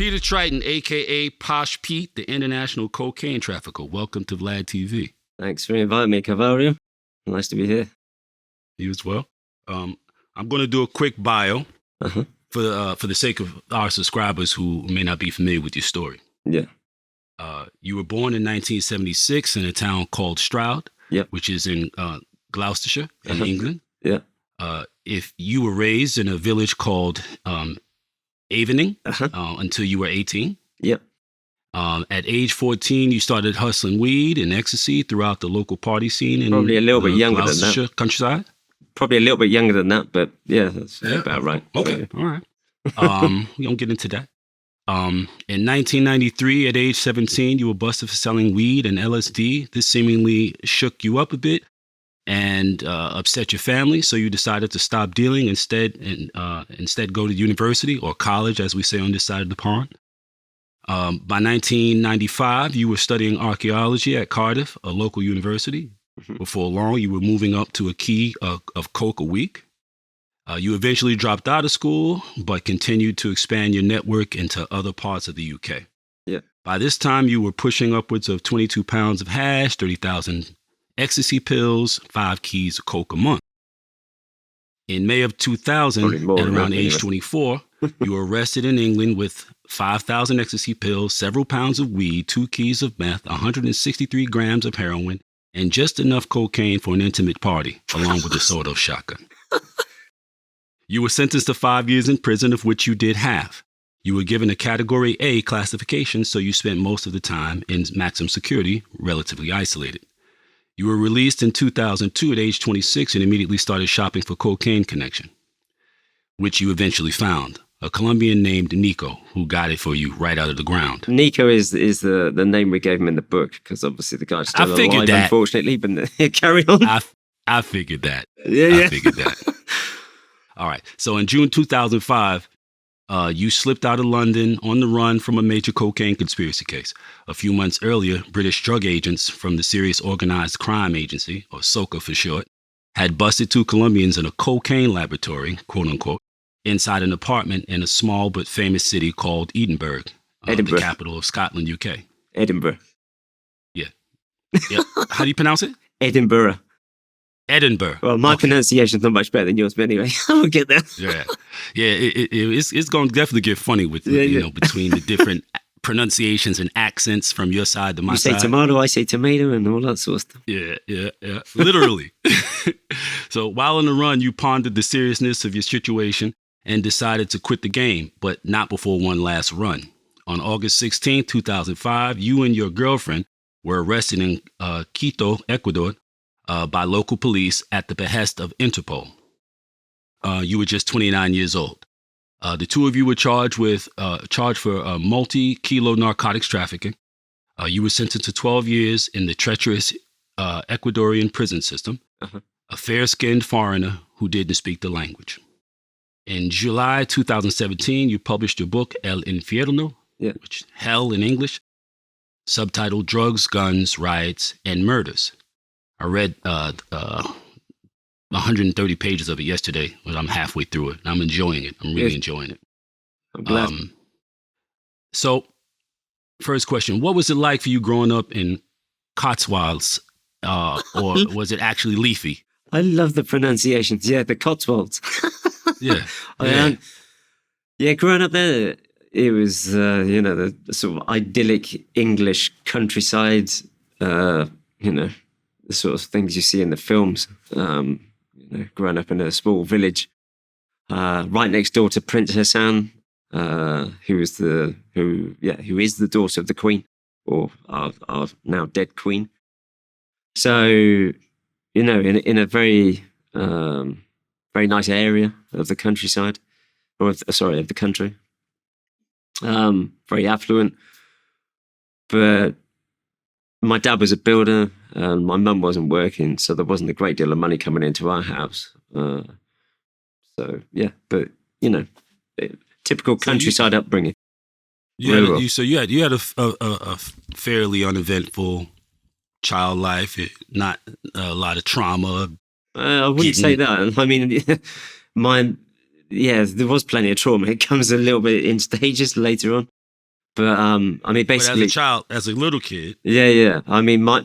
Pieter Tritton, a.k.a. Posh Pete, the international cocaine trafficker. Welcome to Vlad TV. Thanks for inviting me, Cavario. Nice to be here. You as well. I'm going to do a quick bio for the sake of our subscribers who may not be familiar with your story. Yeah. You were born in 1976 in a town called Stroud, which is in Gloucestershire in England. Yeah. If you were raised in a village called Avening until you were 18. Yep. At age 14, you started hustling weed and ecstasy throughout the local party scene in probably a little bit younger than that. Countryside. Probably a little bit younger than that, but yeah, that's about right. Okay, all right. We don't get into that. In 1993, at age 17, you were busted for selling weed and LSD. This seemingly shook you up a bit and upset your family, so you decided to stop dealing instead go to university or college, as we say on this side of the pond. By 1995, you were studying archaeology at Cardiff, a local university. Before long, you were moving up to a key of coke a week. You eventually dropped out of school, but continued to expand your network into other parts of the UK. Yeah. By this time, you were pushing upwards of 22 pounds of hash, 30,000 ecstasy pills, 5 keys of coke a month. In May of 2000, at around age 24, you were arrested in England with 5,000 ecstasy pills, several pounds of weed, 2 keys of meth, 163 grams of heroin, and just enough cocaine for an intimate party, along with a sawed-off shotgun. You were sentenced to 5 years in prison, of which you did half. You were given a Category A classification, so you spent most of the time in maximum security, relatively isolated. You were released in 2002 at age 26 and immediately started shopping for cocaine connection, which you eventually found. A Colombian named Nico, who got it for you right out of the ground. Nico is the name we gave him in the book, because obviously the guy's still alive, unfortunately, but carry on. I figured that. I figured that. All right. So in June 2005, you slipped out of London on the run from a major cocaine conspiracy case. A few months earlier, British drug agents from the Serious Organized Crime Agency, or SOCA for short, had busted 2 Colombians in a cocaine laboratory, quote unquote, inside an apartment in a small but famous city called Edinburgh, the capital of Scotland, UK. Edinburgh. Yeah. How do you pronounce it? Edinburgh. Edinburgh. Well, my pronunciation's not much better than yours, but anyway, I'll get there. It's going to definitely get funny with between the different pronunciations and accents from your side to my side. You say tomato, I say tomato, and all that sort of stuff. Yeah. Literally. So while on the run, you pondered the seriousness of your situation and decided to quit the game, but not before one last run. On August 16, 2005, you and your girlfriend were arrested in Quito, Ecuador, by local police at the behest of Interpol. You were just 29 years old. The two of you were charged for multi-kilo narcotics trafficking. You were sentenced to 12 years in the treacherous Ecuadorian prison system, a fair-skinned foreigner who didn't speak the language. In July 2017, you published your book, El Infierno, which Hell in English, subtitled Drugs, Guns, Riots, and Murders. I read 130 pages of it yesterday, but I'm halfway through it. I'm enjoying it. I'm really enjoying it. I'm glad. So, first question, what was it like for you growing up in Cotswolds, or was it actually Leafy? I love the pronunciations. Yeah, the Cotswolds. Growing up there, it was, the sort of idyllic English countryside, the sort of things you see in the films. Growing up in a small village, right next door to Princess Anne, who is the daughter of the Queen, or our now dead Queen. So, in a very very nice area of the countryside, of the country. Very affluent, but my dad was a builder and my mum wasn't working, so there wasn't a great deal of money coming into our house. Typical countryside upbringing. You had a fairly uneventful child life, not a lot of trauma. I wouldn't say that. I mean, there was plenty of trauma. It comes a little bit in stages later on. But I mean, But as a basically, child, as a little kid, yeah. I mean, my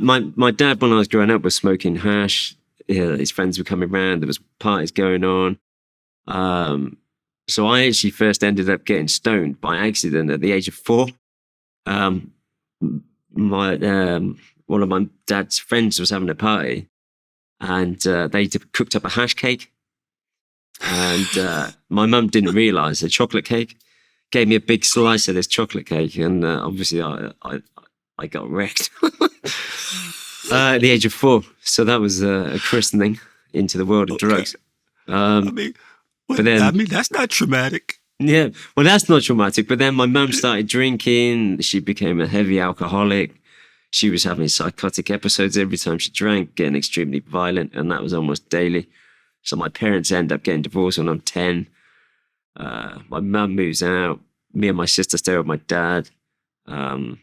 dad, when I was growing up, was smoking hash. Yeah, his friends were coming around. There was parties going on. So I actually first ended up getting stoned by accident at the age of 4. Um, my one of my dad's friends was having a party, and they cooked up a hash cake, and my mum didn't realise a chocolate cake. Gave me a big slice of this chocolate cake, and obviously I got wrecked at the age of 4. So that was a christening into the world of drugs. I mean, But then, that's not traumatic. yeah, well, that's not traumatic. But then my mum started drinking. She became a heavy alcoholic. She was having psychotic episodes every time she drank, getting extremely violent, and that was almost daily. So my parents end up getting divorced when I'm 10. My mum moves out. Me and my sister stay with my dad. So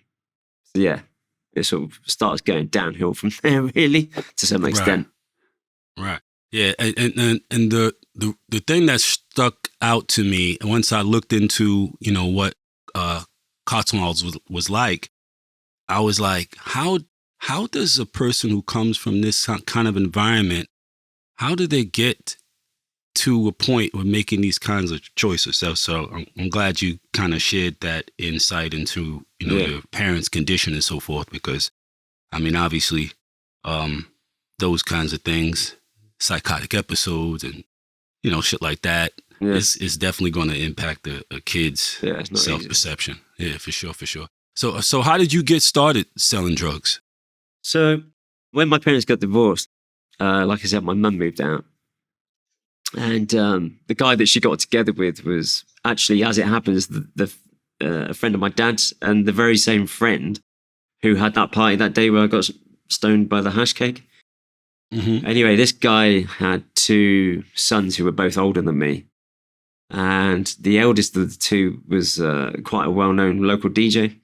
yeah, it sort of starts going downhill from there, really, to some extent. Right. Yeah, and the thing that stuck out to me once I looked into what Cartel was like, I was like, how does a person who comes from this kind of environment, how do they get to a point of making these kinds of choices? So I'm glad you kind of shared that insight into your parents' condition and so forth, because I mean, obviously, those kinds of things, psychotic episodes and shit like that, is definitely going to impact a kid's self-perception. Yeah, for sure. So how did you get started selling drugs? So when my parents got divorced, like I said, my mum moved out. And the guy that she got together with was actually, as it happens, a friend of my dad's, and the very same friend who had that party that day where I got stoned by the hash cake. Mm-hmm. Anyway, this guy had 2 sons who were both older than me. And the eldest of the 2 was quite a well-known local DJ.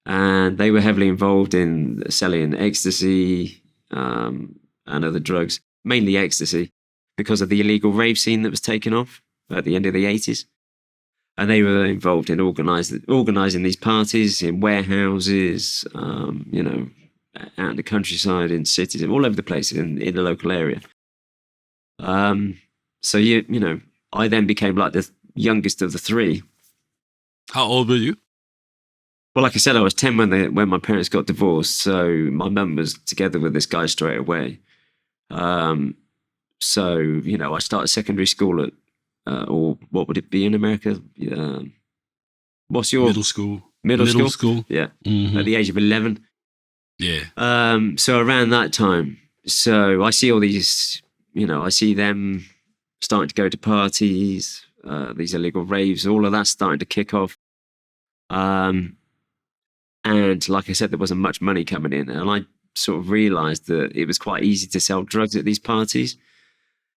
And they were heavily involved in selling ecstasy and other drugs, mainly ecstasy, because of the illegal rave scene that was taken off at the end of the 80s. And they were involved in organising these parties in warehouses, out in the countryside, in cities, all over the place in the local area. So I then became like the youngest of the 3. How old were you? Well, like I said, I was 10 when my parents got divorced. So my mum was together with this guy straight away. So I started secondary school at, or what would it be in America? What's your middle school? Middle school? Yeah, mm-hmm. At the age of 11. Yeah. So around that time, so I see all these, I see them starting to go to parties, these illegal raves, all of that starting to kick off. And like I said, there wasn't much money coming in, and I sort of realised that it was quite easy to sell drugs at these parties.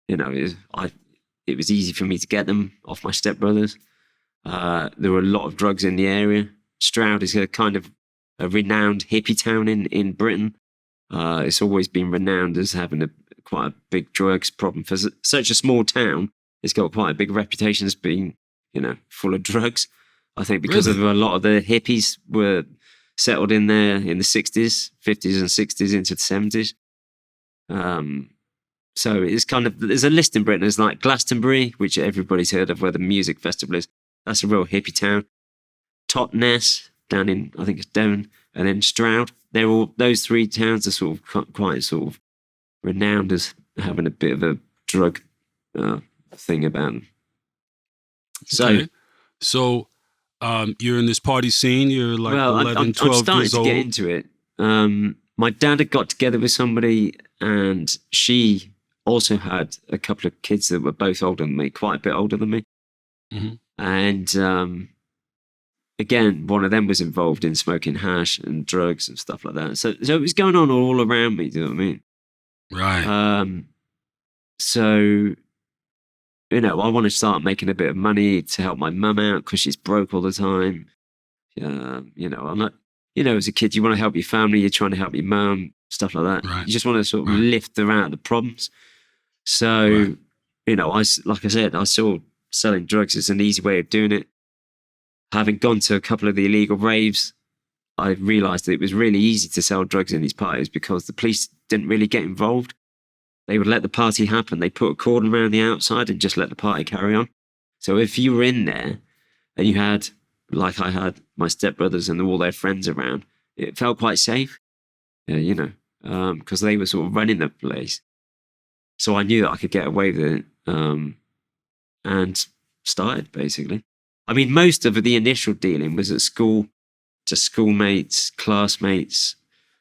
It was easy for me to get them off my stepbrothers. There were a lot of drugs in the area. Stroud is a kind of a renowned hippie town in Britain. It's always been renowned as having quite a big drugs problem. For such a small town, it's got quite a big reputation as being, full of drugs. I think because of a lot of the hippies were settled in there in the 60s, 50s and 60s into the 70s. So it's kind of, there's a list in Britain. There's like Glastonbury, which everybody's heard of, where the music festival is. That's a real hippie town. Totnes, down in, I think it's Devon, and then Stroud. Those 3 towns are sort of quite sort of renowned as having a bit of a drug thing about them. So you're in this party scene. You're like 11, 12 I'm starting years to old. get into it. My dad had got together with somebody, and she also had a couple of kids that were both older than me, quite a bit older than me. Mm-hmm. And again, one of them was involved in smoking hash and drugs and stuff like that. So it was going on all around me. Do you know what I mean? Right. So I want to start making a bit of money to help my mum out because she's broke all the time. I'm not. As a kid, you want to help your family. You're trying to help your mum, stuff like that. Right. You just want to sort of lift her out of the problems. So, like I said, I saw selling drugs as an easy way of doing it. having gone to a couple of the illegal raves, I realised that it was really easy to sell drugs in these parties because the police didn't really get involved. They would let the party happen. They put a cordon around the outside and just let the party carry on. So if you were in there and you had, like I had, my stepbrothers and all their friends around, it felt quite safe, because they were sort of running the place. So I knew that I could get away with it, and started, basically. I mean, most of the initial dealing was at school, to schoolmates, classmates,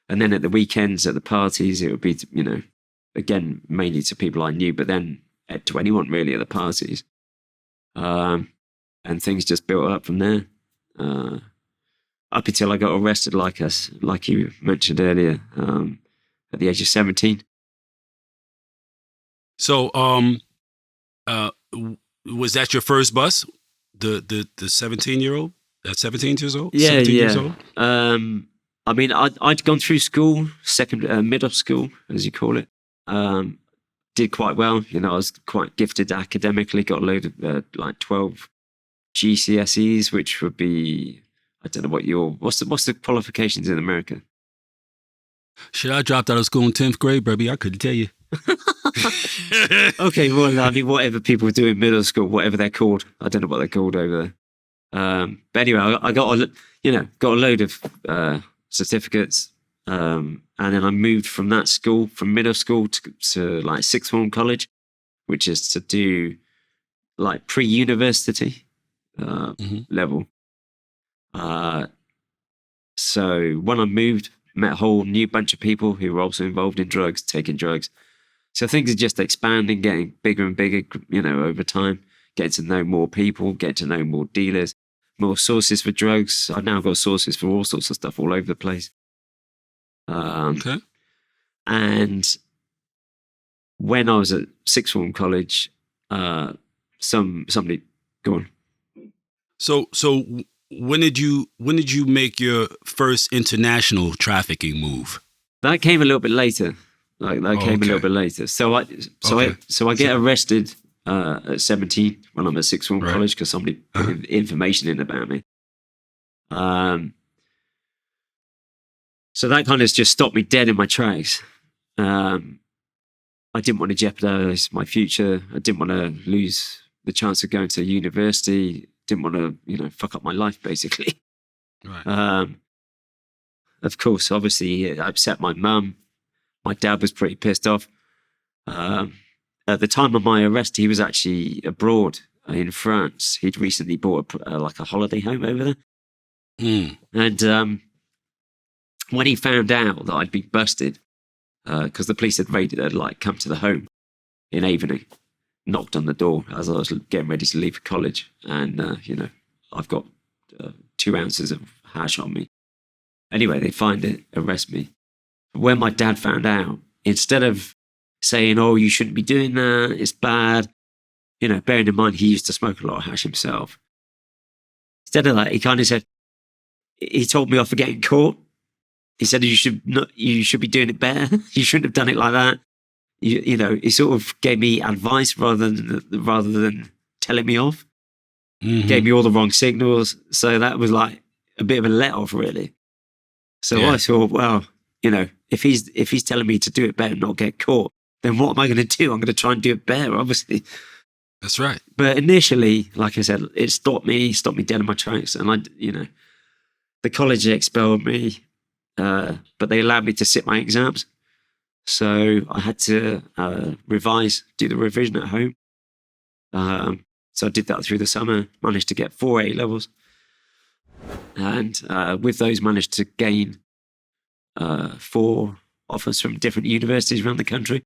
and then at the weekends, at the parties, it would be, again, mainly to people I knew, but then to anyone really at the parties. And things just built up from there. Up until I got arrested, like you mentioned earlier, at the age of 17. So, was that your first bus? The 17-year-old? At 17 years old? Yeah, 17 yeah. years old? I mean, I'd gone through school, middle school, as you call it. Did quite well. I was quite gifted academically, got a load of 12 GCSEs, which would be, I don't know what's the qualifications in America? Shit, I dropped out of school in 10th grade, baby. I couldn't tell you. Okay, well, I mean, whatever people do in middle school, whatever they're called. I don't know what they're called over there. But anyway, I got a load of certificates, and then I moved from that school, from middle school to like sixth form college, which is to do like pre-university level. So when I moved, met a whole new bunch of people who were also involved in drugs, taking drugs. So things are just expanding, getting bigger and bigger, over time, getting to know more people, getting to know more dealers, more sources for drugs. I've now got sources for all sorts of stuff all over the place. Okay. And when I was at sixth form college, somebody go on. So when did you make your first international trafficking move? That came a little bit later. Came a little bit later. So I get arrested at 17 when I'm at sixth form college because somebody put information in about me. So that kind of just stopped me dead in my tracks. I didn't want to jeopardize my future. I didn't want to lose the chance of going to university. Didn't want to, fuck up my life, basically. Right. Of course, obviously, it upset my mum. My dad was pretty pissed off. At the time of my arrest, he was actually abroad in France. He'd recently bought a holiday home over there. Mm. And when he found out that I'd been busted, because the police had come to the home in Avening, knocked on the door as I was getting ready to leave for college. And, I've got 2 ounces of hash on me. Anyway, they find it, arrest me. When my dad found out, instead of saying, "Oh, you shouldn't be doing that, it's bad," bearing in mind he used to smoke a lot of hash himself. Instead of that, he kind of said, he told me off for getting caught. He said, you should be doing it better. You shouldn't have done it like that. He sort of gave me advice rather than telling me off. Mm-hmm. Gave me all the wrong signals. So that was like a bit of a let off, really. So I thought, well, if he's telling me to do it better and not get caught, then what am I going to do? I'm going to try and do it better, obviously. That's right. But initially, like I said, it stopped me dead in my tracks. And the college expelled me, but they allowed me to sit my exams. So I had to do the revision at home. So I did that through the summer, managed to get 4 A levels. And with those, managed to gain 4 offers from different universities around the country.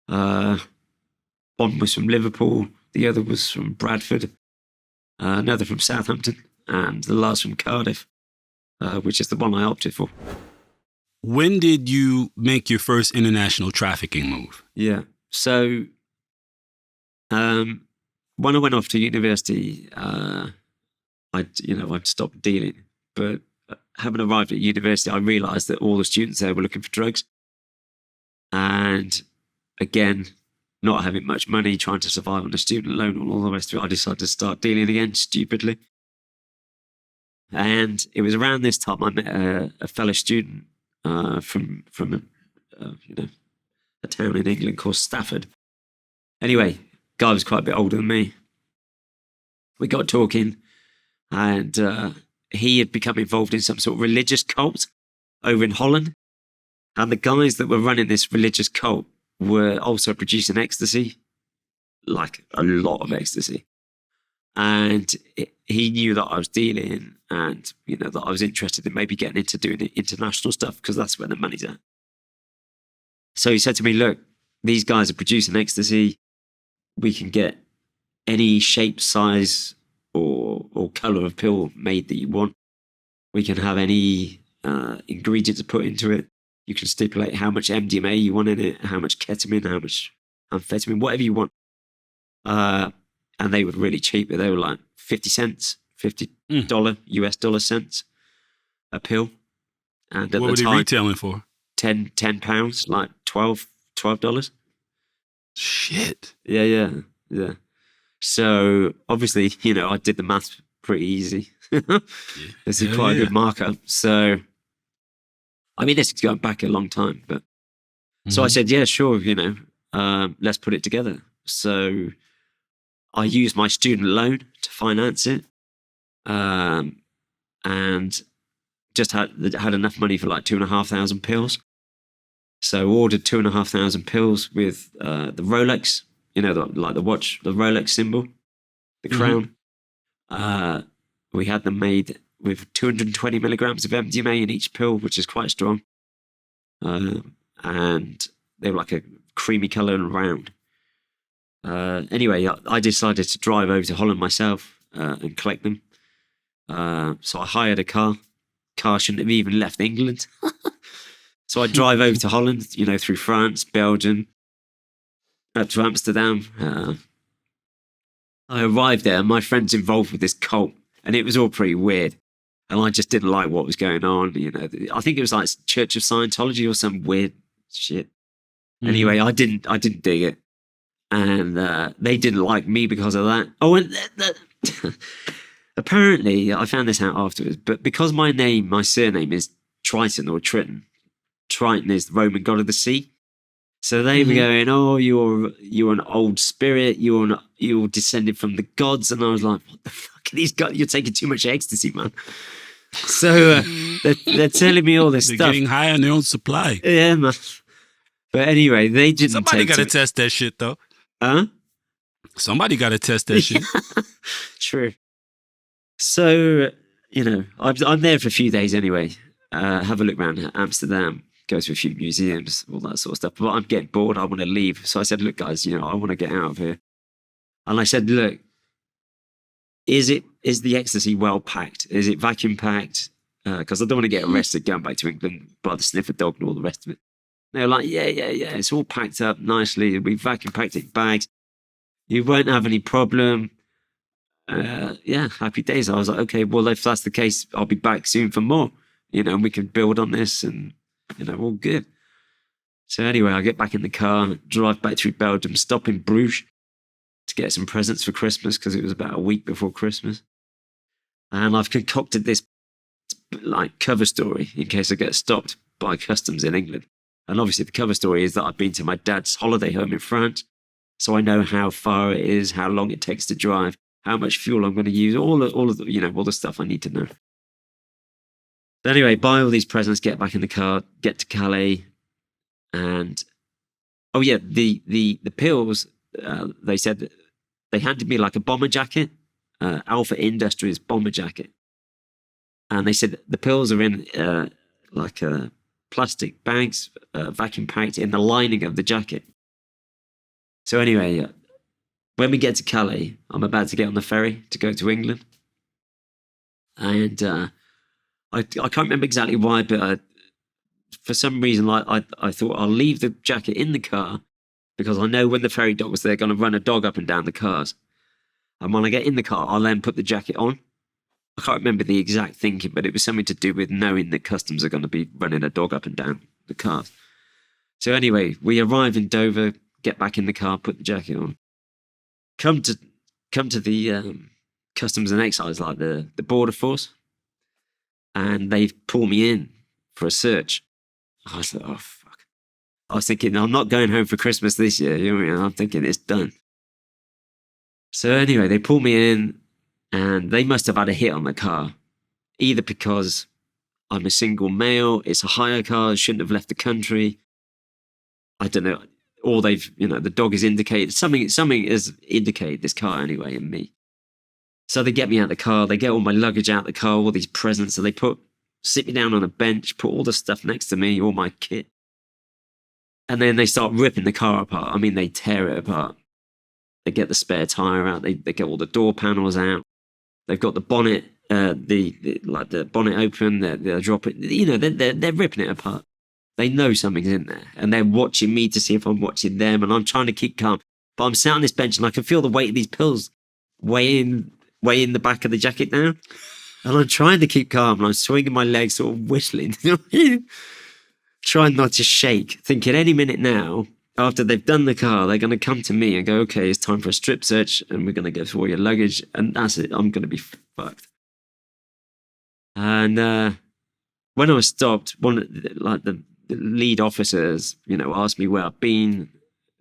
One was from Liverpool, the other was from Bradford, another from Southampton, and the last from Cardiff, which is the one I opted for. When did you make your first international trafficking move? Yeah. So when I went off to university, I'd stopped dealing. But having arrived at university, I realised that all the students there were looking for drugs. And again, not having much money, trying to survive on a student loan and all the rest of it, I decided to start dealing again, stupidly. And it was around this time I met a fellow student from a town in England called Stafford. Anyway, guy was quite a bit older than me. We got talking, and he had become involved in some sort of religious cult over in Holland. And the guys that were running this religious cult were also producing ecstasy, like a lot of ecstasy. And he knew that I was dealing and, that I was interested in maybe getting into doing international stuff because that's where the money's at. So he said to me, look, these guys are producing ecstasy. We can get any shape, size, or color of pill made that you want. We can have any ingredients put into it. You can stipulate how much MDMA you want in it, how much ketamine, how much amphetamine, whatever you want. And they were really cheap. They were like 50 cents, $50 US dollar cents a pill. And at what were they retailing for? 10 pounds, like $12. Shit. Yeah. So obviously, I did the maths pretty easy. This is quite a good markup. So, I mean, this is going back a long time, but so I said, yeah, sure, let's put it together. So I used my student loan to finance it, and just had enough money for like 2,500 pills. So ordered 2,500 pills with the Rolex, the watch, the Rolex symbol, the crown. We had them made with 220 milligrams of MDMA in each pill, which is quite strong. And they were like a creamy color and round. Anyway, I decided to drive over to Holland myself and collect them. So I hired a car. Car shouldn't have even left England. So I drive over to Holland, through France, Belgium, up to Amsterdam. I arrived there, and my friend's involved with this cult, and it was all pretty weird. And I just didn't like what was going on. I think it was like Church of Scientology or some weird shit. Anyway, I didn't dig it. And they didn't like me because of that. Oh, and apparently, I found this out afterwards, but because my surname is Tritton or Tritton, Triton is the Roman god of the sea. So they were going, oh, you're an old spirit, you're descended from the gods. And I was like, what the fuck are these gods? You're taking too much ecstasy, man. So they're telling me all this They're stuff. getting high on their own supply. Yeah, man. But anyway, they didn't Somebody got to test that shit, though. Huh? Somebody got to test that shit. True. So, I'm there for a few days anyway. Have a look around Amsterdam, go to a few museums, all that sort of stuff. But I'm getting bored. I want to leave. So I said, look, guys, I want to get out of here. And I said, look, is the ecstasy well packed? Is it vacuum packed? Because I don't want to get arrested going back to England by the sniffer dog and all the rest of it. They were like, yeah. It's all packed up nicely. We vacuum packed it in bags. You won't have any problem. Happy days. I was like, okay, well, if that's the case, I'll be back soon for more, and we can build on this and, all good. So anyway, I get back in the car and drive back through Belgium, stop in Bruges to get some presents for Christmas because it was about a week before Christmas. And I've concocted this like cover story in case I get stopped by customs in England. And obviously the cover story is that I've been to my dad's holiday home in France. So I know how far it is, how long it takes to drive, how much fuel I'm going to use, all the stuff I need to know. But anyway, buy all these presents, get back in the car, get to Calais, and the pills. They said they handed me like a bomber jacket, Alpha Industries bomber jacket, and they said the pills are in plastic bags, vacuum packed in the lining of the jacket. So anyway, when we get to Calais, I'm about to get on the ferry to go to England. And I can't remember exactly why, but for some reason, I thought I'll leave the jacket in the car because I know when the ferry dogs, they're going to run a dog up and down the cars. And when I get in the car, I'll then put the jacket on. I can't remember the exact thinking, but it was something to do with knowing that customs are going to be running a dog up and down the cars. So anyway, we arrive in Dover, get back in the car, put the jacket on. Come to the customs and excise, like the border force. and they pulled me in for a search. I was like, oh, fuck. I was thinking, I'm not going home for Christmas this year. You know what I mean? I'm thinking it's done. So anyway, they pulled me in, and they must have had a hit on the car, either because I'm a single male, it's a hire car, I shouldn't have left the country. I don't know. Or they've, the dog has indicated, something has indicated this car anyway in me. So they get me out of the car, they get all my luggage out of the car, all these presents, so they sit me down on a bench, put all the stuff next to me, all my kit. And then they start ripping the car apart. I mean, they tear it apart. They get the spare tire out, they get all the door panels out. They've got the bonnet, the bonnet open, they're dropping, they're ripping it apart. They know something's in there, and they're watching me to see if I'm watching them, and I'm trying to keep calm. But I'm sat on this bench, and I can feel the weight of these pills weighing the back of the jacket down. And I'm trying to keep calm, and I'm swinging my legs, sort of whistling, trying not to shake, thinking any minute now, after they've done the car, they're going to come to me and go, okay, it's time for a strip search, and we're going to go through all your luggage, and that's it. I'm going to be fucked. And when I was stopped, the lead officers, asked me where I've been,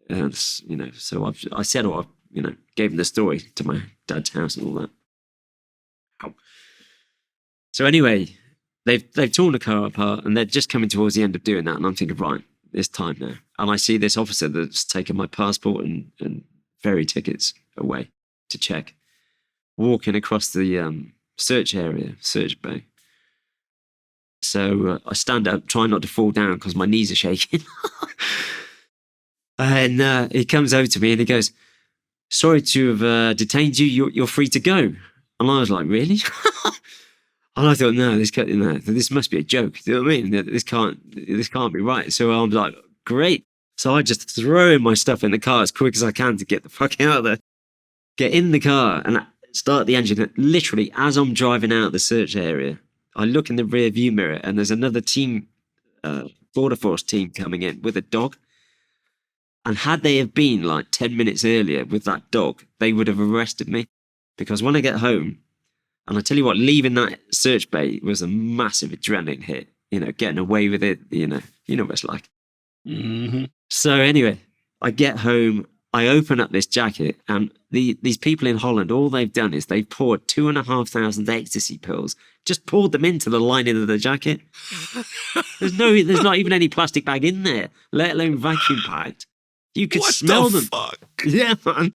and so I said, gave them the story to my dad's house and all that. So anyway, they've torn the car apart, and they're just coming towards the end of doing that, and I'm thinking, right, it's time now. And I see this officer that's taken my passport and ferry tickets away to check, walking across the search bay. So I stand up, trying not to fall down because my knees are shaking. And he comes over to me and he goes, sorry to have detained you. You're free to go. And I was like, really? And I thought, no, this must be a joke. Do you know what I mean? This can't be right. So I'm like, great. So I just throw in my stuff in the car as quick as I can to get the fuck out of there. Get in the car and start the engine. Literally, as I'm driving out of the search area, I look in the rear view mirror and there's another team, border force team coming in with a dog. And had they have been like 10 minutes earlier with that dog, they would have arrested me. Because when I get home, and I tell you what, leaving that search bay was a massive adrenaline hit. Getting away with it, you know what it's like. Mm-hmm. So anyway, I get home, I open up this jacket, and these people in Holland, all they've done is they've poured 2,500 ecstasy pills, just poured them into the lining of the jacket. There's not even any plastic bag in there, let alone vacuum packed. You could smell them. Fuck? Yeah, man.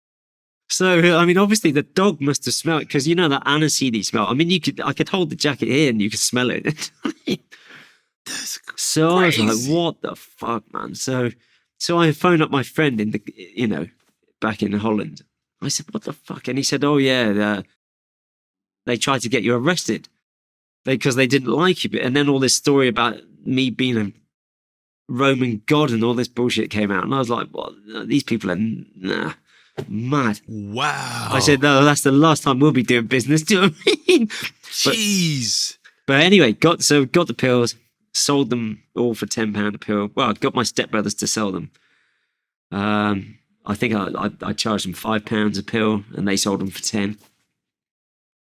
So, I mean, obviously the dog must have smelled it, because that aniseedy smell. I mean, I could hold the jacket here and you could smell it. That's so crazy. I was like, what the fuck, man? So I phoned up my friend back in Holland. I said, what the fuck? And he said, oh yeah, they tried to get you arrested because they didn't like you. And then all this story about me being a Roman god and all this bullshit came out. And I was like, what? These people are mad. Wow. I said, no, that's the last time we'll be doing business. Do you know what I mean? Jeez. But anyway, got the pills, sold them all for £10 a pill. Well, I got my stepbrothers to sell them. I think I charged them £5 a pill, and they sold them for 10.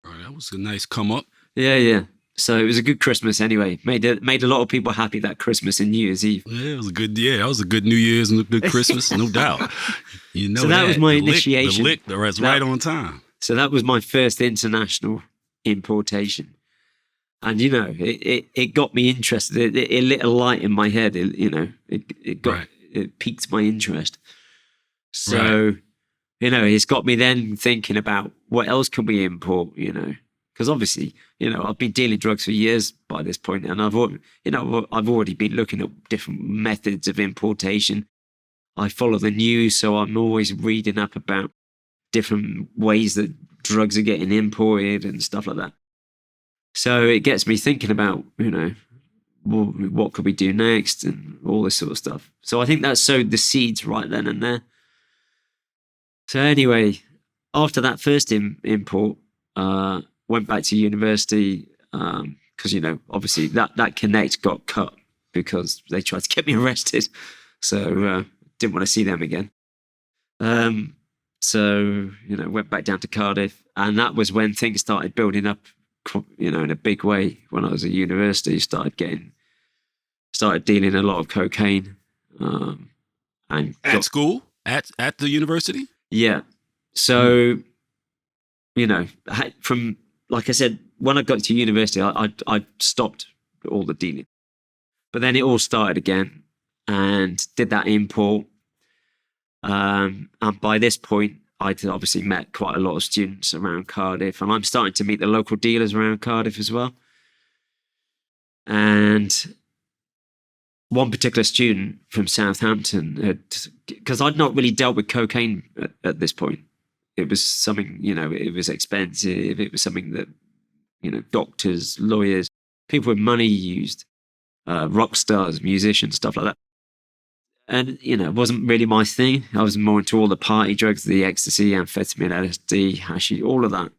Oh, that was a nice come up. Yeah. So it was a good Christmas anyway. Made a lot of people happy that Christmas and New Year's Eve. Yeah, it was a good. Yeah, that was a good New Year's and a good Christmas, no doubt. So that was my initiation. The lick, right on time. So that was my first international importation, and it got me interested. It lit a light in my head. It piqued my interest. So, it's got me then thinking about what else can we import. Because obviously, I've been dealing drugs for years by this point, and I've already been looking at different methods of importation. I follow the news, so I'm always reading up about different ways that drugs are getting imported and stuff like that. So it gets me thinking about, what could we do next and all this sort of stuff. So I think that sowed the seeds right then and there. So anyway, after that first import, went back to university because, obviously that connect got cut because they tried to get me arrested. So didn't want to see them again. So, went back down to Cardiff, and that was when things started building up in a big way when I was at university. Started dealing a lot of cocaine. And At school? At the university? Yeah. So, from, like I said, when I got to university, I stopped all the dealing. But then it all started again and did that import. And by this point, I'd obviously met quite a lot of students around Cardiff, and I'm starting to meet the local dealers around Cardiff as well. And one particular student from Southampton because I'd not really dealt with cocaine at this point. It was something, it was expensive. It was something that, doctors, lawyers, people with money used, rock stars, musicians, stuff like that. And, it wasn't really my thing. I was more into all the party drugs, the ecstasy, amphetamine, LSD, hashish, all of that.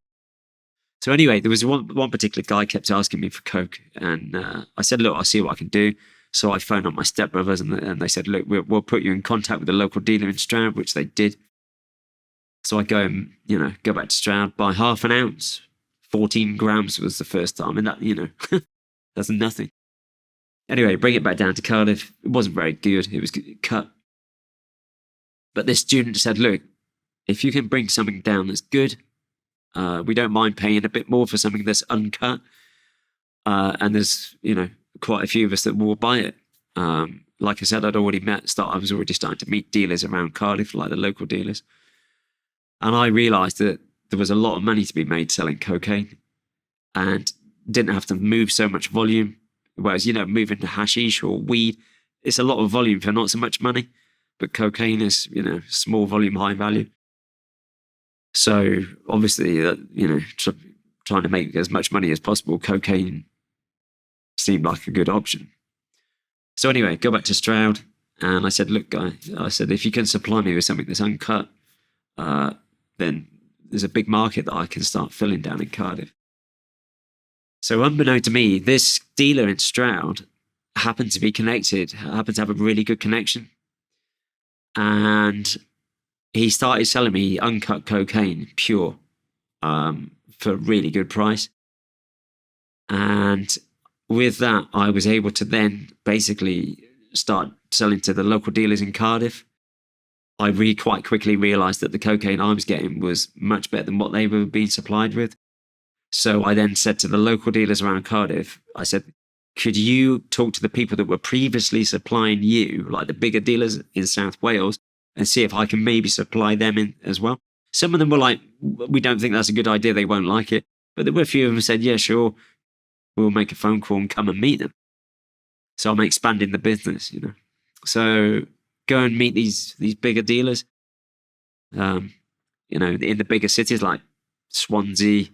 So anyway, there was one particular guy kept asking me for coke. And I said, look, I'll see what I can do. So I phoned up my stepbrothers and they said, look, we'll put you in contact with the local dealer in Stroud, which they did. So I go and, go back to Stroud, buy half an ounce. 14 grams was the first time. And that, that's nothing. Anyway, bring it back down to Cardiff. It wasn't very good. It was cut. But this student said, look, if you can bring something down that's good, we don't mind paying a bit more for something that's uncut. And there's, quite a few of us that will buy it. Like I said, I was already starting to meet dealers around Cardiff, like the local dealers. And I realised that there was a lot of money to be made selling cocaine and didn't have to move so much volume. Whereas, moving to hashish or weed, it's a lot of volume for not so much money. But cocaine is, small volume, high value. So obviously, trying to make as much money as possible, cocaine seemed like a good option. So anyway, go back to Stroud. And I said, look, guy, if you can supply me with something that's uncut, then there's a big market that I can start filling down in Cardiff. So unbeknown to me, this dealer in Stroud happened to have a really good connection. And he started selling me uncut cocaine, pure, for a really good price. And with that, I was able to then basically start selling to the local dealers in Cardiff. I quite quickly realised that the cocaine I was getting was much better than what they were being supplied with. So I then said to the local dealers around Cardiff, I said, could you talk to the people that were previously supplying you, like the bigger dealers in South Wales, and see if I can maybe supply them in as well? Some of them were like, we don't think that's a good idea. They won't like it. But there were a few of them who said, yeah, sure. We'll make a phone call and come and meet them. So I'm expanding the business, So go and meet these bigger dealers, in the bigger cities like Swansea,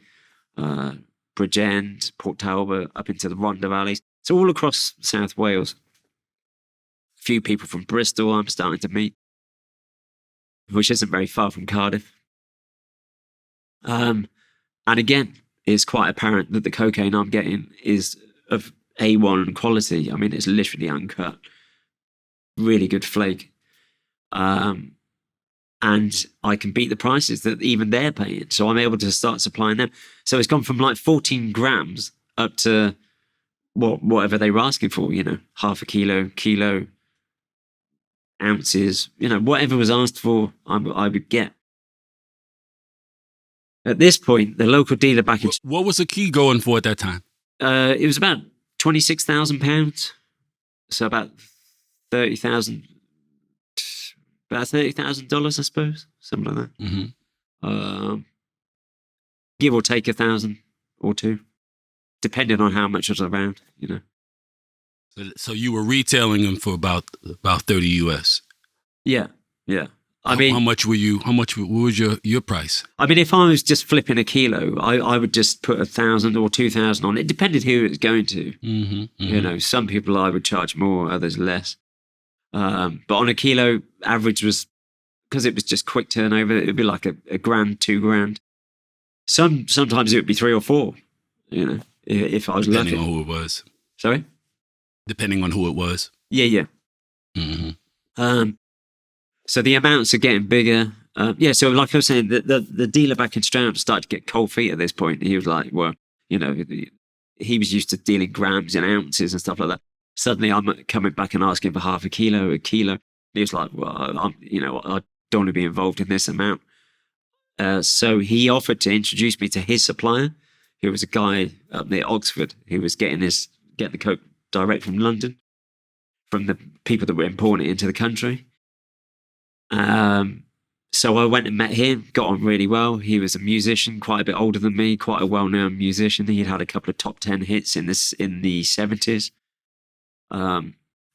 Bridgend, Port Talbot, up into the Rhondda valleys. So all across South Wales. A few people from Bristol I'm starting to meet, which isn't very far from Cardiff. And again, it's quite apparent that the cocaine I'm getting is of A1 quality. I mean, it's literally uncut. Really good flake. And I can beat the prices that even they're paying. So I'm able to start supplying them. So it's gone from like 14 grams up to whatever they were asking for, half a kilo, ounces, whatever was asked for, I would get. At this point, the local dealer back in... What was the key going for at that time? It was about £26,000. So about $30,000, I suppose, something like that. Mm-hmm. Give or take 1,000 or two, depending on how much was around, So you were retailing them for about 30 US. Yeah. I mean, how much what was your price? I mean, if I was just flipping a kilo, I would just put 1,000 or 2,000 on. It depended who it was going to. Mm-hmm, mm-hmm. Some people I would charge more, others less. But on a kilo, average was, because it was just quick turnover, it would be like a grand, $2,000. Sometimes it would be 3 or 4, if I was lucky. Depending on who it was. Sorry? Depending on who it was. Yeah. Mm-hmm. So the amounts are getting bigger. So like I was saying, the dealer back in Stroud started to get cold feet at this point. He was like, well, You know, he was used to dealing grams and ounces and stuff like that. Suddenly I'm coming back and asking for half a kilo. He was like, well, I don't want to be involved in this amount. So he offered to introduce me to his supplier, who was a guy up near Oxford who was getting the coke direct from London, from the people that were importing it into the country. So I went and met him, got on really well. He was a musician, quite a bit older than me, quite a well-known musician. He'd had a couple of top 10 hits in the 70s.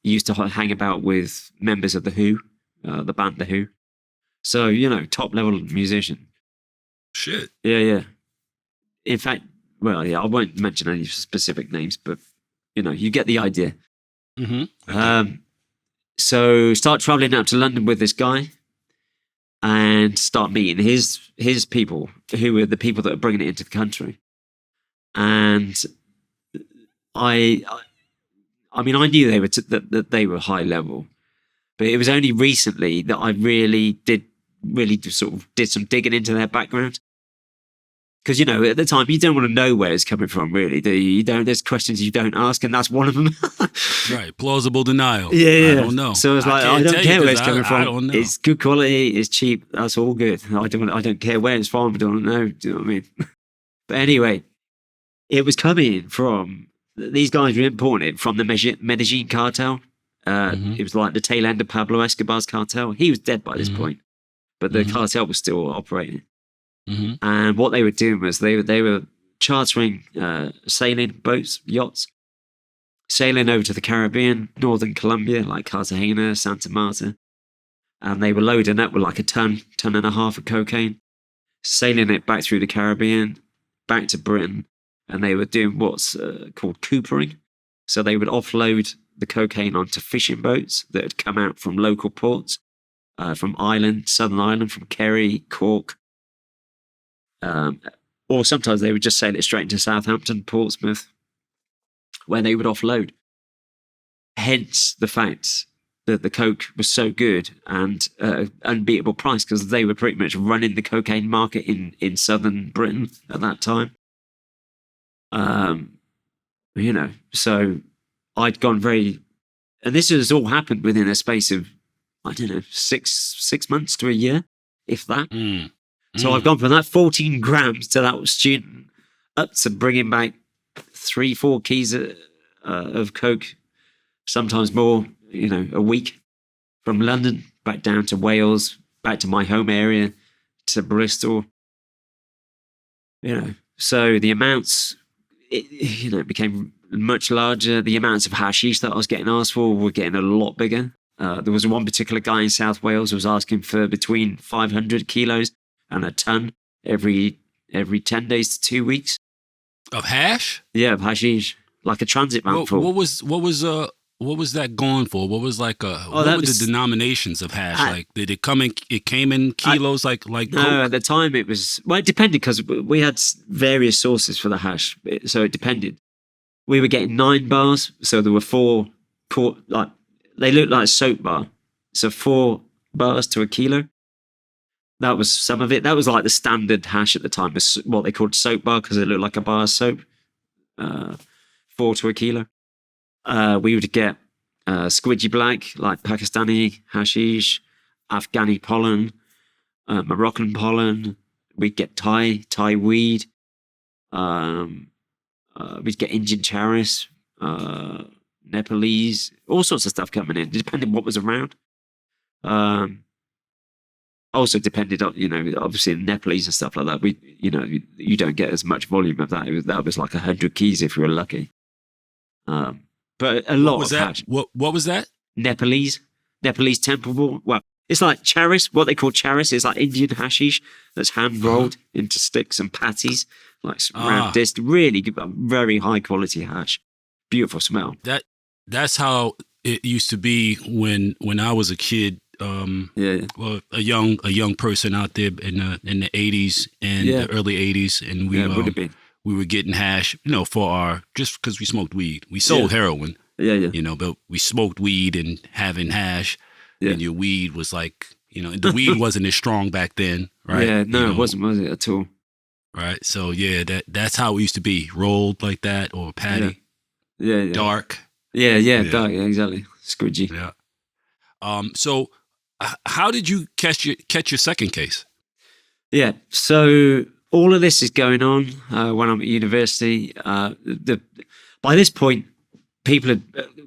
He used to hang about with members of The Who, the band The Who. So, top-level musician. Shit. Yeah. In fact, well, yeah, I won't mention any specific names, but, you get the idea. Mm-hmm. So start traveling out to London with this guy and start meeting his people, who were the people that are bringing it into the country. And I knew they were that they were high level, but it was only recently that I really did some digging into their background. Because, at the time, you don't want to know where it's coming from, really, do you? There's questions you don't ask, and that's one of them. Right. Plausible denial. Yeah. I don't know. So it's like, I don't care where it's coming from. I don't know. It's good quality, it's cheap, that's all good. I don't care where it's from, I don't know. Do you know what I mean? But anyway, it was coming from, these guys were importing it from the Medellin cartel. It was like the tail end of Pablo Escobar's cartel. He was dead by this point, but the cartel was still operating. Mm-hmm. And what they were doing was they were chartering sailing boats, yachts, sailing over to the Caribbean, northern Colombia, like Cartagena, Santa Marta. And they were loading up with like a ton and a half of cocaine, sailing it back through the Caribbean, back to Britain. And they were doing what's called coopering. So they would offload the cocaine onto fishing boats that had come out from local ports, from Southern Ireland, from Kerry, Cork. Or sometimes they would just sail it straight into Southampton, Portsmouth, where they would offload. Hence the fact that the coke was so good and unbeatable price, because they were pretty much running the cocaine market in southern Britain at that time. So I'd gone and this has all happened within a space of, I don't know, six months to a year, if that. So I've gone from that 14 grams to that student up to bringing back 3-4 keys of coke, sometimes more, a week, from London back down to Wales, back to my home area, to Bristol. So the amounts, it became much larger. The amounts of hashish that I was getting asked for were getting a lot bigger. There was one particular guy in South Wales who was asking for between 500 kilos and a ton every 10 days to 2 weeks. Of hash? Yeah, of hashish, like a transit van full. What was that going for? What was what were the denominations of hash? Like, did it come in? It came in kilos, like. No, Coke? At the time it was. Well, it depended, because we had various sources for the hash, so it depended. We were getting 9 bars, so there were 4. They looked like a soap bar, so 4 bars to a kilo. That was some of it. That was like the standard hash at the time, what they called soap bar, because it looked like a bar of soap. 4 to a kilo. We would get squidgy black, like Pakistani hashish, Afghani pollen, Moroccan pollen. We'd get Thai weed. We'd get Indian charis, Nepalese, all sorts of stuff coming in, depending what was around. Also depended on, obviously Nepalese and stuff like that. You don't get as much volume of that. That was like 100 keys if you were lucky. But a lot of hash. What was that? Nepalese temple ball. Well, it's like charis. What they call charis is like Indian hashish that's hand rolled into sticks and patties, like round disc. Really very high quality hash. Beautiful smell. That's how it used to be when I was a kid. Well, a young person out there in the 80s and the early 80s, and we were getting hash, just because we smoked weed. We sold heroin, but we smoked weed and having hash, and your weed was like, the weed wasn't as strong back then, right? Yeah, no, it wasn't, was it at all? Right. So yeah, that's how it used to be. Rolled like that or patty. Yeah. Dark. Yeah, dark, yeah, exactly. Squidgy. Yeah. So how did you catch your second case? Yeah, so all of this is going on when I'm at university. By this point,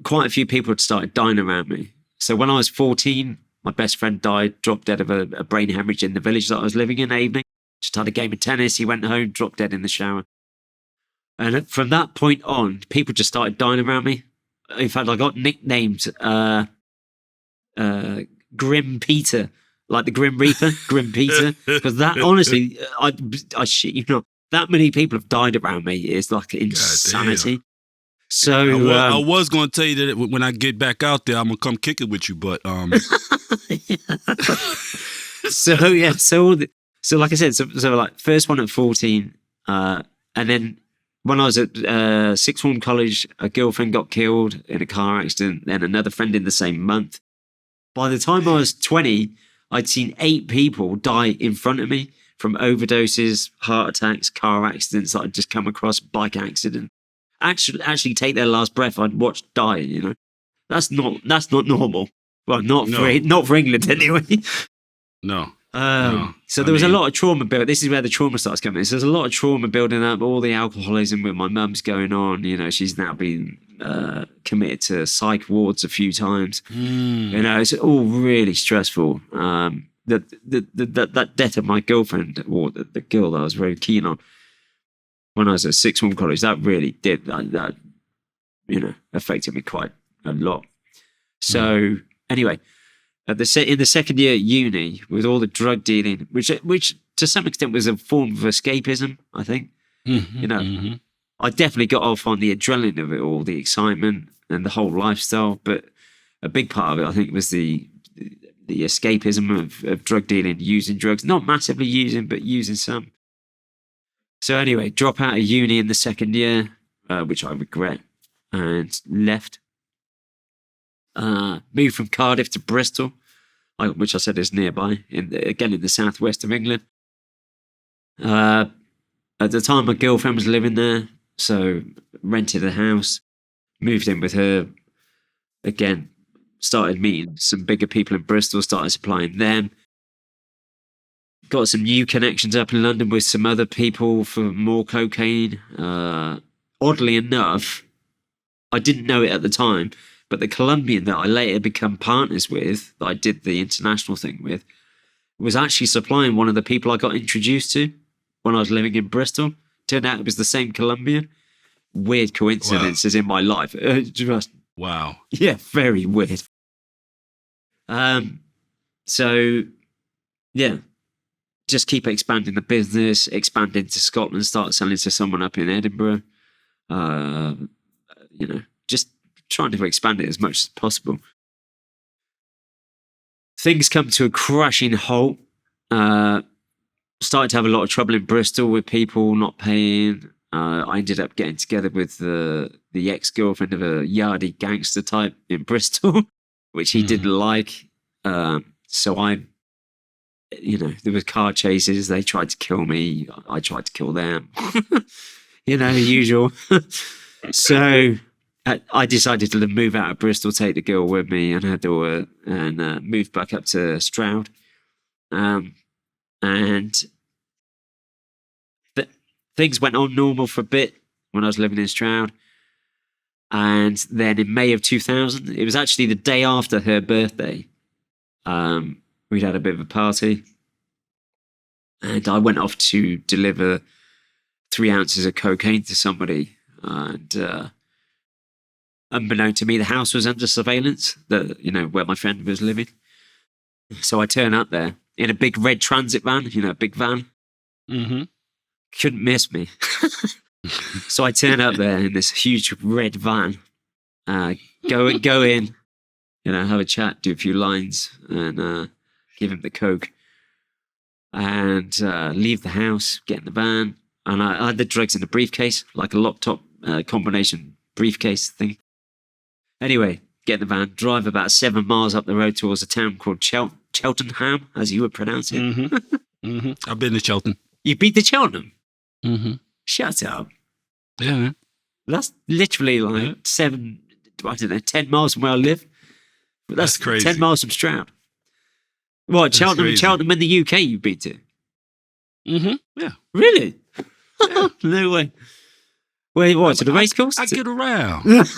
quite a few people had started dying around me. So when I was 14, my best friend died, dropped dead of a brain hemorrhage in the village that I was living in that evening. Just had a game of tennis. He went home, dropped dead in the shower. And from that point on, people just started dying around me. In fact, I got nicknamed Grim Pieter, like the Grim Reaper, Grim Pieter. Because that, honestly, I shit you not, that many people have died around me is like insanity. So I was going to tell you that when I get back out there, I'm going to come kick it with you. But so like I said, so like first one at 14, and then when I was at sixth form college, a girlfriend got killed in a car accident, then another friend in the same month. By the time I was 20, I'd seen 8 people die in front of me from overdoses, heart attacks, car accidents that I'd just come across, bike accident. Actually take their last breath I'd watched die, you know. That's not normal. Well, not for England anyway. No. So there was a lot of trauma built. This is where the trauma starts coming. So there's a lot of trauma building up, all the alcoholism with my mum's going on. You know, she's now been committed to psych wards a few times. You know, it's all really stressful. That death of my girlfriend, or the girl that I was very keen on when I was at sixth form college, that really did that you know, affected me quite a lot. So anyway, in the second year at uni, with all the drug dealing, which to some extent was a form of escapism, I think. You know, I definitely got off on the adrenaline of it all, the excitement and the whole lifestyle. But a big part of it, I think, was the escapism of drug dealing, using drugs, not massively using, but using some. So anyway, drop out of uni in the second year, which I regret, and left. Moved from Cardiff to Bristol, which I said is nearby, again in the southwest of England. At the time, my girlfriend was living there, so rented a house, moved in with her. Again, started meeting some bigger people in Bristol, started supplying them. Got some new connections up in London with some other people for more cocaine. Oddly enough, I didn't know it at the time, but the Colombian that I later become partners with, that I did the international thing with, was actually supplying one of the people I got introduced to when I was living in Bristol. Turned out it was the same Colombian. Weird coincidences in my life. Wow. Yeah, very weird. So, yeah, just keep expanding the business, expand into Scotland, start selling to someone up in Edinburgh. You know, just trying to expand it as much as possible. Things come to a crashing halt. Started to have a lot of trouble in Bristol with people not paying. I ended up getting together with the ex-girlfriend of a yardie gangster type in Bristol, which he didn't like. So you know, there was car chases. They tried to kill me. I tried to kill them. You know, the usual. So I decided to move out of Bristol, take the girl with me and her daughter, and move back up to Stroud. And things went on normal for a bit when I was living in Stroud. And then in May of 2000, it was actually the day after her birthday, we'd had a bit of a party. And I went off to deliver 3 ounces of cocaine to somebody. And unbeknown to me, the house was under surveillance, where my friend was living. So I turn up there in a big red transit van, a big van. Mm-hmm. Couldn't miss me. So I turn up there in this huge red van, go in, have a chat, do a few lines, and give him the coke, and leave the house, get in the van, and I had the drugs in a briefcase, like a laptop combination briefcase thing. Anyway, get in the van, drive about 7 miles up the road towards a town called Cheltenham, as you would pronounce it. Mm-hmm. Mm-hmm. I've been to Cheltenham. You've been to Cheltenham? Mm-hmm. Shut up. Yeah, man. That's literally like 10 miles from where I live. That's crazy. 10 miles from Stroud. What, Cheltenham in the UK you've been to? Mm-hmm. Yeah. Really? Yeah. No way. Wait, what, to the race course? I get around.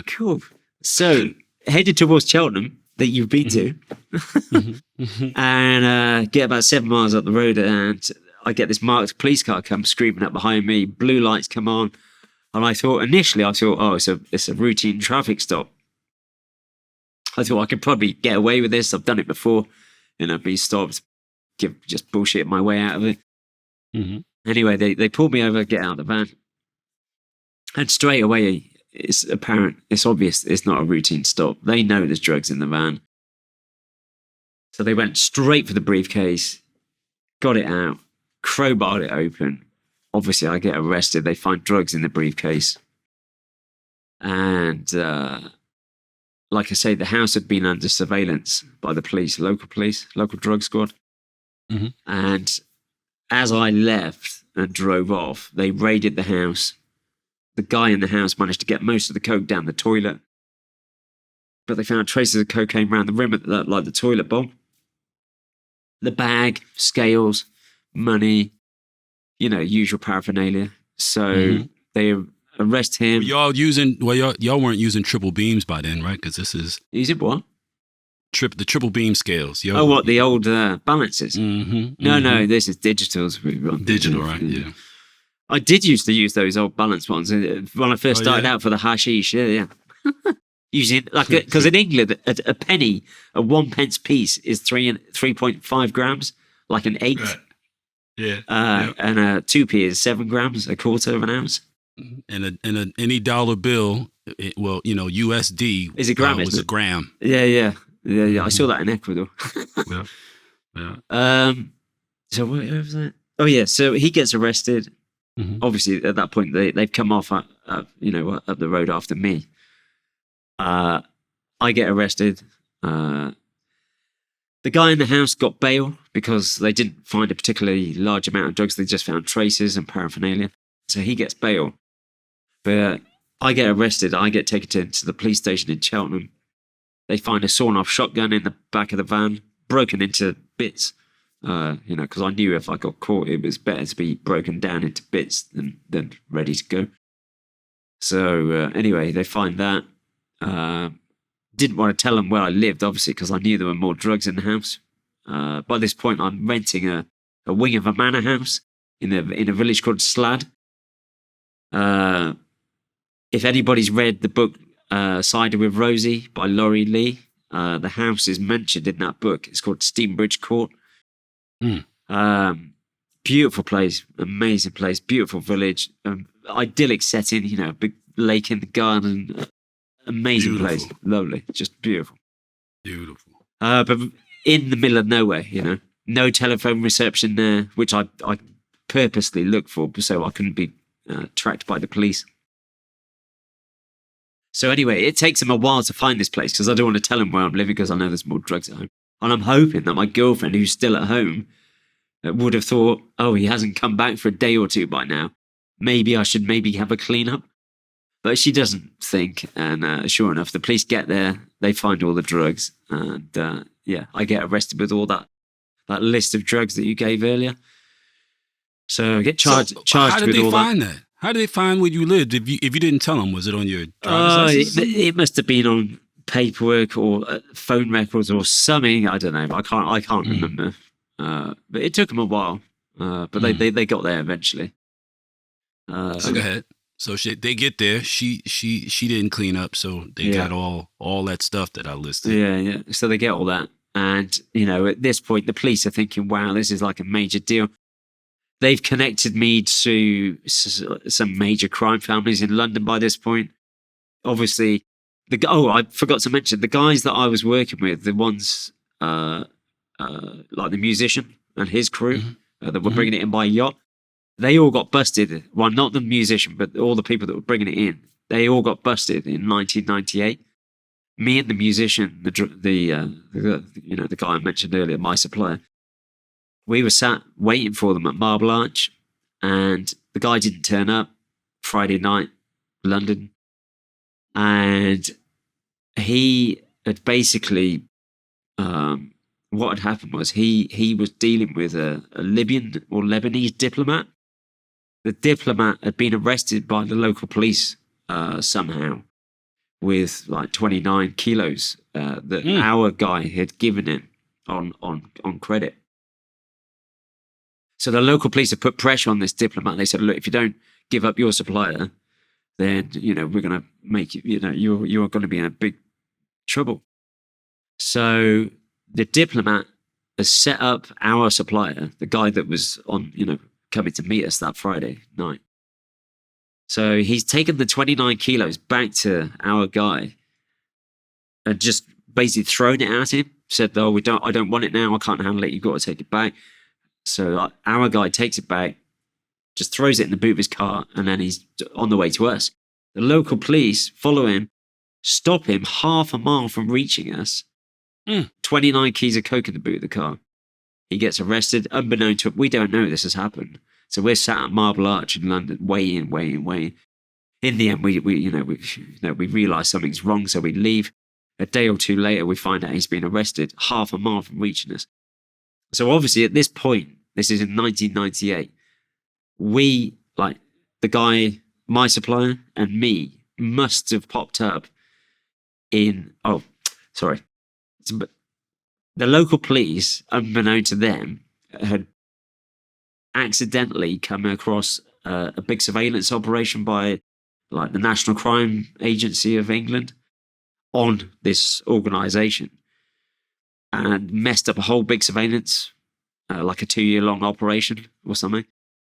Cool. So, headed towards Cheltenham, that you've been to, and get about 7 miles up the road, and I get this marked police car come screaming up behind me, blue lights come on, and initially I thought, oh, it's a routine traffic stop. I thought I could probably get away with this. I've done it before, be stopped, just bullshit my way out of it. Mm-hmm. Anyway, they pulled me over, get out of the van, and straight away it's apparent, it's obvious it's not a routine stop. They know there's drugs in the van. So they went straight for the briefcase, got it out, crowbarred it open. Obviously, I get arrested. They find drugs in the briefcase. And like I say, the house had been under surveillance by the police, local drug squad. Mm-hmm. And as I left and drove off, they raided the house. The guy in the house managed to get most of the coke down the toilet. But they found traces of cocaine around the rim of the toilet bowl. The bag, scales, money, usual paraphernalia. So they arrest him. Y'all weren't using triple beams by then, right? Because this is... Using what? The triple beam scales. The old balances? Mm-hmm, No, this is digitals. Digital, right? Yeah. I did used to use those old balance ones when I first started out for the hashish. Yeah. Using because in England a penny, a 1 pence piece is 3.5 grams, like an eighth. Right. Yeah. And a 2p is 7 grams, a quarter of an ounce. And any dollar bill, USD is a gram. Was a gram. Yeah. I saw that in Ecuador. Yeah. So what was that? Oh yeah. So he gets arrested. Mm-hmm. Obviously, at that point, they've come off, up the road after me. I get arrested. The guy in the house got bail because they didn't find a particularly large amount of drugs. They just found traces and paraphernalia. So he gets bail. But I get arrested. I get taken to the police station in Cheltenham. They find a sawn-off shotgun in the back of the van, broken into bits. Because I knew if I got caught, it was better to be broken down into bits than ready to go. So anyway, they find that. Didn't want to tell them where I lived, obviously, because I knew there were more drugs in the house. By this point, I'm renting a wing of a manor house in a village called Slad. If anybody's read the book Cider with Rosie by Laurie Lee, the house is mentioned in that book. It's called Steambridge Court. Beautiful place, amazing place, beautiful village, idyllic setting, big lake in the garden, amazing place, lovely, just beautiful. But in the middle of nowhere, no telephone reception there, which I purposely looked for so I couldn't be tracked by the police. So anyway, it takes them a while to find this place because I don't want to tell them where I'm living because I know there's more drugs at home. And I'm hoping that my girlfriend, who's still at home, would have thought, oh, he hasn't come back for a day or two by now. Maybe I should have a clean up. But she doesn't think. And sure enough, the police get there. They find all the drugs. And I get arrested with all that list of drugs that you gave earlier. So I get charged with all that. How did they find that? How did they find where you lived? If you didn't tell them, was it on your driver's license? It must have been on paperwork or phone records or something. I don't know. I can't remember. But it took them a while. But they got there eventually. So go ahead. So they get there. She didn't clean up, so they got all that stuff that I listed. Yeah. So they get all that, and at this point, the police are thinking, "Wow, this is like a major deal." They've connected me to some major crime families in London by this point. Obviously, I forgot to mention the guys that I was working with, the ones like the musician and his crew that were bringing it in by yacht. They all got busted. Well, not the musician, but all the people that were bringing it in. They all got busted in 1998. Me and the musician, the guy I mentioned earlier, my supplier, we were sat waiting for them at Marble Arch, and the guy didn't turn up. Friday night, London, and he had basically what had happened was he was dealing with a Libyan or Lebanese diplomat. The diplomat had been arrested by the local police somehow with like 29 kilos that our guy had given him on credit. So the local police had put pressure on this diplomat. They said, look, if you don't give up your supplier, then, we're going to make you, you're going to be in a big trouble. So the diplomat has set up our supplier, the guy that was on, coming to meet us that Friday night. So he's taken the 29 kilos back to our guy and just basically thrown it at him. Said, "Oh, I don't want it now. I can't handle it. You've got to take it back." So our guy takes it back, just throws it in the boot of his car, and then he's on the way to us. The local police follow him, stop him half a mile from reaching us. 29 keys of coke in the boot of the car. He gets arrested, unbeknown to him. We don't know this has happened. So we're sat at Marble Arch in London, waiting. In the end, we realise something's wrong, so we leave. A day or two later, we find out he's been arrested half a mile from reaching us. So obviously, at this point, this is in 1998, we, like the guy, my supplier, and me, must have popped up in. Oh, sorry. The local police, unbeknown to them, had accidentally come across a big surveillance operation by like the National Crime Agency of England on this organisation and messed up a whole big surveillance, like a 2-year-long operation or something.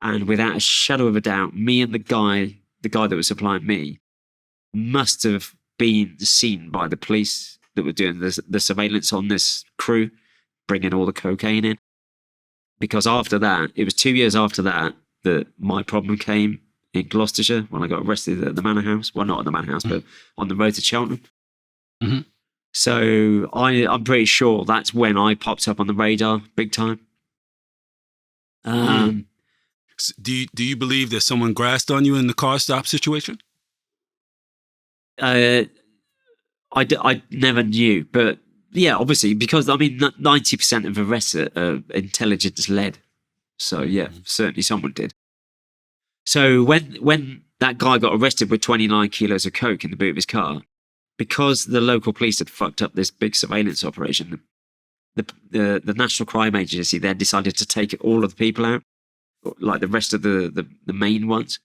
And without a shadow of a doubt, me and the guy that was supplying me, must have been seen by the police that were doing the surveillance on this crew, bringing all the cocaine in. Because after that, it was 2 years after that my problem came in Gloucestershire when I got arrested at the Manor House. Well, not at the Manor House, but on the road to Cheltenham. Mm-hmm. So I'm pretty sure that's when I popped up on the radar big time. Do you believe that someone grasped on you in the car stop situation? I never knew, but yeah, obviously, because 90% of arrests are intelligence led. So yeah, certainly someone did. So when that guy got arrested with 29 kilos of coke in the boot of his car, because the local police had fucked up this big surveillance operation, the National Crime Agency then decided to take all of the people out, like the rest of the main ones.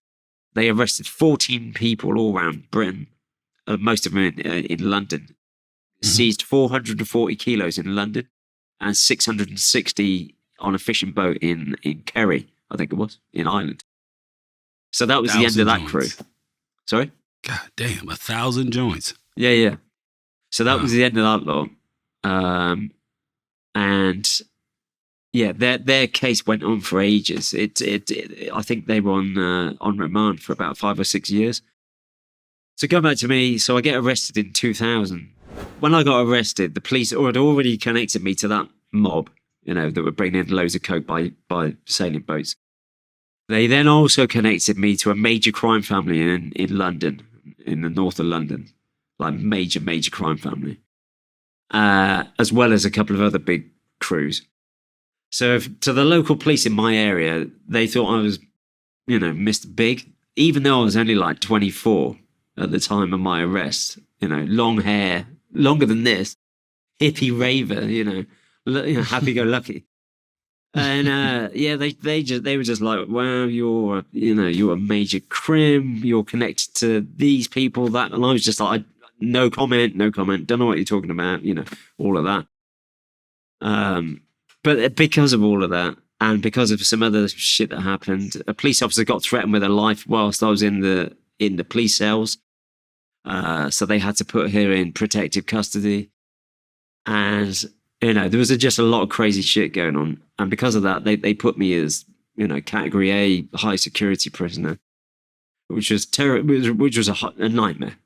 They arrested 14 people all around Britain, most of them in London. Seized 440 kilos in London and 660 on a fishing boat in Kerry, I think it was, in Ireland. So that was the end of that crew. Sorry? God damn, 1,000 joints. Yeah. So that was the end of that lot. And yeah, their case went on for ages. I think they were on remand for about 5 or 6 years. So going back to me, so I get arrested in 2000. When I got arrested, the police had already connected me to that mob, that were bringing in loads of coke by sailing boats. They then also connected me to a major crime family in London, in the north of London, like major crime family, as well as a couple of other big crews. So to the local police in my area, they thought I was, Mr. Big, even though I was only like 24 at the time of my arrest, long hair, longer than this, hippie raver, happy-go-lucky. And they were just like, wow, you're a major crim, you're connected to these people, that, and I was just like, no comment, don't know what you're talking about, all of that. But because of all of that, and because of some other shit that happened, a police officer got threatened with her life whilst I was in the police cells. So they had to put her in protective custody. And, there was just a lot of crazy shit going on. And because of that, they put me as, category A high security prisoner, which was a nightmare.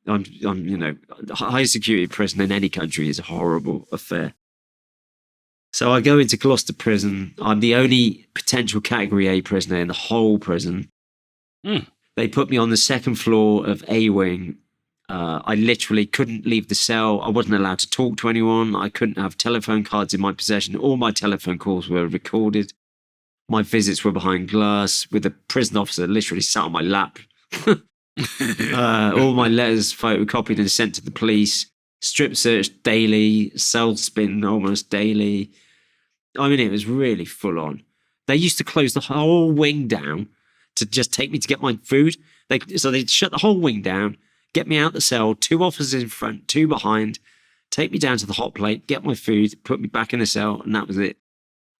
High security prison in any country is a horrible affair. So I go into Gloucester prison. I'm the only potential category A prisoner in the whole prison. They put me on the second floor of A wing. I literally couldn't leave the cell. I wasn't allowed to talk to anyone. I couldn't have telephone cards in my possession. All my telephone calls were recorded. My visits were behind glass with a prison officer literally sat on my lap. All my letters photocopied and sent to the police. Strip search daily. Cell spin almost daily. I mean, it was really full on. They used to close the whole wing down to just take me to get my food. So they'd shut the whole wing down, get me out the cell, 2 officers in front, 2 behind, take me down to the hot plate, get my food, put me back in the cell, and that was it.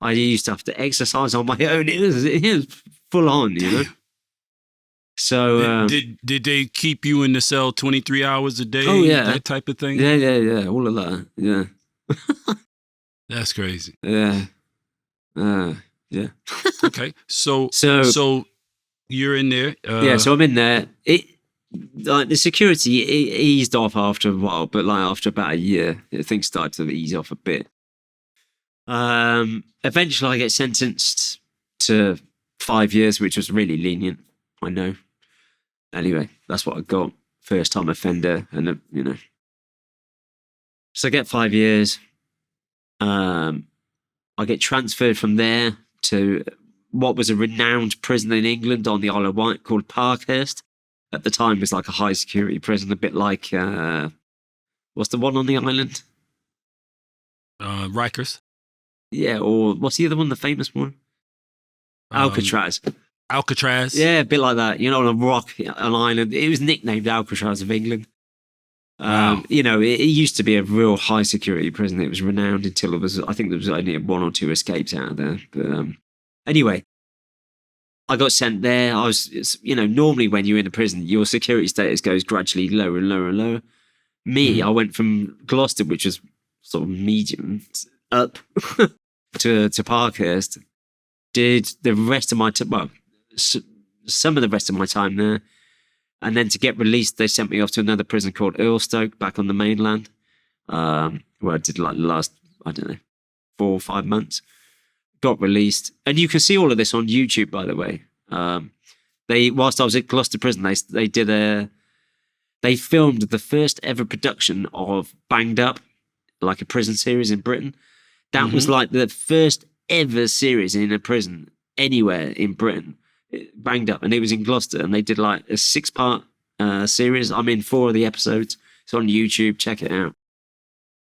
I used to have to exercise on my own. It was full on, you know? So did they keep you in the cell 23 hours a day? Oh, yeah. That type of thing? Yeah. All of that. Yeah. That's crazy. Yeah. Yeah. Okay. So you're in there. So I'm in there. The security eased off after a while, but like after about a year, things started to ease off a bit. Eventually I get sentenced to 5 years, which was really lenient. I know. Anyway, that's what I got. First time offender, and you know. So I get 5 years. I get transferred from there to what was a renowned prison in England on the Isle of Wight called Parkhurst. At the time, it was like a high security prison, a bit like what's the one on the island? Rikers. Yeah, or what's the other one? The famous one? Alcatraz. Alcatraz. Yeah, a bit like that. You know, on a rock, an island. It was nicknamed Alcatraz of England. Wow. You know, it used to be a real high security prison. It was renowned until I think there was only 1 or 2 escapes out of there. But anyway, I got sent there. I was, you know, normally when you're in a prison, your security status goes gradually lower and lower and lower. Me, I went from Gloucester, which was sort of medium, up to Parkhurst. Did the rest of my some of the rest of my time there. And then to get released, they sent me off to another prison called Earlstoke back on the mainland, where I did like the last, 4 or 5 months. Got released. And you can see all of this on YouTube, by the way. Whilst I was at Gloucester prison, they filmed the first ever production of Banged Up, like a prison series in Britain. That was like the first ever series in a prison anywhere in Britain. Banged Up, and it was in Gloucester, and they did like a 6-part series. I'm in 4 of the episodes. It's on YouTube. Check it out.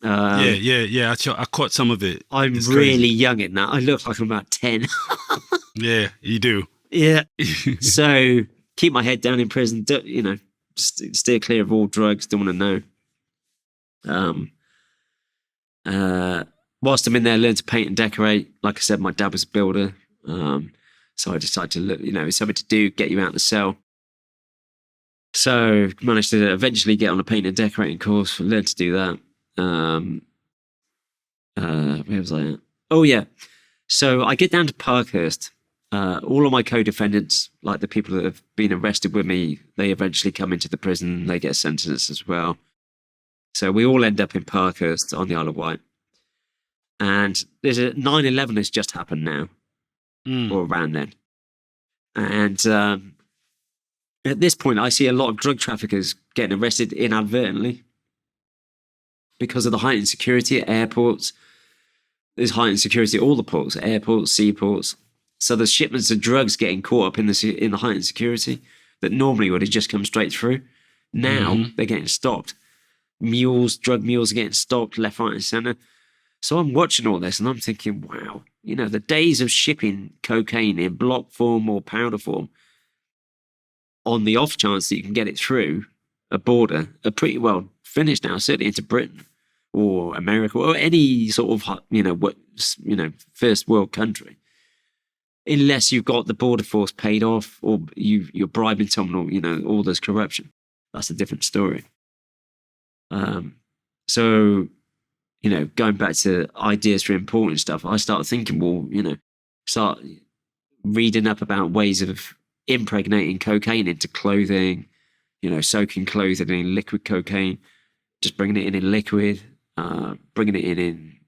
Yeah. I caught some of it. I'm really young in that. I look like I'm about 10. Yeah, you do. Yeah. So keep my head down in prison. You know, steer clear of all drugs. Don't want to know. Whilst I'm in there, I learned to paint and decorate. Like I said, my dad was a builder. So I decided to look, you know, it's something to do, get you out of the cell. So managed to eventually get on a paint and decorating course, learned to do that. Where was I at? Oh, yeah. So I get down to Parkhurst. All of my co-defendants, like the people that have been arrested with me, they eventually come into the prison. They get sentenced as well. So we all end up in Parkhurst on the Isle of Wight. And there's a 9/11 has just happened now. Or around then. And at this point, I see a lot of drug traffickers getting arrested inadvertently because of the heightened security at airports. There's heightened security at all the ports, airports, seaports. So there's shipments of drugs getting caught up in the heightened security that normally would have just come straight through. Now they're getting stopped. Drug mules are getting stopped left, right, and centre. So I'm watching all this and I'm thinking, wow, you know, the days of shipping cocaine in block form or powder form on the off chance that you can get it through a border are pretty well finished now, certainly into Britain or America or any sort of, first world country. Unless you've got the border force paid off or you're bribing someone or, you know, or there's corruption. That's a different story. So, you know, going back to ideas for importing stuff, I started thinking, well, you know, start reading up about ways of impregnating cocaine into clothing, you know, soaking clothing in liquid cocaine, just bringing it in liquid, bringing it in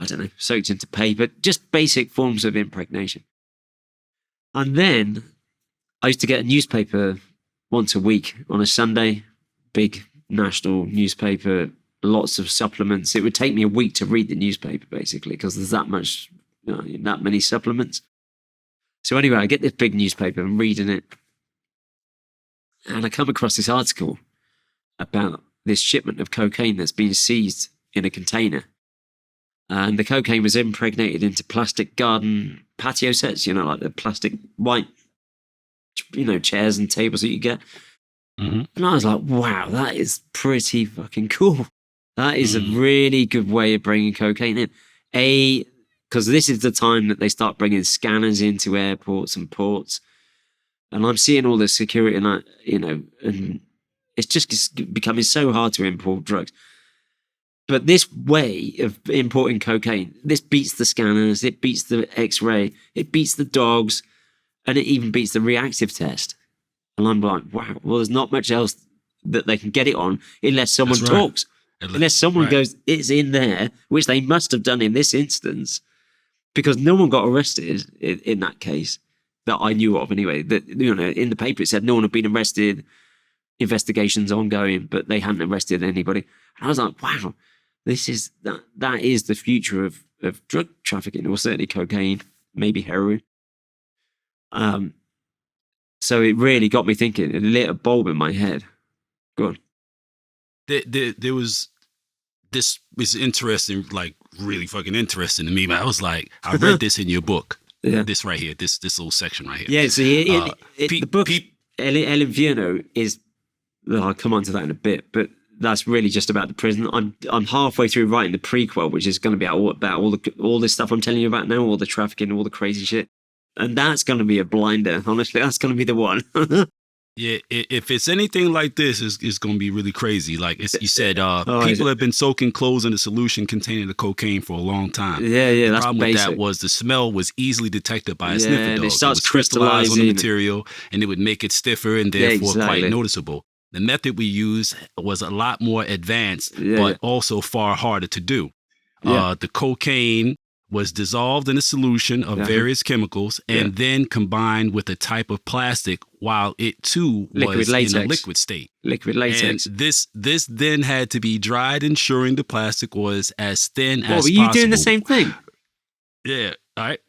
I don't know, soaked into paper, just basic forms of impregnation. And then I used to get a newspaper once a week on a Sunday, big national newspaper, lots of supplements. It would take me a week to read the newspaper, basically, because there's that much, that many supplements. So anyway, I get this big newspaper, I'm reading it, and I come across this article about this shipment of cocaine that's been seized in a container. And the cocaine was impregnated into plastic garden patio sets, like the plastic white, chairs and tables that you get. Mm-hmm. And I was like, wow, that is pretty fucking cool. That is a really good way of bringing cocaine in. Because this is the time that they start bringing scanners into airports and ports. And I'm seeing all the security and, and it's just becoming so hard to import drugs. But this way of importing cocaine, this beats the scanners, it beats the X-ray, it beats the dogs, and it even beats the reactive test. And I'm like, wow, well, there's not much else that they can get it on unless someone talks. Unless someone goes, it's in there, which they must have done in this instance, because no one got arrested in that case that I knew of anyway. That, in the paper it said no one had been arrested, investigations ongoing, but they hadn't arrested anybody. And I was like, wow, that is the future of drug trafficking, or certainly cocaine, maybe heroin. So it really got me thinking. It lit a bulb in my head. Go on. This was interesting, like really fucking interesting to me. But I was like, I read this in your book. Yeah. This right here, this little section right here. Yeah, so the book, El Infierno, is, I'll come on to that in a bit, but that's really just about the prison. I'm halfway through writing the prequel, which is going to be about all this stuff I'm telling you about now, all the trafficking, all the crazy shit. And that's going to be a blinder. Honestly, that's going to be the one. Yeah, if it's anything like this, it's going to be really crazy. Like you said, people have been soaking clothes in a solution containing the cocaine for a long time. Yeah, the that's problem basic. with that was the smell was easily detected by a sniffer dog. It starts would crystallize on the crystallizing. material, and it would make it stiffer and therefore exactly. quite noticeable. The method we used was a lot more advanced, Yeah, but also far harder to do. Yeah. The cocaine was dissolved in a solution of various chemicals and then combined with a type of plastic, while it too was in a liquid state. Liquid latex. And this then had to be dried, ensuring the plastic was as thin as possible. Were you doing the same thing? Yeah. All right.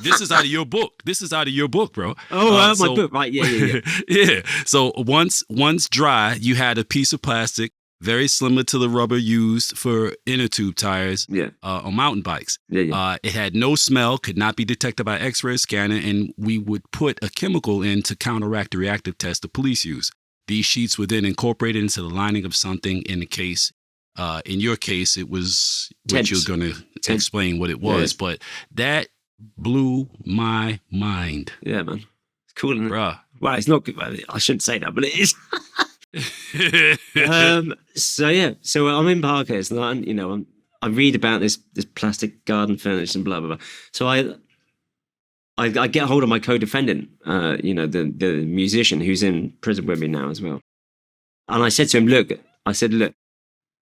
This is out of your book. This is out of your book, bro. Oh, my book. Right. Yeah. Yeah. So once dry, you had a piece of plastic very similar to the rubber used for inner tube tires on mountain bikes. Yeah. It had no smell, could not be detected by X-ray scanner, and we would put a chemical in to counteract the reactive test the police use. These sheets were then incorporated into the lining of something. In your case, it was what you're going to explain what it was, but that blew my mind. Yeah, man. It's cool, isn't it? Bruh. Well, it's not good. I shouldn't say that, but it is. So I'm in Parkhurst, and I read about this plastic garden furniture and blah blah blah. So I get hold of my co-defendant, the musician who's in prison with me now as well. And I said to him, look,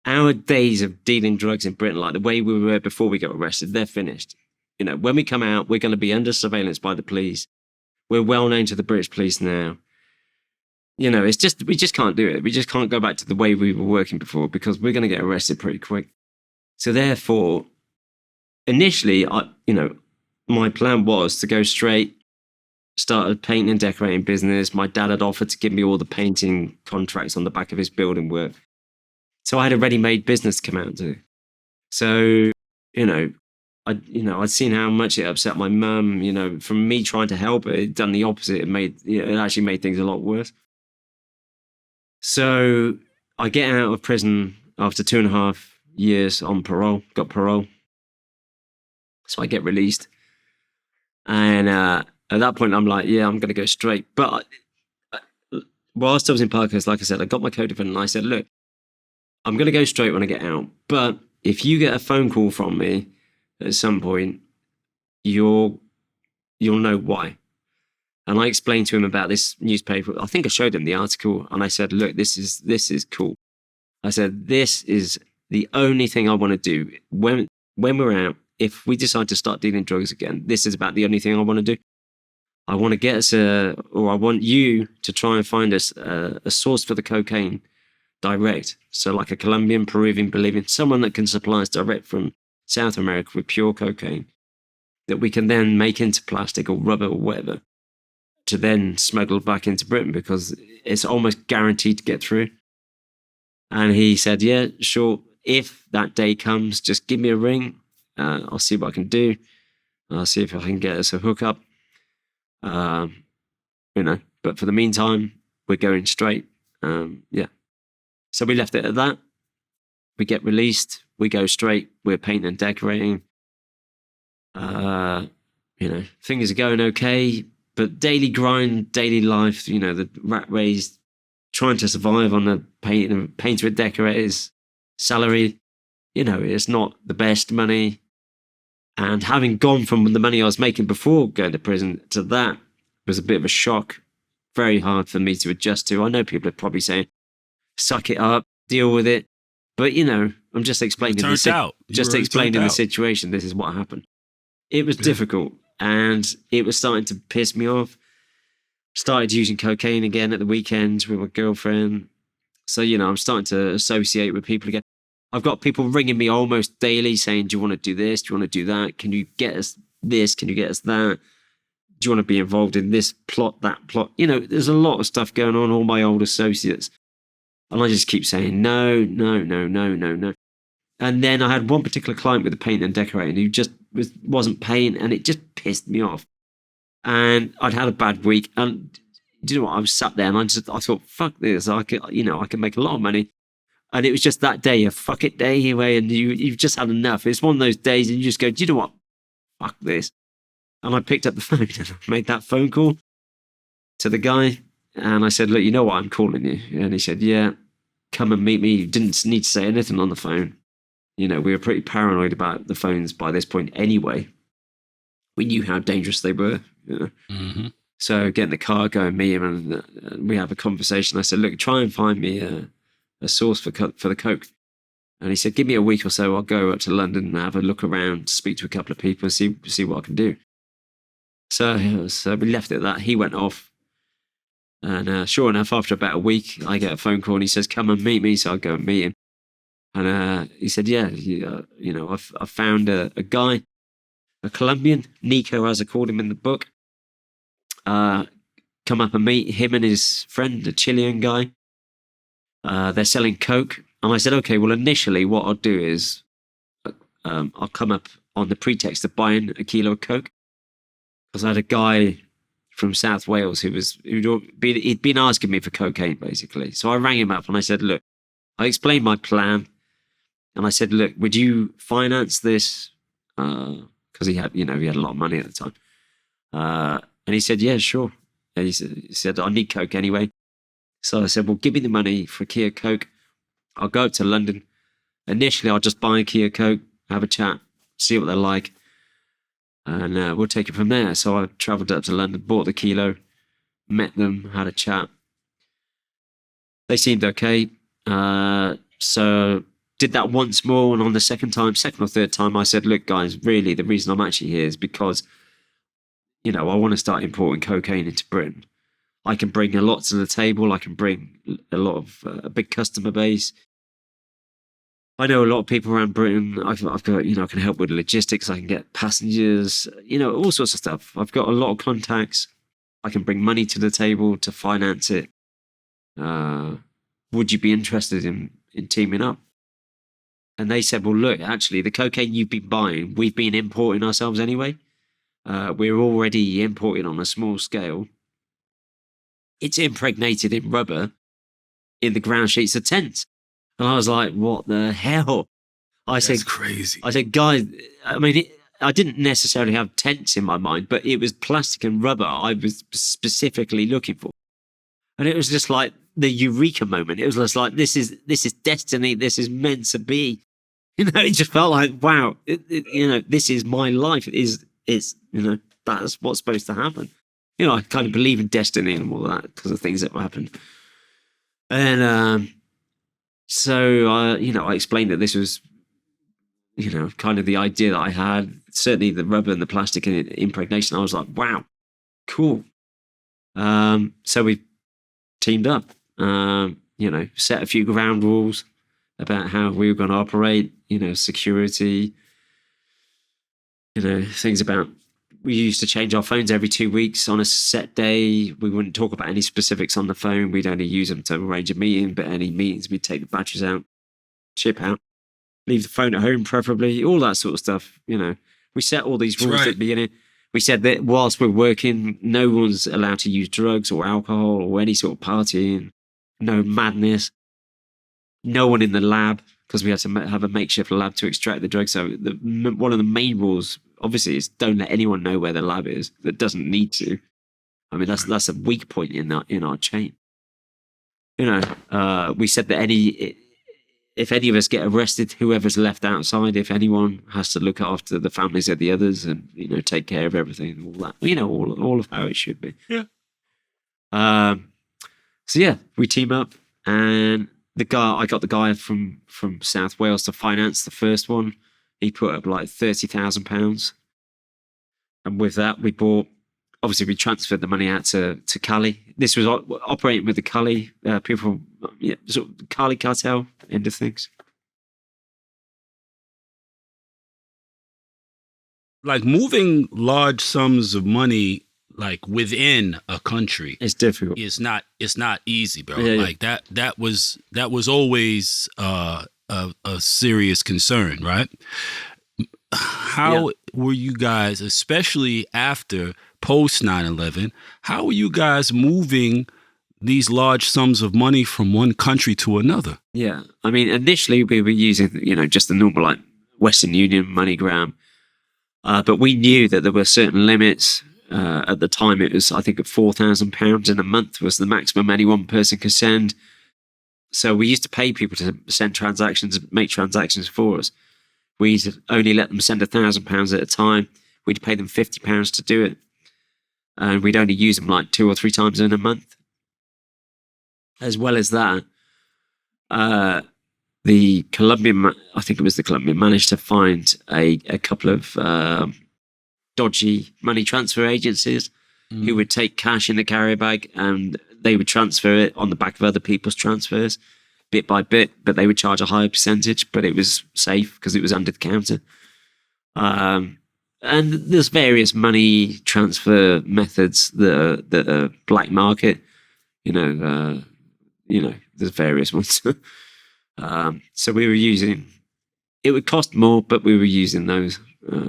our days of dealing drugs in Britain, like the way we were before we got arrested, they're finished. When we come out, we're going to be under surveillance by the police. We're well known to the British police now. It's just, we just can't do it. We just can't go back to the way we were working before, because we're going to get arrested pretty quick. So therefore, initially, my plan was to go straight, start a painting and decorating business. My dad had offered to give me all the painting contracts on the back of his building work. So I had a ready-made business to come out and do. So, I'd seen how much it upset my mum. From me trying to help it done the opposite. It actually made things a lot worse. So I get out of prison after 2.5 years on parole, got parole. So I get released. And at that point, I'm like, yeah, I'm going to go straight. But whilst I was in Parkhurst, like I said, I got my co-defendant and I said, look, I'm going to go straight when I get out. But if you get a phone call from me at some point, you'll know why. And I explained to him about this newspaper. I think I showed him the article, and I said, look, this is cool. I said, this is the only thing I want to do. When we're out, if we decide to start dealing drugs again, this is about the only thing I want to do. I want to get us I want you to try and find us a source for the cocaine direct. So like a Colombian, Peruvian, Bolivian, someone that can supply us direct from South America with pure cocaine that we can then make into plastic or rubber or whatever to then smuggle back into Britain, because it's almost guaranteed to get through. And he said, yeah, sure. If that day comes, just give me a ring. I'll see what I can do. I'll see if I can get us a hookup. But for the meantime, we're going straight. Yeah. So we left it at that. We get released. We go straight. We're painting and decorating. Things are going okay, but daily grind, daily life, the rat race, trying to survive on the painter and decorator's salary, it's not the best money. And having gone from the money I was making before going to prison to that was a bit of a shock. Very hard for me to adjust to. I know people are probably saying, suck it up, deal with it. But, I'm just explaining the situation. This is what happened. It was difficult, and it was starting to piss me off. Started using cocaine again at the weekends with my girlfriend. So, I'm starting to associate with people again. I've got people ringing me almost daily saying, do you want to do this? Do you want to do that? Can you get us this? Can you get us that? Do you want to be involved in this plot, that plot? There's a lot of stuff going on, all my old associates. And I just keep saying, no. And then I had one particular client with a paint and decorating who just wasn't paying, and it just pissed me off. And I'd had a bad week, and do you know what? I was sat there, and I thought, fuck this. I can make a lot of money. And it was just that day, a fuck it day anyway, and you've just had enough. It's one of those days, and you just go, do you know what? Fuck this. And I picked up the phone and I made that phone call to the guy, and I said, look, you know what? I'm calling you. And he said, yeah, come and meet me. You didn't need to say anything on the phone. We were pretty paranoid about the phones by this point anyway. We knew how dangerous they were. Mm-hmm. So get in the car, go and meet him, and we have a conversation. I said, look, try and find me a source for the coke. And he said, give me a week or so. I'll go up to London and have a look around, speak to a couple of people, and see what I can do. So we left it at that. He went off. And sure enough, after about a week, I get a phone call, and he says, come and meet me. So I go and meet him. And he said, yeah, I've found a guy, a Colombian, Nico, as I called him in the book. Come up and meet him and his friend, a Chilean guy. They're selling coke. And I said, okay, well, initially what I'll do is I'll come up on the pretext of buying a kilo of coke. Because I had a guy from South Wales he'd been asking me for cocaine, basically. So I rang him up and I said, look, I explained my plan. And I said, look, would you finance this? Because he had a lot of money at the time. And he said, yeah, sure. And he said, I need coke anyway. So I said, well, give me the money for a key of coke. I'll go up to London. Initially, I'll just buy a key of coke, have a chat, see what they're like. And we'll take it from there. So I travelled up to London, bought the kilo, met them, had a chat. They seemed okay. So did that once more. And on the second or third time, I said, look, guys, really, the reason I'm actually here is because, I want to start importing cocaine into Britain. I can bring a lot to the table. I can bring a lot of a big customer base. I know a lot of people around Britain. I've got, I can help with logistics. I can get passengers, all sorts of stuff. I've got a lot of contacts. I can bring money to the table to finance it. Would you be interested in teaming up? And they said, well, look, actually, the cocaine you've been buying, we've been importing ourselves anyway. We're already importing on a small scale. It's impregnated in rubber in the ground sheets of tents. And I was like, what the hell? That's crazy. I said, guys, I didn't necessarily have tents in my mind, but it was plastic and rubber I was specifically looking for. And it was just like the eureka moment. It was just like, this is destiny. This is meant to be. It just felt like, wow, this is my life. That's what's supposed to happen. I kind of believe in destiny and all that because of things that happened. And so I explained that this was kind of the idea that I had, certainly the rubber and the plastic and impregnation, I was like, wow, cool. So we teamed up, set a few ground rules about how we were going to operate, security, things about, we used to change our phones every 2 weeks on a set day. We wouldn't talk about any specifics on the phone. We'd only use them to arrange a meeting, but any meetings, we'd take the batteries out, chip out, leave the phone at home, preferably, all that sort of stuff. We set all these rules at the beginning. We said that whilst we're working, no one's allowed to use drugs or alcohol or any sort of partying, no madness, no one in the lab, because we had to have a makeshift lab to extract the drugs. So one of the main rules, obviously, is don't let anyone know where the lab is that doesn't need to. I mean, that's a weak point in our chain. We said that if any of us get arrested, whoever's left outside, if anyone has to look after the families of the others and, take care of everything, all that, all of how it should be. Yeah. So yeah, we team up, and I got the guy from South Wales to finance the first one. He put up like £30,000. And with that, we transferred the money out to Cali. This was operating with the Cali people, sort of Cali Cartel end of things. Like moving large sums of money, like within a country, it's difficult. It's not easy, bro. Yeah, like that was always a serious concern, right? How were you guys, especially after post 9/11, how were you guys moving these large sums of money from one country to another? Yeah, I mean, initially we were using, just the normal like Western Union, MoneyGram, but we knew that there were certain limits. At the time, it was, I think, £4,000 in a month was the maximum any one person could send. So we used to pay people to send transactions, make transactions for us. We'd only let them send £1,000 at a time. We'd pay them £50 to do it. And we'd only use them like 2 or 3 times in a month. As well as that, the Colombian, I think it was the Colombian, managed to find a couple of dodgy money transfer agencies who would take cash in the carrier bag and they would transfer it on the back of other people's transfers bit by bit, but they would charge a higher percentage, but it was safe because it was under the counter. And there's various money transfer methods that are black market, there's various ones. So we were using, it would cost more, but we were using those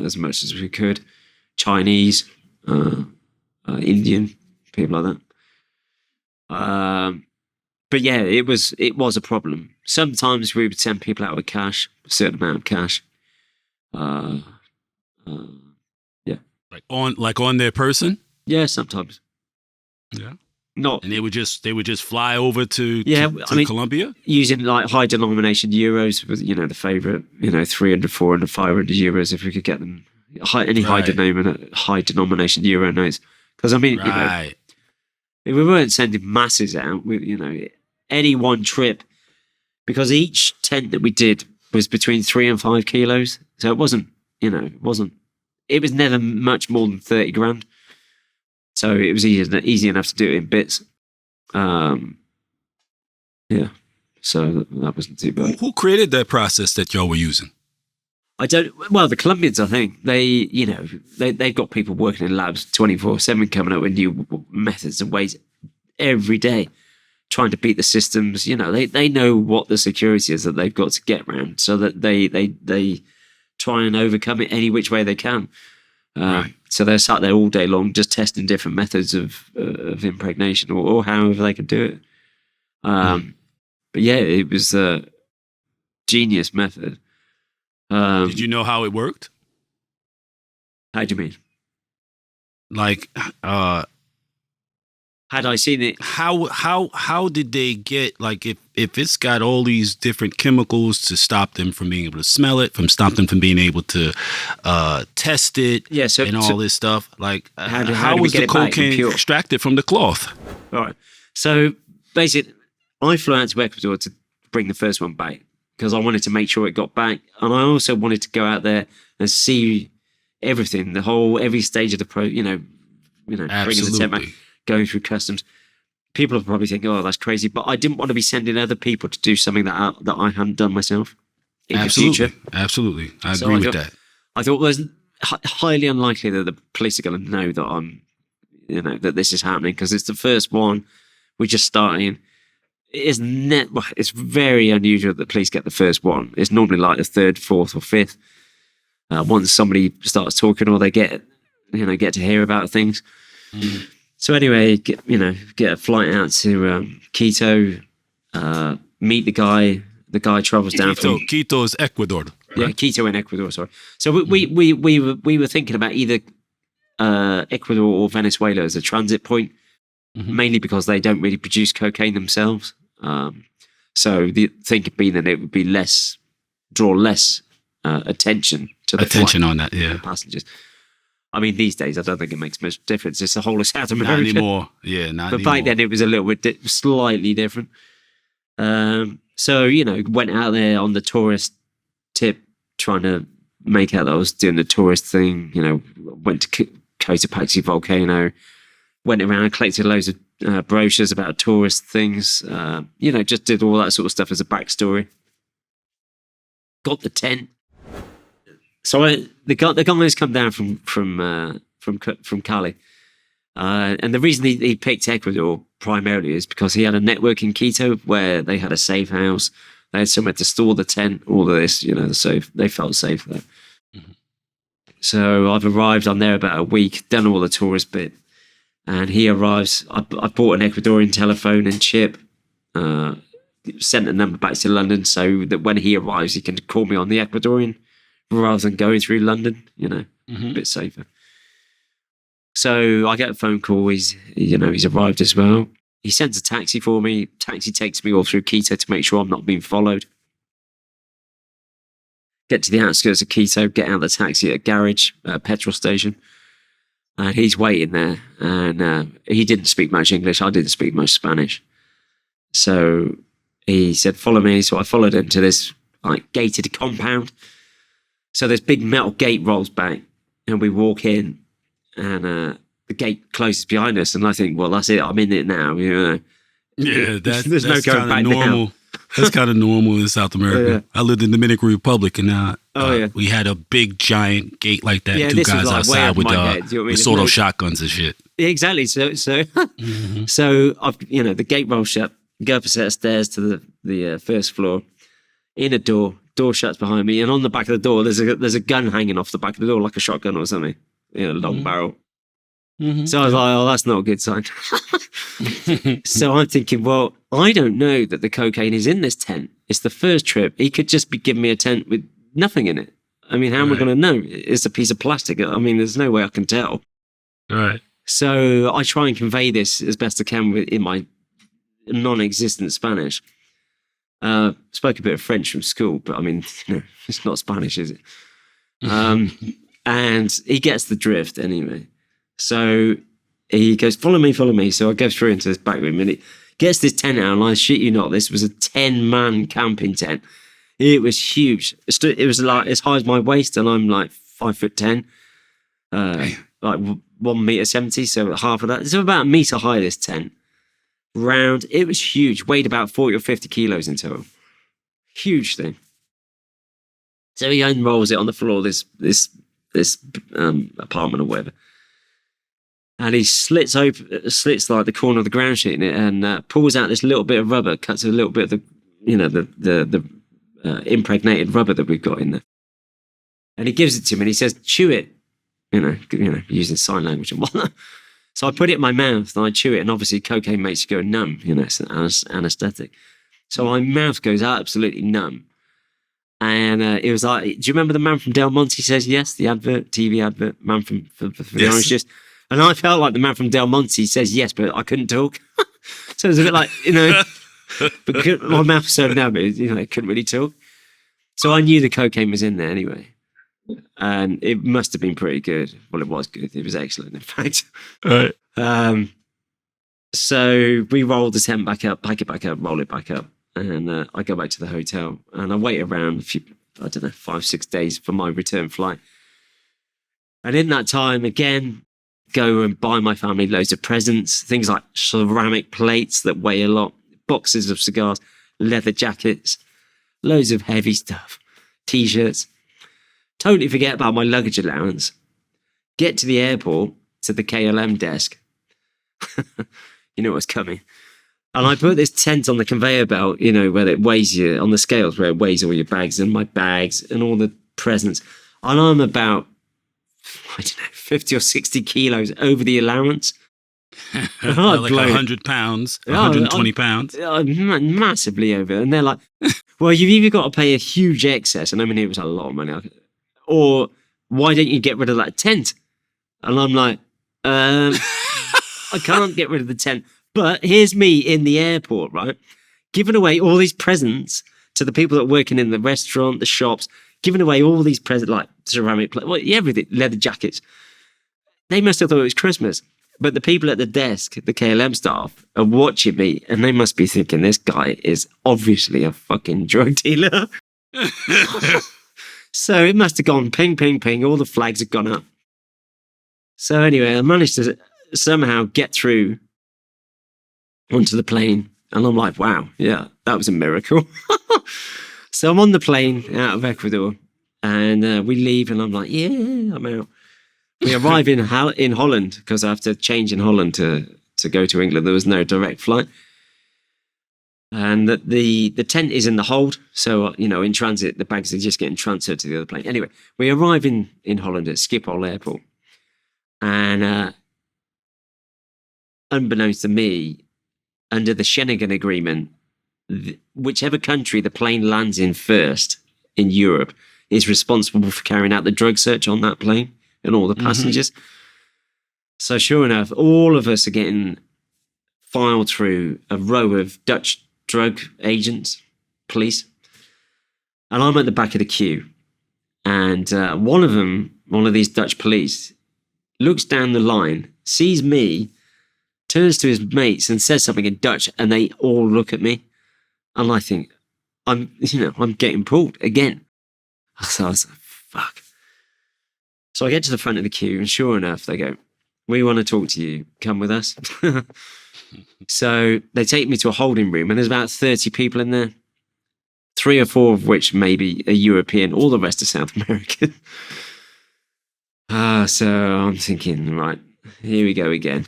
as much as we could. Chinese, Indian, people like that. But yeah, it was a problem. Sometimes we would send people out with cash, a certain amount of cash. Yeah. Like on their person? Yeah, sometimes. Yeah. Not. And they would just fly over to Colombia? Using like high denomination euros with, the favorite, 300, 400, 500 euros if we could get them. High denomination euro notes. Because I mean, if we weren't sending masses out, any one trip, because each tent that we did was between 3 and 5 kilos. So it wasn't, it was never much more than 30 grand. So it was easy enough to do it in bits. Yeah. So that wasn't too bad. Who created that process that y'all were using? The Colombians, I think, they've got people working in labs 24/7 coming up with new methods and ways every day, trying to beat the systems. They know what the security is that they've got to get around, so that they try and overcome it any which way they can. Right. So they're sat there all day long just testing different methods of impregnation or however they can do it. But yeah, it was a genius method. Did you know how it worked? How do you mean? Like, had I seen it? How did they get, like, if it's got all these different chemicals to stop them from being able to smell it, stop them from being able to test it, all this stuff, like, how was the cocaine extracted from the cloth? All right. So basically, I flew out to Ecuador to bring the first one back. because I wanted to make sure it got back. And I also wanted to go out there and see everything, every stage of the bringing the tent back, going through customs. People will probably think, oh, that's crazy. But I didn't want to be sending other people to do something that I hadn't done myself in the future. Absolutely. I agree with that. I thought it was highly unlikely that the police are going to know that that this is happening, because it's the first one. We're just starting. It's very unusual that the police get the first one. It's normally like the third, fourth, or fifth. Once somebody starts talking, or they get to hear about things. Mm. So anyway, get a flight out to Quito, meet the guy. The guy travels down from Quito is Ecuador. Right? Yeah, Quito in Ecuador. Sorry. So we were thinking about either Ecuador or Venezuela as a transit point, mainly because they don't really produce cocaine themselves. So the thinking being that it would be draw less attention to the flight, on that, yeah, passengers. I mean, these days I don't think it makes much difference. It's the whole of South America. Not anymore. Yeah, not but anymore. Back then it was a little bit slightly different. So went out there on the tourist tip, trying to make out that I was doing the tourist thing. Went to Cotopaxi volcano, went around and collected loads of brochures about tourist things. Just did all that sort of stuff as a backstory. Got the tent. So the guys come down from Cali, and the reason he picked Ecuador primarily is because he had a network in Quito where they had a safe house, they had somewhere to store the tent, all of this, so they felt safe there. Mm-hmm. So I've arrived. I'm there about a week, done all the tourist bit, and he arrives. I bought an Ecuadorian telephone and chip, sent a number back to London so that when he arrives, he can call me on the Ecuadorian rather than going through London, a bit safer. So I get a phone call. He's arrived as well. He sends a taxi for me. Taxi takes me all through Quito to make sure I'm not being followed. Get to the outskirts of Quito, get out of the taxi at a garage, a petrol station. And he's waiting there. And he didn't speak much English. I didn't speak much Spanish. So he said, follow me. So I followed him to this gated compound. So this big metal gate rolls back and we walk in, and the gate closes behind us. And I think, well, that's it. I'm in it now. Yeah, there's no going back normal. now. That's kind of normal in South America. Yeah. I lived in the Dominican Republic, and now we had a big giant gate like that. Yeah, two guys outside with sort of shotguns and shit. Exactly. So so I've, the gate rolls shut. Go up a set of stairs to the first floor. In a door shuts behind me, and on the back of the door there's a gun hanging off the back of the door, like a shotgun or something, long barrel. Mm-hmm. So I was like, oh, that's not a good sign. So I'm thinking, well, I don't know that the cocaine is in this tent. It's the first trip. He could just be giving me a tent with nothing in it. I mean, how am I going to know? It's a piece of plastic. I mean, there's no way I can tell. Right. So I try and convey this as best I can in my non-existent Spanish. Spoke a bit of French from school, but I mean, it's not Spanish, is it? And he gets the drift anyway. So he goes, follow me. So I go through into this back room, and he gets this tent out, and I shit you not, this was a 10-man camping tent. It was huge. It was like as high as my waist, and I'm like 5'10", like 1.70 m, so half of that. It's about a meter high, this tent. Round. It was huge. Weighed about 40 or 50 kilos in total. Huge thing. So he unrolls it on the floor, this apartment or whatever. And he slits like the corner of the ground sheet in it, and pulls out this little bit of rubber, cuts a little bit of the impregnated rubber that we've got in there. And he gives it to me, and he says, chew it, using sign language and whatnot. So I put it in my mouth and I chew it, and obviously cocaine makes you go numb, it's an anesthetic. So my mouth goes absolutely numb. And it was like, do you remember the man from Del Monte Says Yes? The TV advert, man for the Orange Juice? And I felt like the man from Del Monte Says Yes, but I couldn't talk. So it was a bit like, but my mouth was so numb, it couldn't really talk. So I knew the cocaine was in there anyway. And it must have been pretty good. Well, it was good. It was excellent, in fact. Right. So we rolled the tent back up, pack it back up, roll it back up. And I go back to the hotel and I wait around 5-6 days for my return flight. And in that time, again, go and buy my family loads of presents, things like ceramic plates that weigh a lot, boxes of cigars, leather jackets, loads of heavy stuff, t-shirts. Totally forget about my luggage allowance. Get to the airport, to the KLM desk. You know what's coming. And I put this tent on the conveyor belt, where it weighs you, on the scales where it weighs all your bags and my bags and all the presents. And I'm about, 50 or 60 kilos over the allowance. Like 100 pounds, 120 pounds. I'm massively over. And they're like, well, you've either got to pay a huge excess, and I mean, it was a lot of money, or why don't you get rid of that tent? And I'm like, I can't get rid of the tent. But here's me in the airport, right? Giving away all these presents to the people that are working in the restaurant, the shops, giving away all these presents, like ceramic, everything, leather jackets. They must have thought it was Christmas. But the people at the desk, the KLM staff, are watching me and they must be thinking, this guy is obviously a fucking drug dealer. So it must have gone ping, ping, ping. All the flags have gone up. So anyway, I managed to somehow get through onto the plane. And I'm like, wow, yeah, that was a miracle. So I'm on the plane out of Ecuador and we leave and I'm like, yeah, I'm out. We arrive in Holland because I have to change in Holland to go to England. There was no direct flight. And the tent is in the hold. So, in transit, the bags are just getting transferred to the other plane. Anyway, we arrive in Holland at Schiphol Airport. And unbeknownst to me, under the Schengen Agreement, whichever country the plane lands in first in Europe is responsible for carrying out the drug search on that plane and all the passengers. Mm-hmm. So sure enough, all of us are getting filed through a row of Dutch drug agents, police. And I'm at the back of the queue. And one of these Dutch police, looks down the line, sees me, turns to his mates and says something in Dutch, and they all look at me. And I think, I'm getting pulled again. So I was like, fuck. So I get to the front of the queue, and sure enough, they go, we want to talk to you. Come with us. So they take me to a holding room, and there's about 30 people in there. 3 or 4 of which maybe are European, all the rest are South American. So I'm thinking, right, here we go again.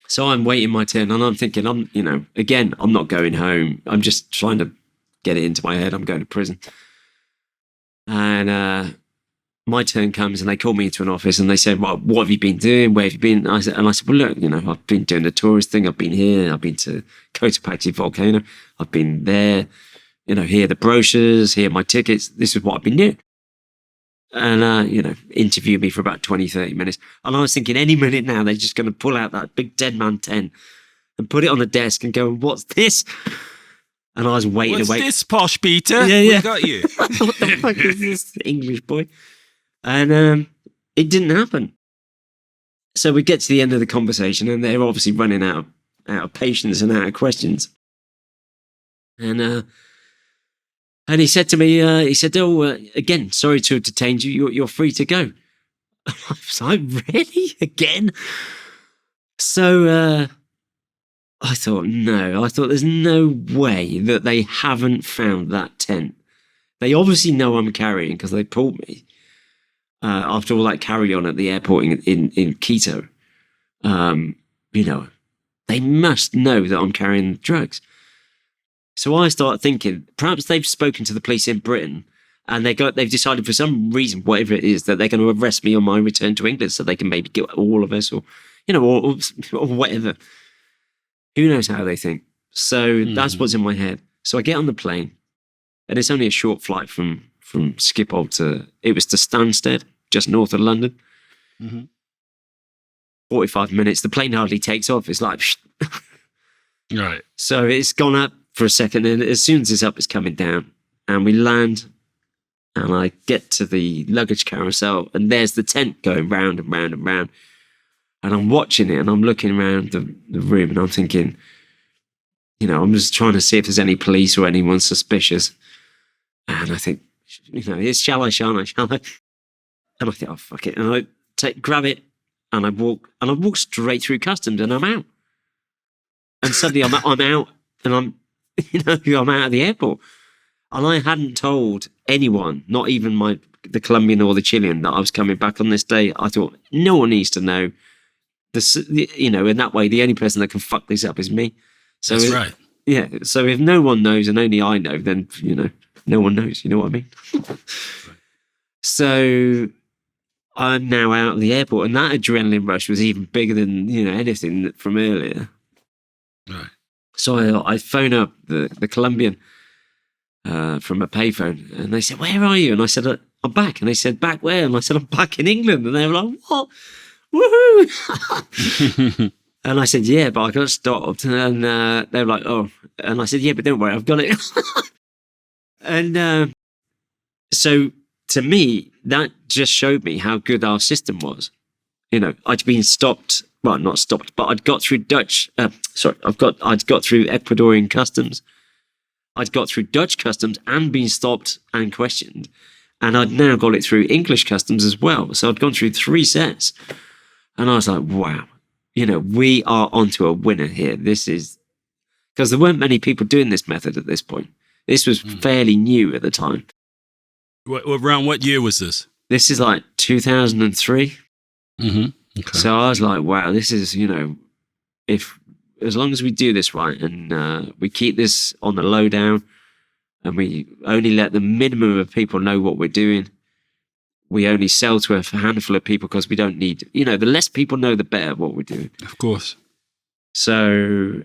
So I'm waiting my turn and I'm thinking, I'm not going home. I'm just trying to get it into my head. I'm going to prison. And my turn comes and they call me into an office and they said, well, what have you been doing? Where have you been? And I said, well, look, I've been doing the tourist thing. I've been here. I've been to Cotopaxi volcano. I've been there, here are the brochures, here are my tickets. This is what I've been doing. And, interview me for about 20, 30 minutes. And I was thinking any minute now, they're just going to pull out that big dead man tent and put it on the desk and go, what's this? And I was waiting. What's this, posh Pieter? Yeah. What got you? What the fuck is this English boy? And it didn't happen. So we get to the end of the conversation and they're obviously running out of patience and out of questions. And he said to me, again, sorry to have detained you. You're free to go. I was like, really? Again? So I thought, there's no way that they haven't found that tent. They obviously know I'm carrying because they pulled me after all that carry on at the airport in Quito. They must know that I'm carrying drugs. So I start thinking, perhaps they've spoken to the police in Britain and they've decided for some reason, whatever it is, that they're going to arrest me on my return to England so they can maybe get all of us or whatever. Who knows how they think. So that's what's in my head. So I get on the plane and it's only a short flight from Schiphol to Stansted, just north of London. Mm-hmm. 45 minutes. The plane hardly takes off. It's like, right. So it's gone up for a second, and as soon as it's up, it's coming down. And we land, and I get to the luggage carousel, and there's the tent going round and round and round. And I'm watching it, and I'm looking around the room, and I'm thinking, I'm just trying to see if there's any police or anyone suspicious. And I think, it's shall I? And I think, oh, fuck it. And I grab it and I walk straight through customs and I'm out. And suddenly I'm out and I'm out of the airport. And I hadn't told anyone, not even the Colombian or the Chilean, that I was coming back on this day. I thought no one needs to know. In that way, the only person that can fuck this up is me. So that's right. Yeah. So if no one knows and only I know, then no one knows. You know what I mean? Right. So I'm now out of the airport, and that adrenaline rush was even bigger than anything from earlier. Right. So I phone up the Colombian from a payphone, and they said, "Where are you?" And I said, "I'm back." And they said, "Back where?" And I said, "I'm back in England." And they were like, "What? Woohoo!" And I said, "Yeah, but I got stopped." And they were like, "Oh." And I said, "Yeah, but don't worry, I've got it." And so to me, that just showed me how good our system was. I'd been stopped. Well, not stopped, but I'd got through I'd got through Ecuadorian customs. I'd got through Dutch customs and been stopped and questioned. And I'd now got it through English customs as well. So I'd gone through 3 sets. And I was like, wow, we are onto a winner here. This is because there weren't many people doing this method at this point. This was fairly new at the time. Around what year was this? This is like 2003. Mm-hmm. Okay. So I was like, wow, this is, as long as we do this right and we keep this on the lowdown and we only let the minimum of people know what we're doing, we only sell to a handful of people because we don't need, the less people know, the better what we're doing. Of course. So,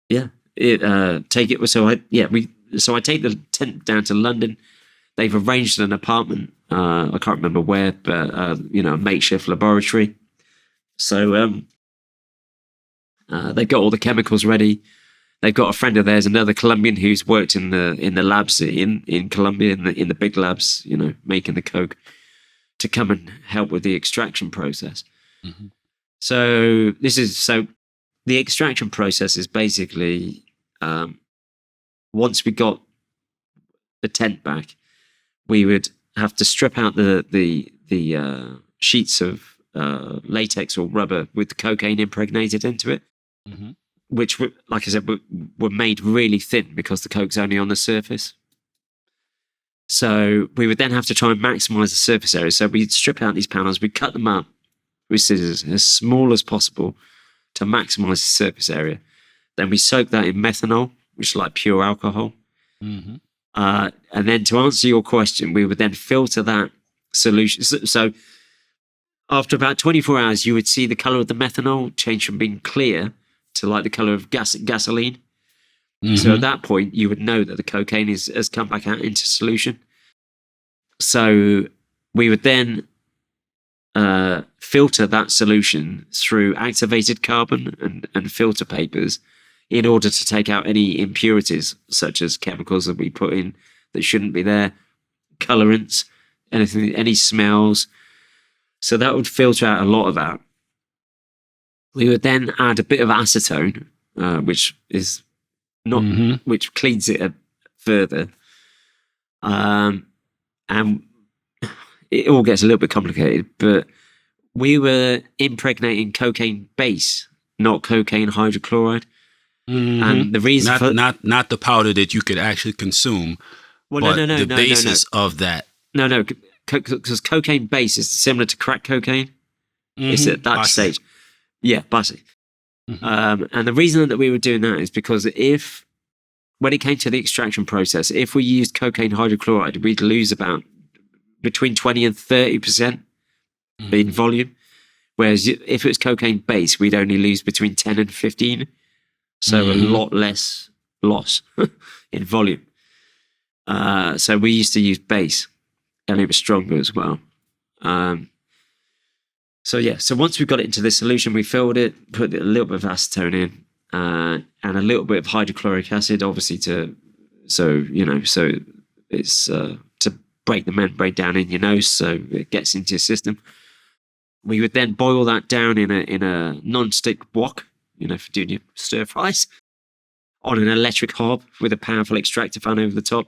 yeah, I take the tent down to London. They've arranged an apartment. I can't remember where, but a makeshift laboratory. So they've got all the chemicals ready. They've got a friend of theirs, another Colombian, who's worked in the labs in Colombia, in the big labs, making the coke, to come and help with the extraction process. Mm-hmm. So the extraction process is basically once we got the tent back, we would have to strip out the sheets of latex or rubber with the cocaine impregnated into it, mm-hmm. which, like I said, were made really thin because the coke's only on the surface. So we would then have to try and maximize the surface area. So we'd strip out these panels, we'd cut them up with scissors as small as possible to maximize the surface area. Then we soak that in methanol, which is like pure alcohol. Mm-hmm. And then to answer your question, we would then filter that solution. So after about 24 hours, you would see the color of the methanol change from being clear to like the color of gasoline. Mm-hmm. So at that point, you would know that the cocaine has come back out into solution. So we would then filter that solution through activated carbon and filter papers in order to take out any impurities, such as chemicals that we put in that shouldn't be there, colorants, anything, any smells. So that would filter out a lot of that. We would then add a bit of acetone, which is not, mm-hmm. which cleans it further. And it all gets a little bit complicated, but we were impregnating cocaine base, not cocaine hydrochloride. Mm-hmm. And the reason not the powder that you could actually consume, but the basis of that. No, because cocaine base is similar to crack cocaine. Mm-hmm. It's at that stage. Yeah, Bussy. Mm-hmm. And the reason that we were doing that is because when it came to the extraction process, if we used cocaine hydrochloride, we'd lose about between 20 and 30% mm-hmm. in volume. Whereas if it was cocaine base, we'd only lose between 10 and 15. So mm-hmm. a lot less loss in volume. So we used to use base, and it was stronger as well. So once we got it into the solution, we filled it, put a little bit of acetone in, and a little bit of hydrochloric acid, obviously so it's to break the membrane down in your nose, so it gets into your system. We would then boil that down in a non-stick wok, for doing your stir fries. on an electric hob with a powerful extractor fan over the top,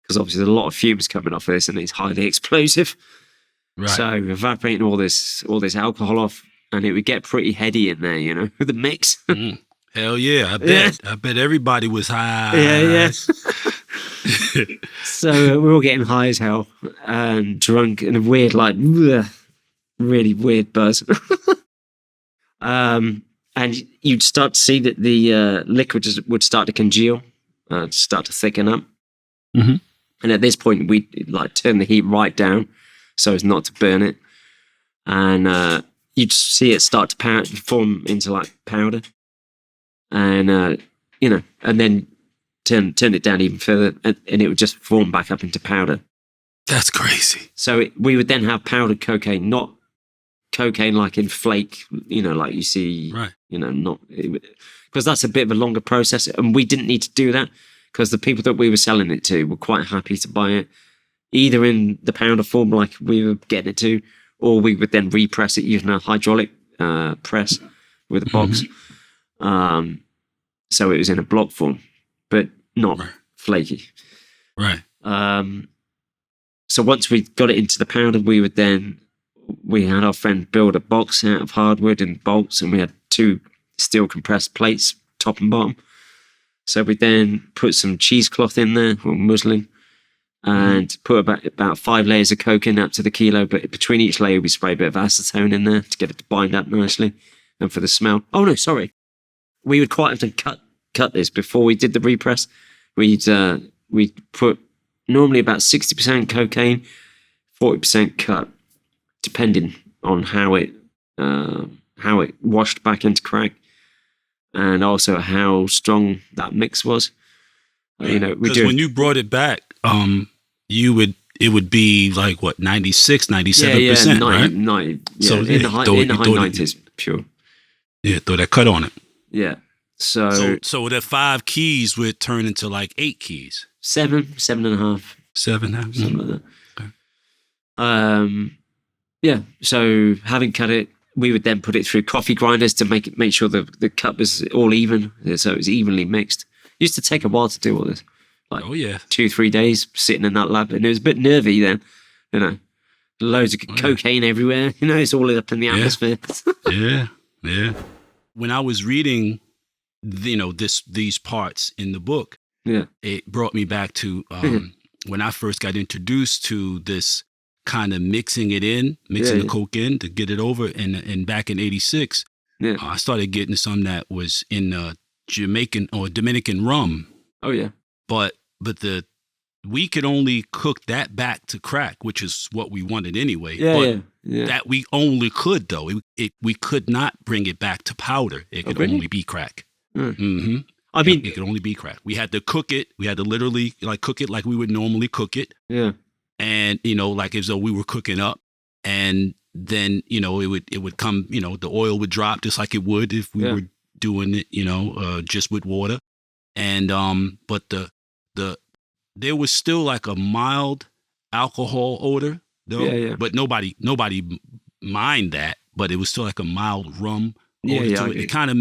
because obviously there's a lot of fumes coming off this and it's highly explosive. Right. So evaporating all this alcohol off, and it would get pretty heady in there, you know, the mix. Hell yeah, I bet. I bet everybody was high. Yeah. So we're all getting high as hell and drunk in a weird, like, really weird buzz. And you'd start to see that the liquid would start to congeal, start to thicken up. Mm-hmm. And at this point, we'd like turn the heat right down so as not to burn it. And you'd see it start to form into like powder. And, you know, and then turn it down even further, and it would just form back up into powder. That's crazy. So we would then have powdered cocaine, not cocaine like in flake, you know, like you see, right? You know, not because that's a bit of a longer process, and we didn't need to do that because the people that we were selling it to were quite happy to buy it either in the powder form like we were getting it to, or we would then repress it using a hydraulic press with a box. So it was in a block form, but not flaky. Right. So once we got it into the powder, we had our friend build a box out of hardwood and bolts, and we had 2 steel compressed plates, top and bottom. So we then put some cheesecloth in there, or muslin, and put about 5 layers of coke in up to the kilo. But between each layer, we spray a bit of acetone in there to get it to bind up nicely, and for the smell. Oh no, sorry. We would quite often cut this before we did the repress. We'd put normally about 60% cocaine, 40% cut, depending on how it washed back into crack, and also how strong that mix was. You know, because when you brought it back, it would be like what 96, 97%, right? 90, so in the high 90s, pure. Yeah, throw that cut on it. Yeah. So that 5 keys would turn into like 8 keys. 7.5. 7, something like that. Okay. Yeah. So having cut it, we would then put it through coffee grinders to make sure the cut was all even, so it was evenly mixed. It used to take a while to do all this. Like 2-3 days sitting in that lab, and it was a bit nervy then, you know. Loads of cocaine everywhere, you know, it's all up in the atmosphere. Yeah. When I was reading, you know, these parts in the book, it brought me back to when I first got introduced to this kind of mixing the coke in to get it over. And back in 86, I started getting some that was in Jamaican or Dominican rum. Oh, yeah. But we could only cook that back to crack, which is what we wanted anyway. That we only could, though. We could not bring it back to powder. It could only be crack. Mm-hmm. I mean, it could only be crack. We had to cook it. We had to literally like cook it like we would normally cook it. Yeah. And, you know, like as though we were cooking up, and then, you know, it would come, you know, the oil would drop just like it would if we were doing it, you know, just with water. And, but there was still like a mild alcohol odor though, but nobody mind that, but it was still like a mild rum odor to it. It kind of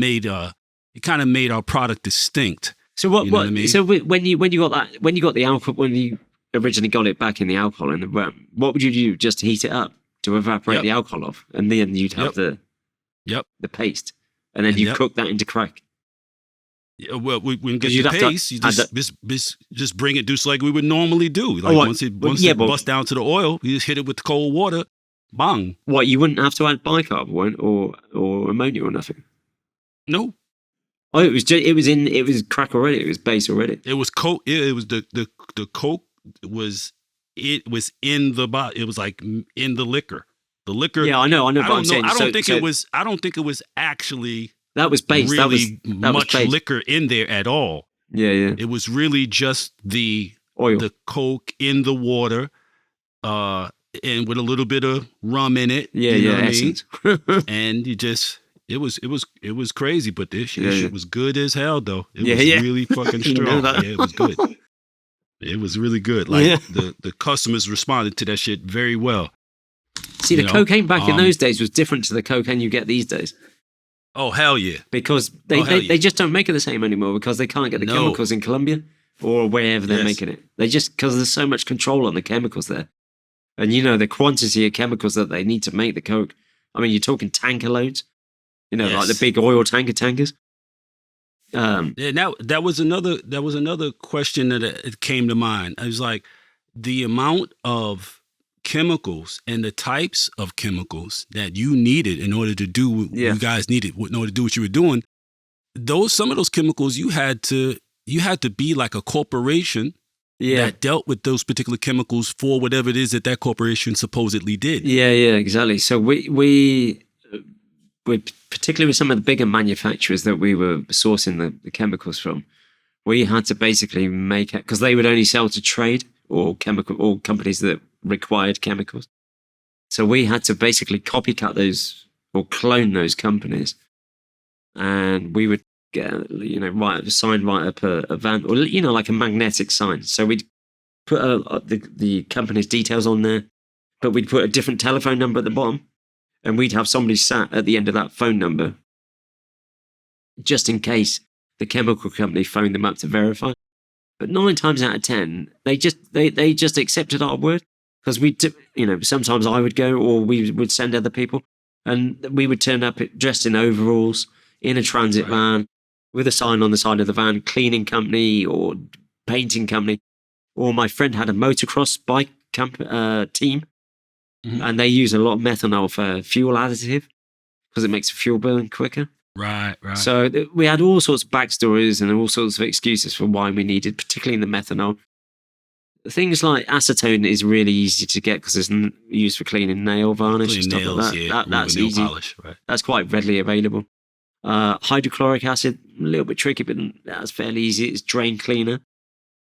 made our product distinct. So what I mean? So when you got the alcohol, when you originally got it back in the alcohol in the rum, what would you do just to heat it up to evaporate the alcohol off, and then you'd have the paste, and then you cook that into crack. Yeah, well, we get the paste. You just bring it just like we would normally do. Like once it busts down to the oil, you just hit it with the cold water, bang. What, you wouldn't have to add bicarbonate or ammonia or nothing? No. Oh, it was crack already. It was base already. It was coke. It was the coke was in the bottle. It was like in the liquor. The liquor. Yeah, I know. I don't think it was actually. That was base. Really that much was liquor in there at all. Yeah. It was really just the oil, the coke in the water, and with a little bit of rum in it. Yeah, essence. And you just. It was crazy, but this shit was good as hell though. It was really fucking strong. Yeah, it was good. It was really good. Like the customers responded to that shit very well. See, the cocaine back in those days was different to the cocaine you get these days. Oh, hell yeah. because Oh, hell they yeah. just don't make it the same anymore because they can't get the No. chemicals in Colombia or wherever they're Yes. making it. They just, because there's so much control on the chemicals there. And the quantity of chemicals that they need to make the coke. I mean, you're talking tanker loads, like the Yes. big oil tankers. Yeah, now that was another question that it came to mind. I was like, the amount of chemicals and the types of chemicals that you needed in order to do what Yeah. you guys needed in order to do what you were doing. Some of those chemicals you had to be like a corporation that dealt with those particular chemicals for whatever it is that corporation supposedly did. Yeah, exactly. So we particularly with some of the bigger manufacturers that we were sourcing the chemicals from, we had to basically make it because they would only sell to trade or companies that required chemicals. So we had to basically copycat those or clone those companies, and we would get sign right up a van or like a magnetic sign. So we'd put the company's details on there, but we'd put a different telephone number at the bottom, and we'd have somebody sat at the end of that phone number just in case the chemical company phoned them up to verify. But 9 times out of 10, they just accepted our word because sometimes I would go or we would send other people, and we would turn up dressed in overalls in a transit van with a sign on the side of the van, cleaning company or painting company. Or my friend had a motocross bike team, and they use a lot of methanol for fuel additive because it makes the fuel burn quicker. Right. So we had all sorts of backstories and all sorts of excuses for why we needed, particularly in the methanol. Things like acetone is really easy to get because it's used for cleaning nail varnish and stuff like that. That's nail easy. polish, right. That's quite readily available. Hydrochloric acid, a little bit tricky, but that's fairly easy. It's drain cleaner.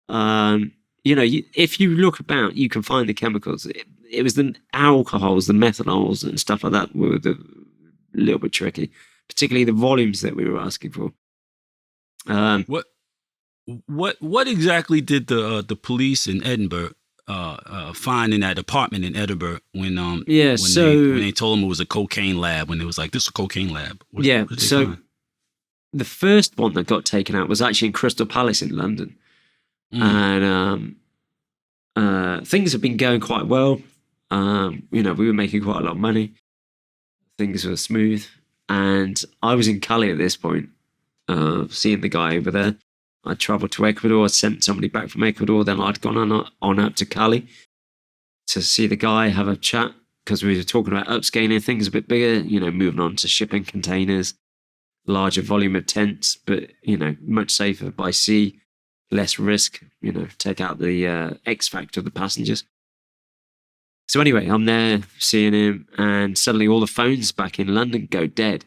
If you look about, you can find the chemicals. It was the alcohols, the methanols and stuff like that were a little bit tricky, particularly the volumes that we were asking for. What exactly did the police in Edinburgh find in that apartment in Edinburgh when they told them it was a cocaine lab, when it was like, this is a cocaine lab? What did they find? The first one that got taken out was actually in Crystal Palace in London. And things have been going quite well. We were making quite a lot of money. Things were smooth. And I was in Cali at this point, seeing the guy over there. I travelled to Ecuador, sent somebody back from Ecuador, then I'd gone on up to Cali to see the guy, have a chat, because we were talking about upscaling things a bit bigger, moving on to shipping containers, larger volume of tents, but, much safer by sea, less risk, take out the X factor of the passengers. So anyway, I'm there seeing him, and suddenly all the phones back in London go dead.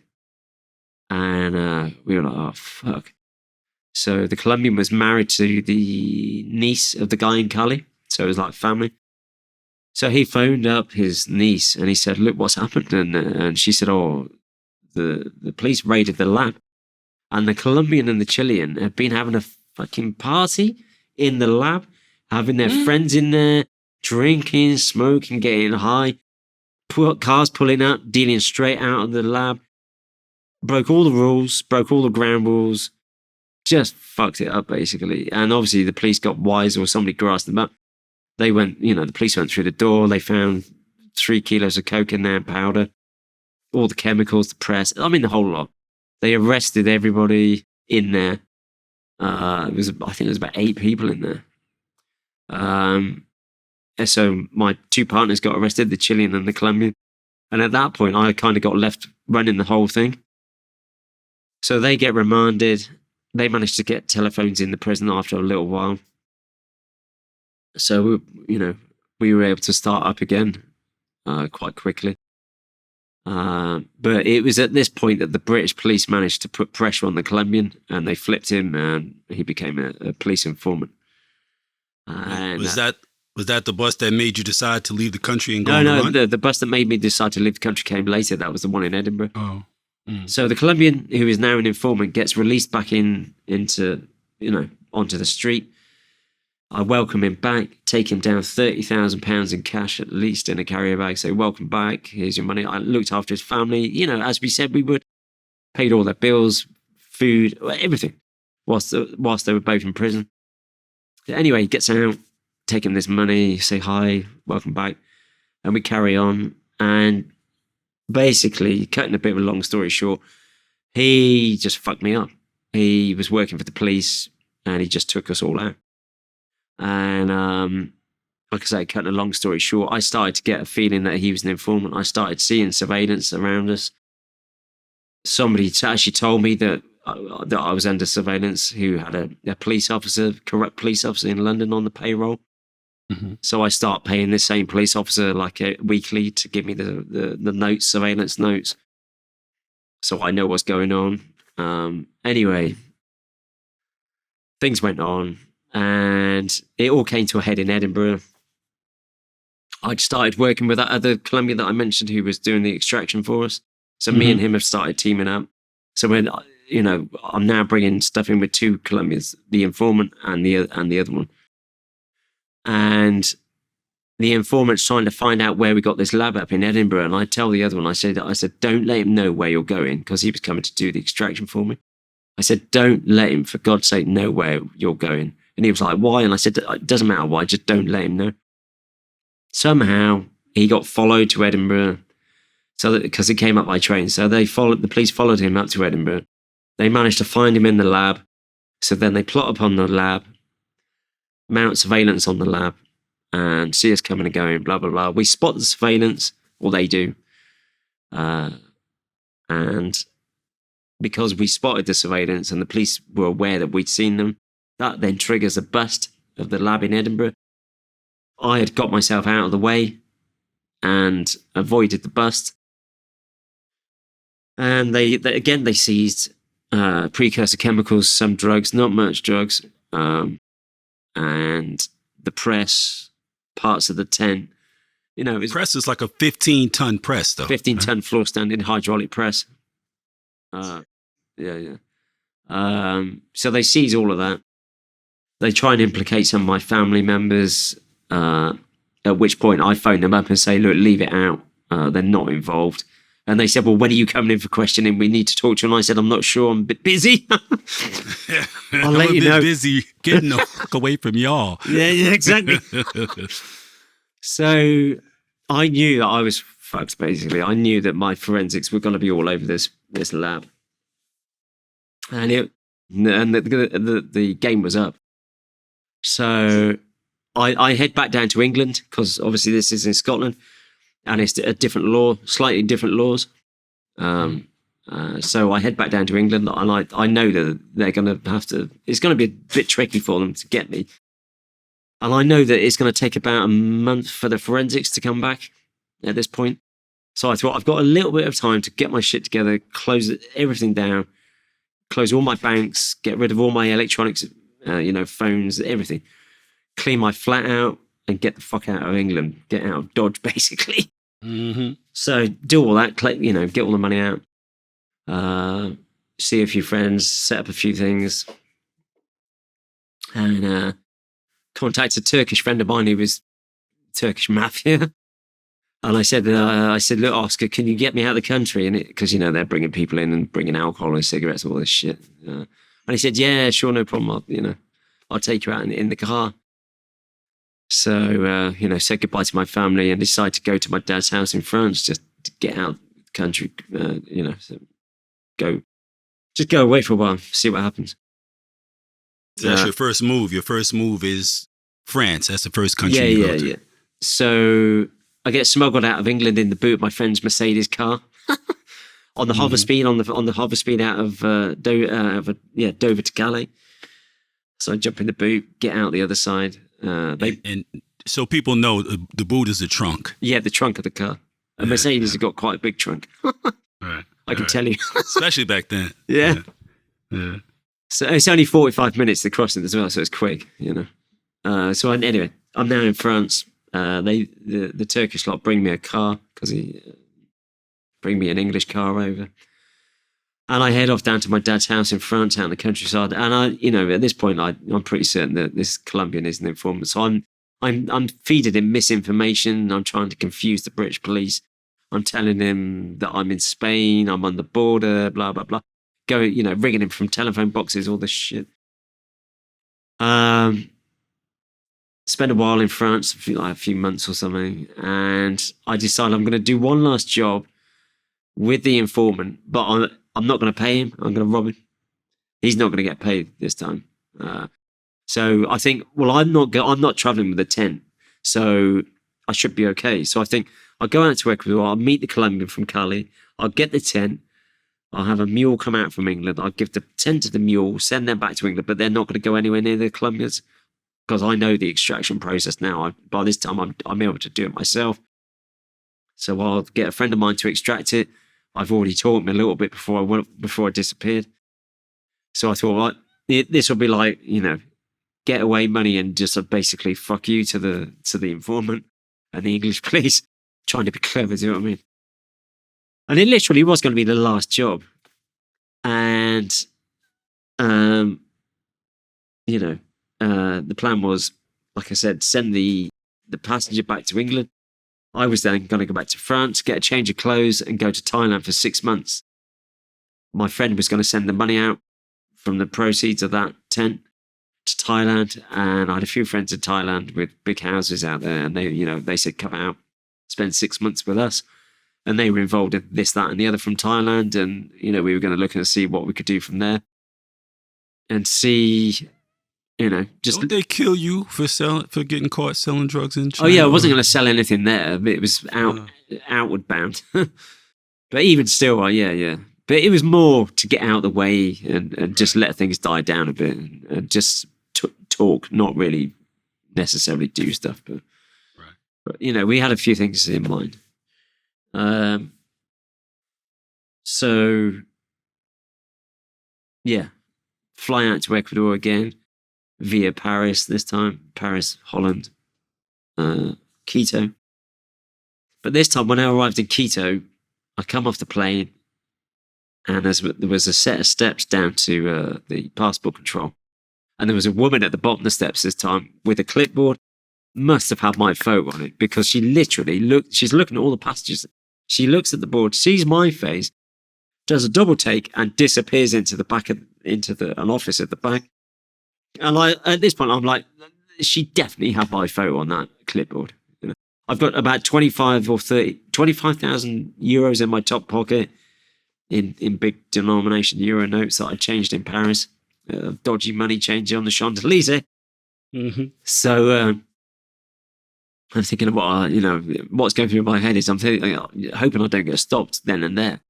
And we were like, oh, fuck. So the Colombian was married to the niece of the guy in Cali. So it was like family. So he phoned up his niece and he said, look, what's happened? And she said, oh, the police raided the lab. And the Colombian and the Chilean have been having a fucking party in the lab, having their friends in there, drinking, smoking, getting high, cars pulling up, dealing straight out of the lab, broke all the rules, broke all the ground rules, just fucked it up basically. And obviously the police got wise, or somebody grasped them up. They went, the police went through the door, they found 3 kilos of coke in there, powder, all the chemicals, the press, the whole lot. They arrested everybody in there. I think it was about 8 people in there. And so my 2 partners got arrested, the Chilean and the Colombian. And at that point, I kind of got left running the whole thing. So they get remanded. They managed to get telephones in the prison after a little while. So, we were able to start up again quite quickly. But it was at this point that the British police managed to put pressure on the Colombian, and they flipped him, and he became a police informant. And, was that the bus that made you decide to leave the country and go on the run? The bus that made me decide to leave the country came later. That was the one in Edinburgh. Oh. So the Colombian, who is now an informant, gets released back into onto the street. I welcome him back, take him down £30,000 in cash at least in a carrier bag. Say, welcome back, here's your money. I looked after his family, as we said we would. paid all their bills, food, everything, whilst they were both in prison. Anyway, he gets out, take him this money, say hi, welcome back, and we carry on. And basically, cutting a bit of a long story short, he just fucked me up. He was working for the police, and he just took us all out. And like I say, cutting a long story short, I started to get a feeling that he was an informant. I started seeing surveillance around us. Somebody actually told me that I was under surveillance, who had a police officer, corrupt police officer in London on the payroll. Mm-hmm. So I start paying this same police officer like weekly to give me the notes, surveillance notes, so I know what's going on. Anyway, things went on, and it all came to a head in Edinburgh. I'd started working with that other Colombian that I mentioned who was doing the extraction for us. So me and him have started teaming up. So when I'm now bringing stuff in with two Colombians, the informant and the other one. And the informant's trying to find out where we got this lab up in Edinburgh. And I tell the other one, I said, don't let him know where you're going, because he was coming to do the extraction for me. I said, don't let him, for God's sake, know where you're going. And he was like, why? And I said, it doesn't matter why, just don't let him know. Somehow he got followed to Edinburgh, because he came up by train. So the police followed him up to Edinburgh. They managed to find him in the lab. So then they plot upon the lab, mount surveillance on the lab, and see us coming and going, blah, blah, blah. We spot the surveillance, or they do. And because we spotted the surveillance and the police were aware that we'd seen them, that then triggers a bust of the lab in Edinburgh. I had got myself out of the way and avoided the bust. And they seized precursor chemicals, some drugs, not much drugs, and the press, parts of the tent. Press is like a 15-ton press, though. 15-ton floor standing hydraulic press. Yeah. So they seize all of that. They try and implicate some of my family members, at which point I phone them up and say, look, leave it out. They're not involved. And they said, well, when are you coming in for questioning? We need to talk to you. And I said, I'm not sure. I'm a bit busy. I'll let you know. I'm a bit busy getting the fuck away from y'all. Yeah, exactly. So I knew that I was fucked, basically. I knew that my forensics were going to be all over this lab. And the game was up. So I head back down to England, because obviously this is in Scotland. And it's a different law, slightly different laws. So I head back down to England, and I know that they're going to have to, it's going to be a bit tricky for them to get me. And I know that it's going to take about a month for the forensics to come back at this point. So I thought, I've got a little bit of time to get my shit together, close everything down, close all my banks, get rid of all my electronics, phones, everything. Clean my flat out and get the fuck out of England, get out of Dodge, basically. Mm-hmm. So do all that, get all the money out, see a few friends, set up a few things, and contact a Turkish friend of mine who was Turkish mafia. And I said, look, Oscar, can you get me out of the country? And because they're bringing people in and bringing alcohol and cigarettes and all this shit. And he said, yeah, sure, no problem. I'll take you out in the car. So, said goodbye to my family and decided to go to my dad's house in France just to get out of the country, just go away for a while, see what happens. So that's your first move. Your first move is France. That's the first country you go to. Yeah. So I get smuggled out of England in the boot of my friend's Mercedes car on the hover speed, on the hover speed out of Dover to Cali. So I jump in the boot, get out the other side. And so people know the boot is the trunk. Yeah, the trunk of the car. A Mercedes has got quite a big trunk. Right. I can tell you. Especially back then. Yeah. So it's only 45 minutes to crossing as well, so it's quick, So anyway, I'm now in France. The Turkish lot bring me a car, because he bring me an English car over. And I head off down to my dad's house in France, out in the countryside. And at this point, I'm pretty certain that this Colombian is an informant. So I'm feeding him misinformation. I'm trying to confuse the British police. I'm telling him that I'm in Spain, I'm on the border, blah, blah, blah. Going, ringing him from telephone boxes, all this shit. Spent a while in France, a few months or something, and I decided I'm going to do one last job with the informant, but I'm not going to pay him. I'm going to rob him. He's not going to get paid this time. So I think, well, I'm not traveling with a tent, so I should be okay. So I think I'll go out to Ecuador. I'll meet the Colombian from Cali. I'll get the tent. I'll have a mule come out from England. I'll give the tent to the mule, send them back to England, but they're not going to go anywhere near the Colombians because I know the extraction process now. By this time, I'm able to do it myself. So I'll get a friend of mine to extract it. I've already taught him a little bit before I disappeared. So I thought, this will be like, getaway money and just basically fuck you to the informant and the English police, trying to be clever, do you know what I mean? And it literally was going to be the last job. And, the plan was, like I said, send the passenger back to England. I was then going to go back to France, get a change of clothes and go to Thailand for 6 months. My friend was going to send the money out from the proceeds of that tent to Thailand. And I had a few friends in Thailand with big houses out there. And they said, come out, spend 6 months with us. And they were involved in this, that, and the other from Thailand. And, we were going to look and see what we could do from there. And see, just... Don't they kill you for getting caught selling drugs in China? Oh, yeah, I wasn't going to sell anything there. But it was outward bound. But even still, yeah. But it was more to get out of the way and just let things die down a bit. And just talk, not really necessarily do stuff. But we had a few things in mind. So, yeah, fly out to Ecuador again via Paris this time. Paris, Holland, Quito. But this time when I arrived in Quito, I come off the plane and there was a set of steps down to the passport control. And there was a woman at the bottom of the steps this time with a clipboard. Must have had my photo on it because she literally she's looking at all the passengers. She looks at the board, sees my face, does a double take and disappears into the back an office at the back. And at this point, I'm like, she definitely had my photo on that clipboard. I've got about 25,000 euros in my top pocket in big denomination euro notes that I changed in Paris. Dodgy money changer on the Champs-Elysees. Mm-hmm. So, I'm thinking about, what's going through my head is I'm thinking, hoping I don't get stopped then and there.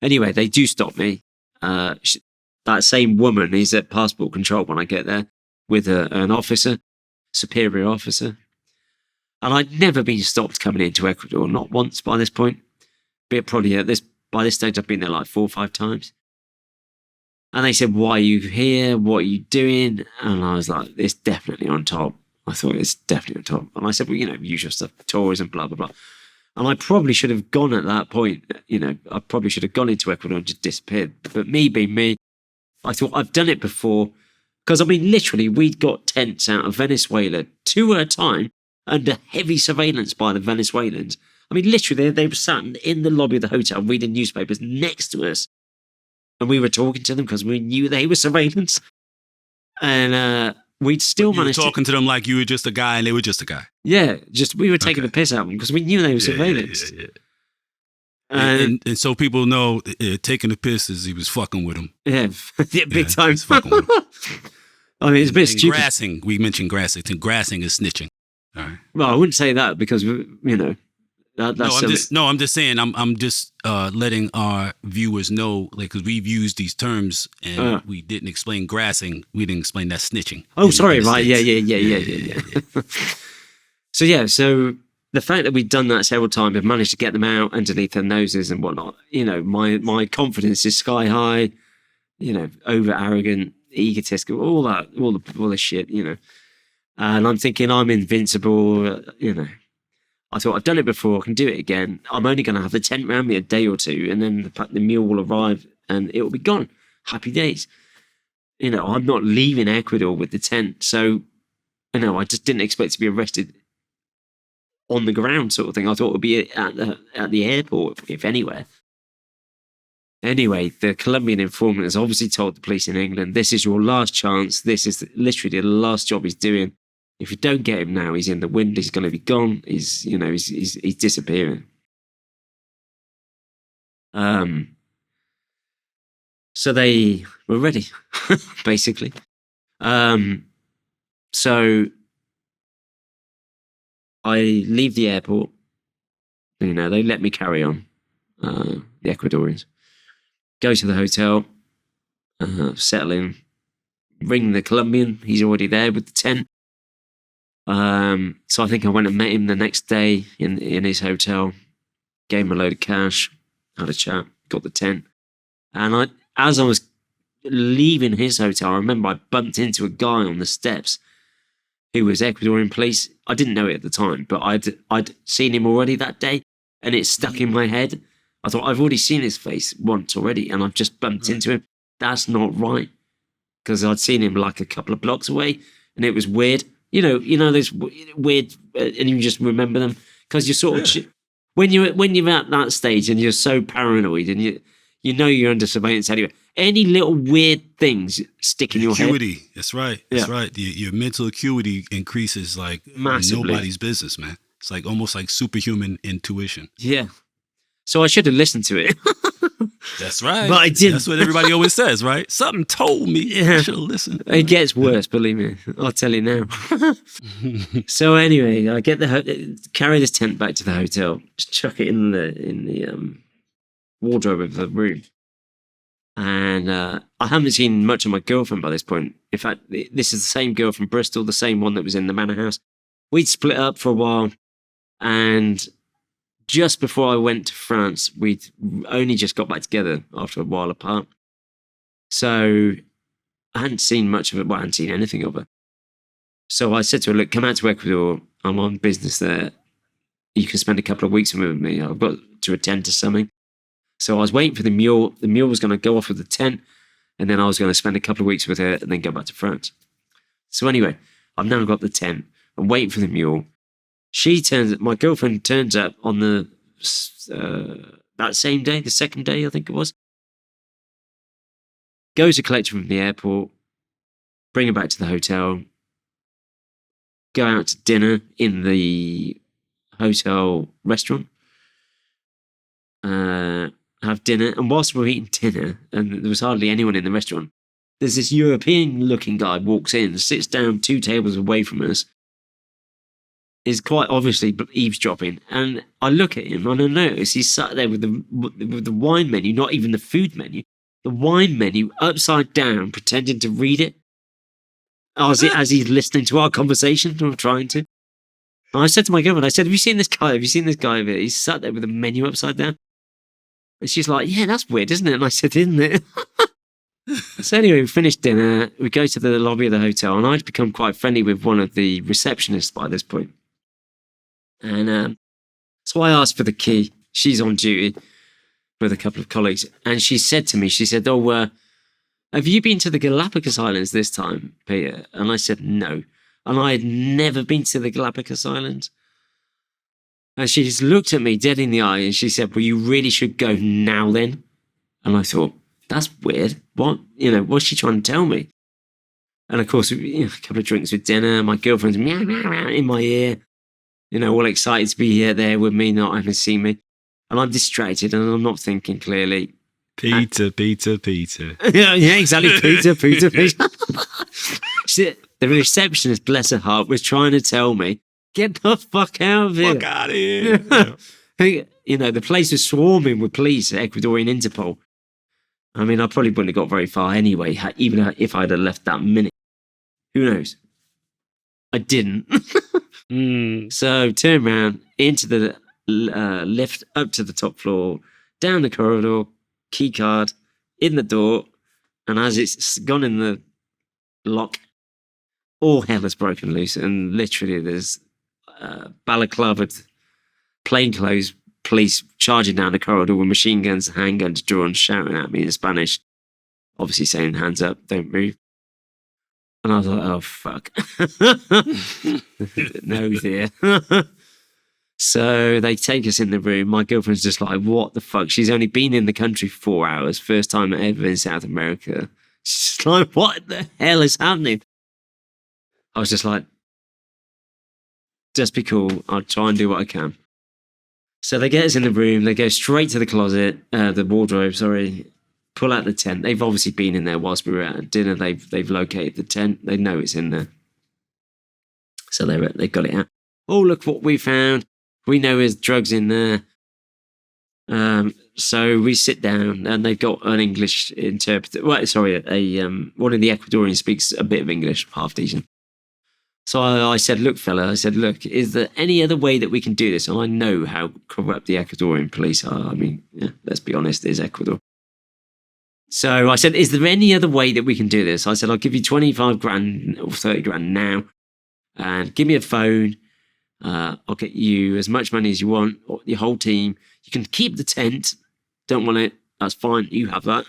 Anyway, they do stop me. That same woman is at passport control when I get there with an officer, superior officer. And I'd never been stopped coming into Ecuador, not once by this point. But probably by this stage, I've been there like 4 or 5 times. And they said, why are you here? What are you doing? And I was like, it's definitely on top. I thought it's definitely on top. And I said, well, usual stuff, tourism, blah, blah, blah. And I probably should have gone at that point. I probably should have gone into Ecuador and just disappeared. But me being me, I thought I've done it before. Because, literally, we'd got tents out of Venezuela 2 at a time under heavy surveillance by the Venezuelans. Literally, they were sat in the lobby of the hotel reading newspapers next to us. And we were talking to them because we knew they were surveillance. And we'd still managed talking to them like you were just a guy and they were just a guy. Yeah, we were taking the piss out of them because we knew they were surveillance. Yeah. And so people know taking the piss is he was fucking with them. Yeah, big time. He's fucking with them. It's a bit stupid. Grassing, we mentioned grassing. Grassing is snitching. All right. Well, I wouldn't say that because, that's I'm just saying, I'm just letting our viewers know, because we've used these terms and we didn't explain grassing. We didn't explain that snitching. Oh, sorry. Right. Yeah. So the fact that we'd done that several times, we've managed to get them out underneath their noses and whatnot. My confidence is sky high, over arrogant, egotistical, all the shit, and I'm thinking I'm invincible, I thought, I've done it before, I can do it again. I'm only going to have the tent around me a day or two, and then the mule will arrive and it will be gone. Happy days. I'm not leaving Ecuador with the tent. So, I just didn't expect to be arrested on the ground sort of thing. I thought it would be at the airport, if anywhere. Anyway, the Colombian informant has obviously told the police in England, this is your last chance. This is literally the last job he's doing. If you don't get him now, he's in the wind. He's going to be gone. He's disappearing. So they were ready, basically. So I leave the airport. You know, they let me carry on. The Ecuadorians. Go to the hotel, settle in, ring the Colombian. He's already there with the tent. So I think I went and met him the next day in his hotel, gave him a load of cash, had a chat, got the tent. And as I was leaving his hotel, I remember I bumped into a guy on the steps who was Ecuadorian police. I didn't know it at the time, but I'd seen him already that day, and it stuck in my head. I thought, I've already seen his face once already, and I've just bumped into him. That's not right. Because I'd seen him like a couple of blocks away, and it was weird. You know those weird, and you just remember them. Because you're sort of, when you're at that stage and you're so paranoid, and you know you're under surveillance anyway, any little weird things stick in your head. Acuity, that's right. That's right. Your mental acuity increases like massively. Nobody's business, man. It's like almost like superhuman intuition. Yeah. So I should have listened to it. That's right. But I didn't. That's what everybody always says, right? Something told me I should have listened. It gets worse, believe me. I'll tell you now. So anyway, I carry this tent back to the hotel, just chuck it in the wardrobe of the room. And I haven't seen much of my girlfriend by this point. In fact, this is the same girl from Bristol, the same one that was in the manor house. We'd split up for a while, and just before I went to France, we'd only just got back together after a while apart. So I hadn't seen much of it. Well, I hadn't seen anything of her. So I said to her, look, come out to Ecuador. I'm on business there. You can spend a couple of weeks with me. I've got to attend to something. So I was waiting for the mule. The mule was going to go off with the tent, and then I was going to spend a couple of weeks with her and then go back to France. So anyway, I've now got the tent. I'm waiting for the mule. My girlfriend turns up on that same day, the second day, I think it was. Goes to collect her from the airport, bring her back to the hotel, go out to dinner in the hotel restaurant, have dinner. And whilst we're eating dinner, and there was hardly anyone in the restaurant, there's this European-looking guy walks in, sits down 2 tables away from us, is quite obviously eavesdropping, and I look at him and I notice he's sat there with the wine menu, not even the food menu, the wine menu upside down, pretending to read it as he's listening to our conversation. I'm trying to. And I said to my girlfriend, I said, have you seen this guy? Have you seen this guy over here? He's sat there with the menu upside down. And she's like, yeah, that's weird, isn't it? And I said, isn't it? So anyway, we finished dinner. We go to the lobby of the hotel, and I'd become quite friendly with one of the receptionists by this point. And so I asked for the key. She's on duty with a couple of colleagues. And she said to me, oh, have you been to the Galapagos Islands this time, Pieter? And I said, no. And I had never been to the Galapagos Islands. And she just looked at me dead in the eye and she said, well, you really should go now then. And I thought, that's weird. What? What's she trying to tell me? And of course, a couple of drinks with dinner. My girlfriend's meow, meow, meow in my ear. All excited to be here there with me, not having seen me. And I'm distracted and I'm not thinking clearly. Pieter. yeah, exactly. Pieter. The receptionist, bless her heart, was trying to tell me, get the fuck out of here. Fuck out of here. The place was swarming with police, Ecuadorian Interpol. I mean, I probably wouldn't have got very far anyway, even if I'd have left that minute. Who knows? I didn't. So turn around into the lift up to the top floor, down the corridor, key card in the door, and as it's gone in the lock, all hell has broken loose, and literally there's balaclavaed, plainclothes police charging down the corridor with machine guns and handguns drawn, shouting at me in Spanish, obviously saying, hands up, don't move. And I was like, oh, fuck. No, dear. So they take us in the room. My girlfriend's just like, what the fuck? She's only been in the country for 4 hours. First time ever in South America. She's just like, what the hell is happening? I was just like, just be cool. I'll try and do what I can. So they get us in the room. They go straight to the closet, the wardrobe, sorry. Pull out the tent. They've obviously been in there whilst we were at dinner. They've located the tent. They know it's in there. So they got it out. Oh, look what we found. We know there's drugs in there. So we sit down and they've got an English interpreter. Well, sorry, one of the Ecuadorians speaks a bit of English, half decent. So I said, look, fella, is there any other way that we can do this? And I know how corrupt the Ecuadorian police are. I mean, yeah, let's be honest, it's Ecuador. So I said, is there any other way that we can do this? I said, I'll give you 25 grand or 30 grand now and give me a phone. I'll get you as much money as you want, or your whole team. You can keep the tent. Don't want it. That's fine. You have that.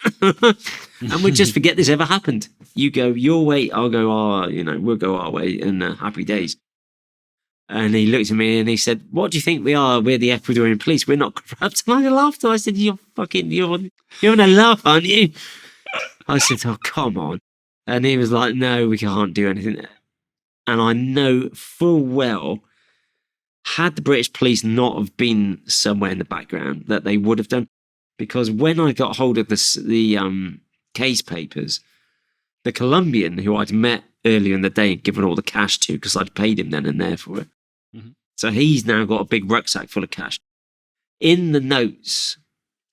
And we'll just forget this ever happened. You go your way. I'll go our, we'll go our way, and happy days. And he looked at me and he said, what do you think we are? We're the Ecuadorian police. We're not corrupt. And I laughed. I said, you're having a laugh, aren't you? I said, oh, come on. And he was like, no, we can't do anything. And I know full well, had the British police not have been somewhere in the background, that they would have done. Because when I got hold of the case papers, the Colombian who I'd met earlier in the day and given all the cash to, because I'd paid him then and there for it. Mm-hmm. So he's now got a big rucksack full of cash. In the notes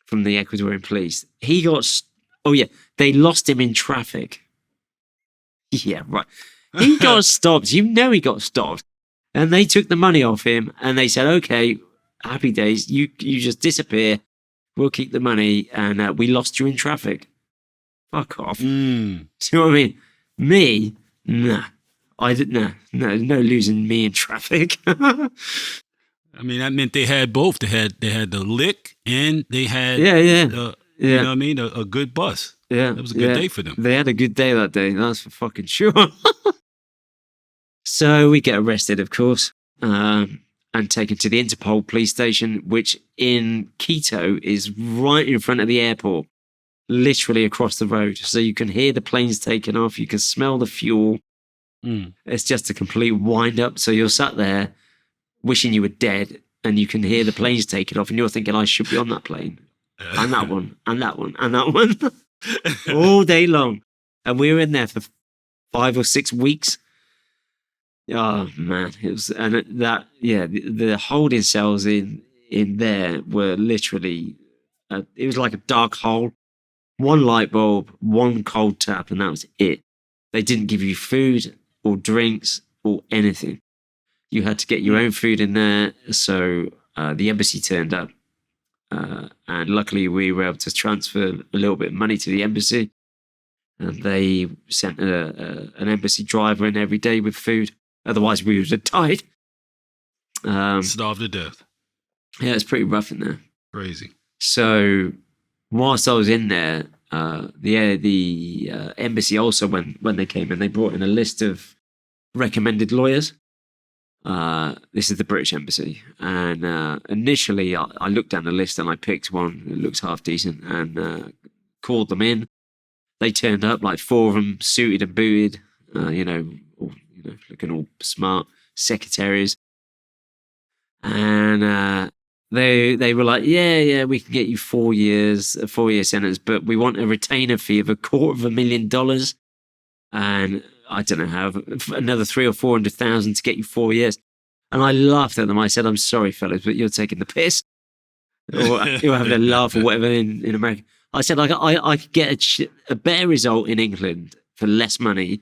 from the Ecuadorian police, they lost him in traffic. Yeah, right. He got stopped. He got stopped. And they took the money off him and they said, okay, happy days. You just disappear. We'll keep the money. And we lost you in traffic. Fuck off. See what I mean? Me? Nah. I didn't. No losing me in traffic. I mean, that meant they had both. They had the lick and they had, you know what I mean? A good bus. Yeah. That was a good day for them. They had a good day that day. That's for fucking sure. So we get arrested, of course, and taken to the Interpol police station, which in Quito is right in front of the airport, literally across the road. So you can hear the planes taking off. You can smell the fuel. It's just a complete wind up. So you're sat there wishing you were dead and you can hear the planes taking off and you're thinking, I should be on that plane. And that one, and that one, and that one. All day long. And we were in there for 5 or 6 weeks. Oh man, it was, and the holding cells in there were literally, it was like a dark hole, one light bulb, one cold tap, and that was it. They didn't give you food or drinks or anything. You had to get your own food in there. So the embassy turned up, and luckily we were able to transfer a little bit of money to the embassy, and they sent an embassy driver in every day with food. Otherwise, we would have died. Starved to death. Yeah, it's pretty rough in there. Crazy. So, whilst I was in there, the embassy also, when they came in, they brought in a list of recommended lawyers. This is the British embassy. And initially, I looked down the list and I picked one that looks half decent and called them in. They turned up, like 4 of them, suited and booted, looking all smart, secretaries. And they were like, yeah, we can get you 4 years, a 4-year sentence, but we want a retainer fee of $250,000. And I don't know how, another 300,000 or 400,000 to get you 4 years. And I laughed at them. I said, I'm sorry, fellas, but you're taking the piss. Or you're having a laugh or whatever in America. I said, I could get a better result in England for less money.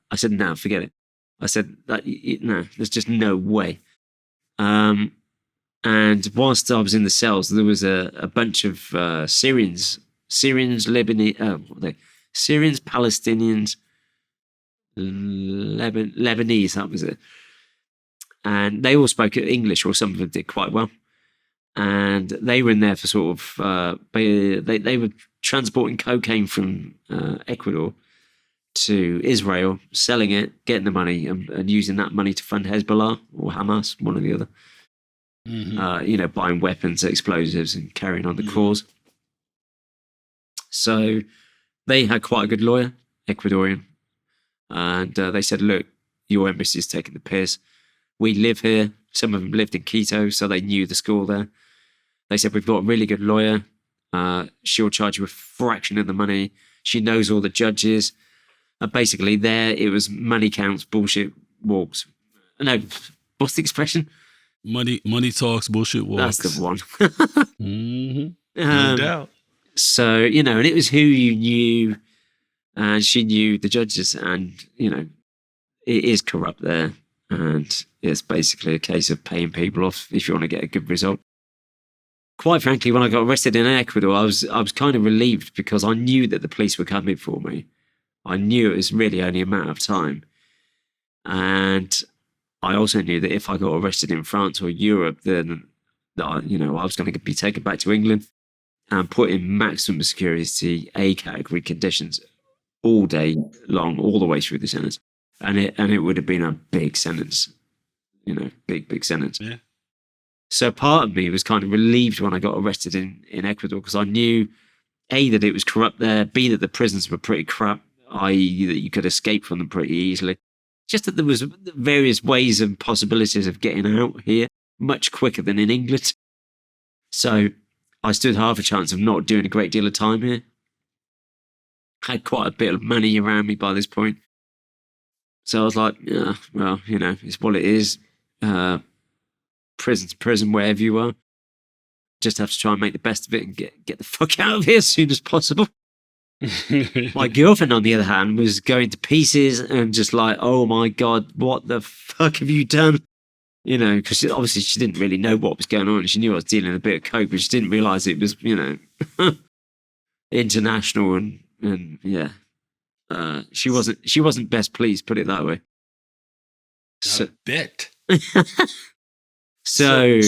I said, no, forget it. I said, no, there's just no way. And whilst I was in the cells, there was a bunch of Syrians, Lebanese, Syrians, Palestinians, Lebanese, that was it. And they all spoke English, or some of them did quite well. And they were in there for sort of, they were transporting cocaine from Ecuador to Israel, selling it, getting the money, and using that money to fund Hezbollah or Hamas, one or the other. buying weapons, explosives, and carrying on the cause. So they had quite a good lawyer, Ecuadorian, and they said, look, your embassy is taking the piss. We live here. Some of them lived in Quito, so they knew the school there. They said, we've got a really good lawyer. She'll charge you a fraction of the money. She knows all the judges. Basically, there it was money counts, bullshit walks. No, what's the expression? Money talks, bullshit walks. That's the one. No doubt. So, and it was who you knew, and she knew the judges, and, it is corrupt there. And it's basically a case of paying people off if you want to get a good result. Quite frankly, when I got arrested in Ecuador, I was kind of relieved because I knew that the police were coming for me. I knew it was really only a matter of time. And I also knew that if I got arrested in France or Europe, then, I was going to be taken back to England and put in maximum security A category conditions all day long, all the way through the sentence. And it would have been a big sentence, big sentence. Yeah. So part of me was kind of relieved when I got arrested in Ecuador because I knew, A, that it was corrupt there, B, that the prisons were pretty crap, i.e. that you could escape from them pretty easily. Just that there was various ways and possibilities of getting out here much quicker than in England. So I stood half a chance of not doing a great deal of time here. Had quite a bit of money around me by this point. So I was like, yeah, well, it's what it is. Prison to prison, wherever you are. Just have to try and make the best of it and get the fuck out of here as soon as possible. My girlfriend, on the other hand, was going to pieces and just like, oh my God, what the fuck have you done? Because obviously she didn't really know what was going on. She knew I was dealing a bit of coke, but she didn't realise it was, international and yeah. She wasn't best pleased, put it that way. I bet. So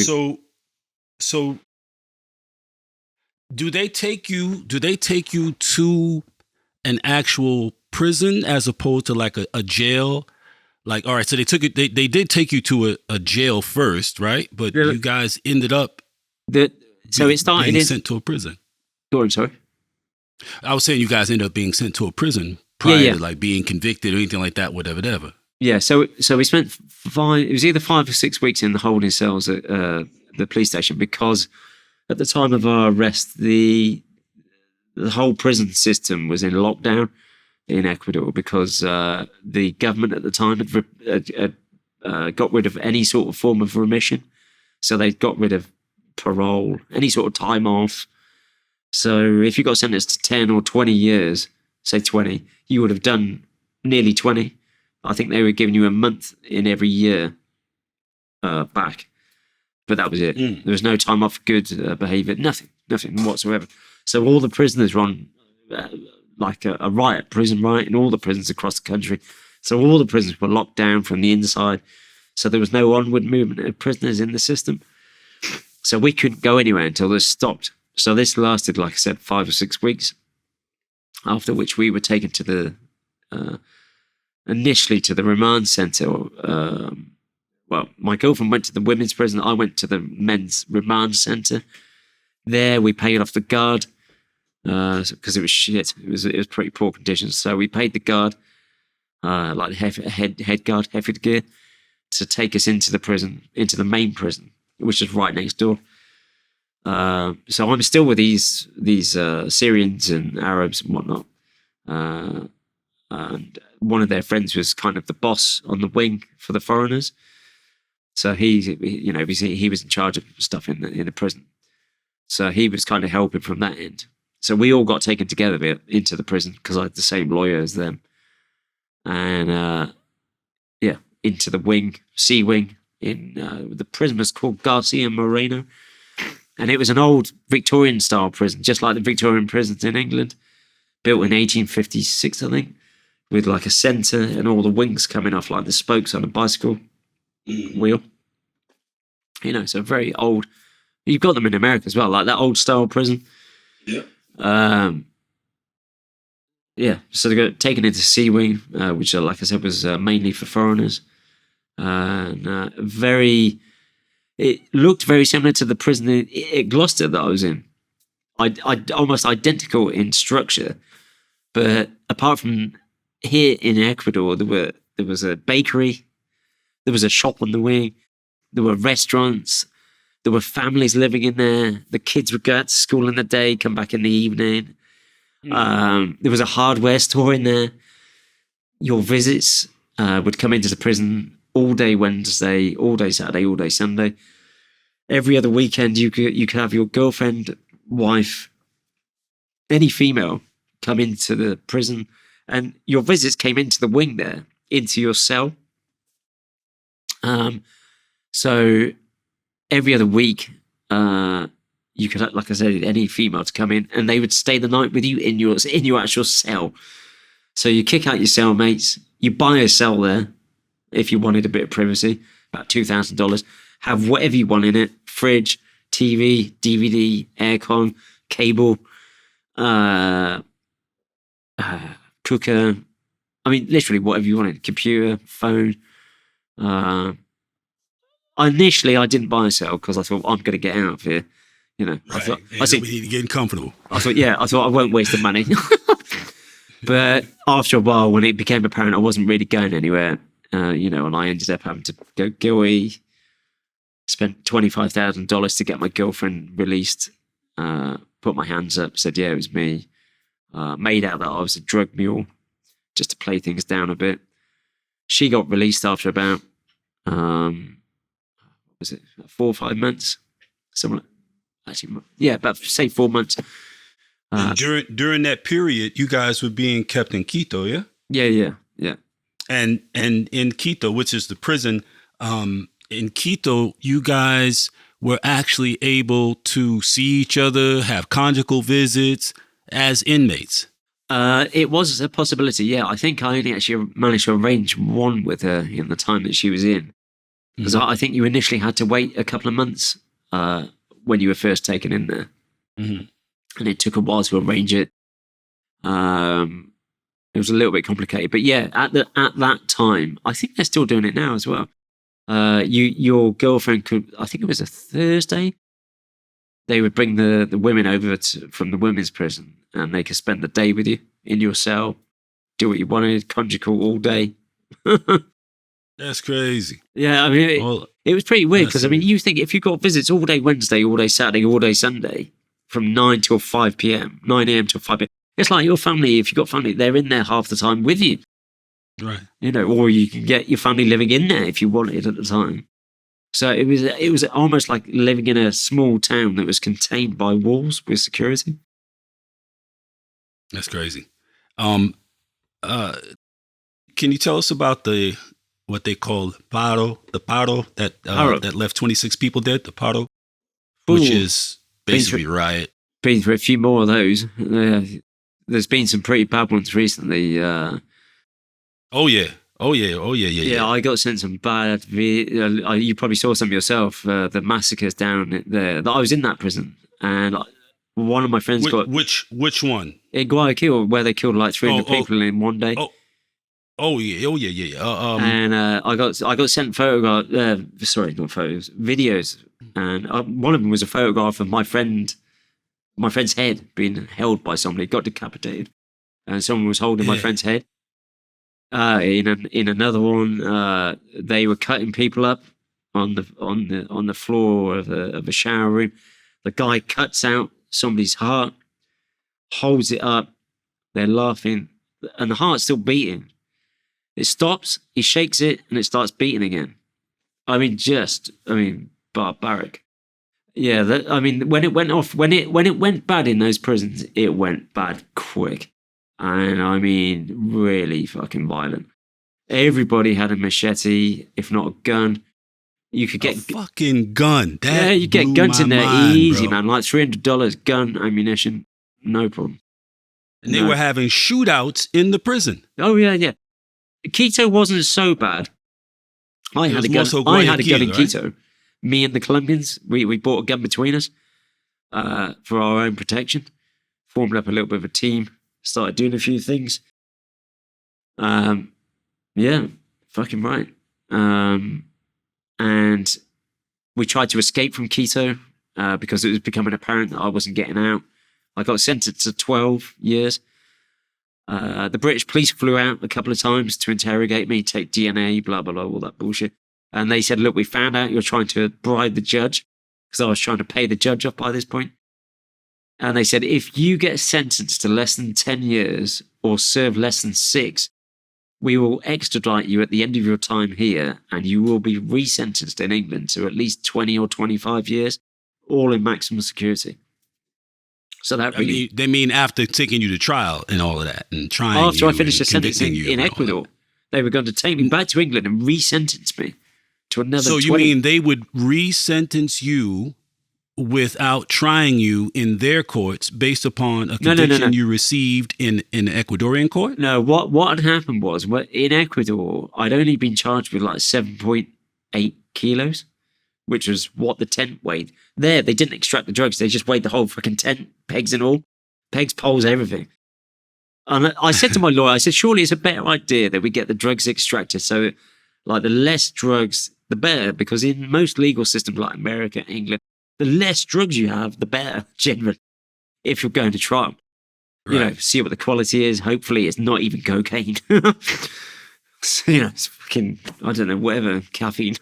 do they take you to an actual prison as opposed to like a jail? Like, all right, so they did take you to a jail first, right? But you guys ended up it started being sent to a prison. Go on, sorry. I was saying you guys ended up being sent to a prison prior to like being convicted or anything like that, whatever. Yeah, so we spent it was either 5 or 6 weeks in the holding cells at the police station because at the time of our arrest, the whole prison system was in lockdown in Ecuador because the government at the time had got rid of any sort of form of remission. So they got rid of parole, any sort of time off. So if you got sentenced to 10 or 20 years, say 20, you would have done nearly 20. I think they were giving you a month in every year back. But that was it. There was no time off for good behaviour, nothing whatsoever. So all the prisoners were on like a riot, prison riot in all the prisons across the country. So all the prisons were locked down from the inside. So there was no onward movement of prisoners in the system. So we couldn't go anywhere until this stopped. So this lasted, like I said, 5 or 6 weeks, after which we were taken to the, initially to the remand centre. Well, my girlfriend went to the women's prison. I went to the men's remand centre. There we paid off the guard because it was shit. It was pretty poor conditions. So we paid the guard, like head guard, gear, to take us into the prison, into the main prison, which is right next door. So I'm still with these Syrians and Arabs and whatnot. And one of their friends was kind of the boss on the wing for the foreigners. So he was in charge of stuff in the prison. So he was kind of helping from that end. So we all got taken together into the prison because I had the same lawyer as them. And into the wing, C wing, in the prison was called Garcia Moreno. And it was an old Victorian style prison, just like the Victorian prisons in England, built in 1856, I think, with like a centre and all the wings coming off like the spokes on a bicycle wheel. So very old. You've got them in America as well, like that old style prison. Yeah. So they got taken into C Wing, which, like I said, was mainly for foreigners. And It looked very similar to the prison in Gloucester that I was in. I almost identical in structure, but apart from here in Ecuador, there was a bakery, there was a shop on the wing, there were restaurants, there were families living in there. The kids would go out to school in the day, come back in the evening. There was a hardware store in there. Your visits would come into the prison all day Wednesday, all day Saturday, all day Sunday. Every other weekend, you could have your girlfriend, wife, any female come into the prison, and your visits came into the wing there, into your cell. So every other week, you could, like I said, any female to come in, and they would stay the night with you in your actual cell. So you kick out your cellmates, you buy a cell there if you wanted a bit of privacy, about $2,000. Have whatever you want in it: fridge, TV, DVD, aircon, cable, cooker. I mean, literally whatever you wanted. Computer, phone. Initially, I didn't buy a cell because I thought, I'm going to get out of here. You know, Right. I think we need to get comfortable. I thought I won't waste the money. But after a while, when it became apparent I wasn't really going anywhere, and I ended up having to go GUI, spent $25,000 to get my girlfriend released, put my hands up, said, yeah, it was me, made out that I was a drug mule just to play things down a bit. She got released after about, was it 4 or 5 months? About say 4 months. And during that period, you guys were being kept in Quito, yeah? Yeah. And in Quito, which is the prison, in Quito, you guys were actually able to see each other, have conjugal visits as inmates. It was a possibility, yeah. I think I only actually managed to arrange one with her in the time that she was in. Because I think you initially had to wait a couple of months when you were first taken in there. Mm-hmm. And it took a while to arrange it. It was a little bit complicated. But yeah, at that time, I think they're still doing it now as well. Your girlfriend could, I think it was a Thursday, they would bring the women over from the women's prison, and they could spend the day with you in your cell, do what you wanted, conjugal all day. That's crazy. Yeah, I mean, it was pretty weird because, I mean, you think if you got visits all day Wednesday, all day Saturday, all day Sunday, from 9 till 5 p.m., 9 a.m. till 5 p.m., it's like your family, if you've got family, they're in there half the time with you. Right. Or you can get your family living in there if you wanted at the time. So it was almost like living in a small town that was contained by walls with security. That's crazy. Can you tell us about what they call the paro that left 26 people dead? The paro, which is basically riot. Been through a few more of those. There's been some pretty bad ones recently. Oh yeah. Yeah, I got sent some bad. You probably saw some yourself. The massacres down there. I was in that prison, and one of my friends got which one in Guayaquil, where they killed like 300 people in one day. Oh yeah. And I got sent videos, and one of them was a photograph of my friend's head being held by somebody. Got decapitated, and someone was holding my friend's head. In another one, they were cutting people up on the floor of a shower room. The guy cuts out somebody's heart, holds it up. They're laughing, and the heart's still beating. It stops. He shakes it, and it starts beating again. Barbaric. Yeah, when it went off, when it went bad in those prisons, it went bad quick. And I mean, really fucking violent. Everybody had a machete, if not a gun. You could get a fucking gun. You get guns in there easy, bro. man. Like $300 gun ammunition, no problem. And they were having shootouts in the prison. Oh yeah. Quito wasn't so bad. I had a gun in Quito. Me and the Colombians, we bought a gun between us for our own protection. Formed up a little bit of a team. Started doing a few things. Yeah, fucking right. And We tried to escape from Quito because it was becoming apparent that I wasn't getting out. I got sentenced to 12 years. The British police flew out a couple of times to interrogate me, take DNA, blah, blah, blah, all that bullshit. And they said, look, we found out you're trying to bribe the judge, because I was trying to pay the judge off by this point. And they said, if you get sentenced to less than 10 years or serve less than 6, we will extradite you at the end of your time here, and you will be resentenced in England to at least 20 or 25 years, all in maximum security. So that really... They mean after taking you to trial and all of that, and trying after you I finished the and sentence convicting you in and all Ecuador, that. they were going to take me back to England and resentence me to another So 20. you mean they would resentence you without trying you in their courts based upon a conviction you received in an Ecuadorian court? No, what had happened was, in Ecuador, I'd only been charged with like 7.8 kilos, which was what the tent weighed. There, they didn't extract the drugs. They just weighed the whole fucking tent, pegs and all. Pegs, poles, everything. And I said to my lawyer, I said, surely it's a better idea that we get the drugs extracted. So, like, the less drugs, the better. Because in most legal systems like America, England, the less drugs you have, the better, generally, if you're going to trial. Right. You know, see what the quality is. Hopefully it's not even cocaine. So, you know, it's fucking, I don't know, whatever, caffeine.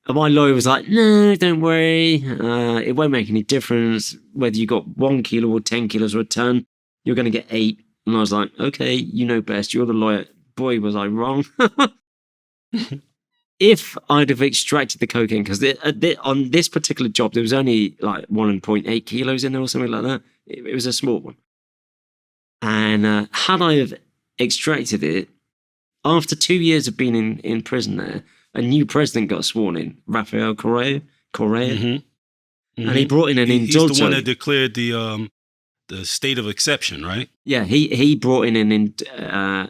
And my lawyer was like, no, don't worry. It won't make any difference whether you got 1 kilo or 10 kilos or a ton. You're going to get 8. And I was like, okay, you know best. You're the lawyer. Boy, was I wrong. If I'd have extracted the cocaine, because on this particular job, there was only like 1.8 kilos in there or something like that. It was a small one. And had I have extracted it, after 2 years of being in prison there, a new president got sworn in, Rafael Correa. And he brought in an indulto. He's the one that declared the state of exception, right? Yeah, he brought in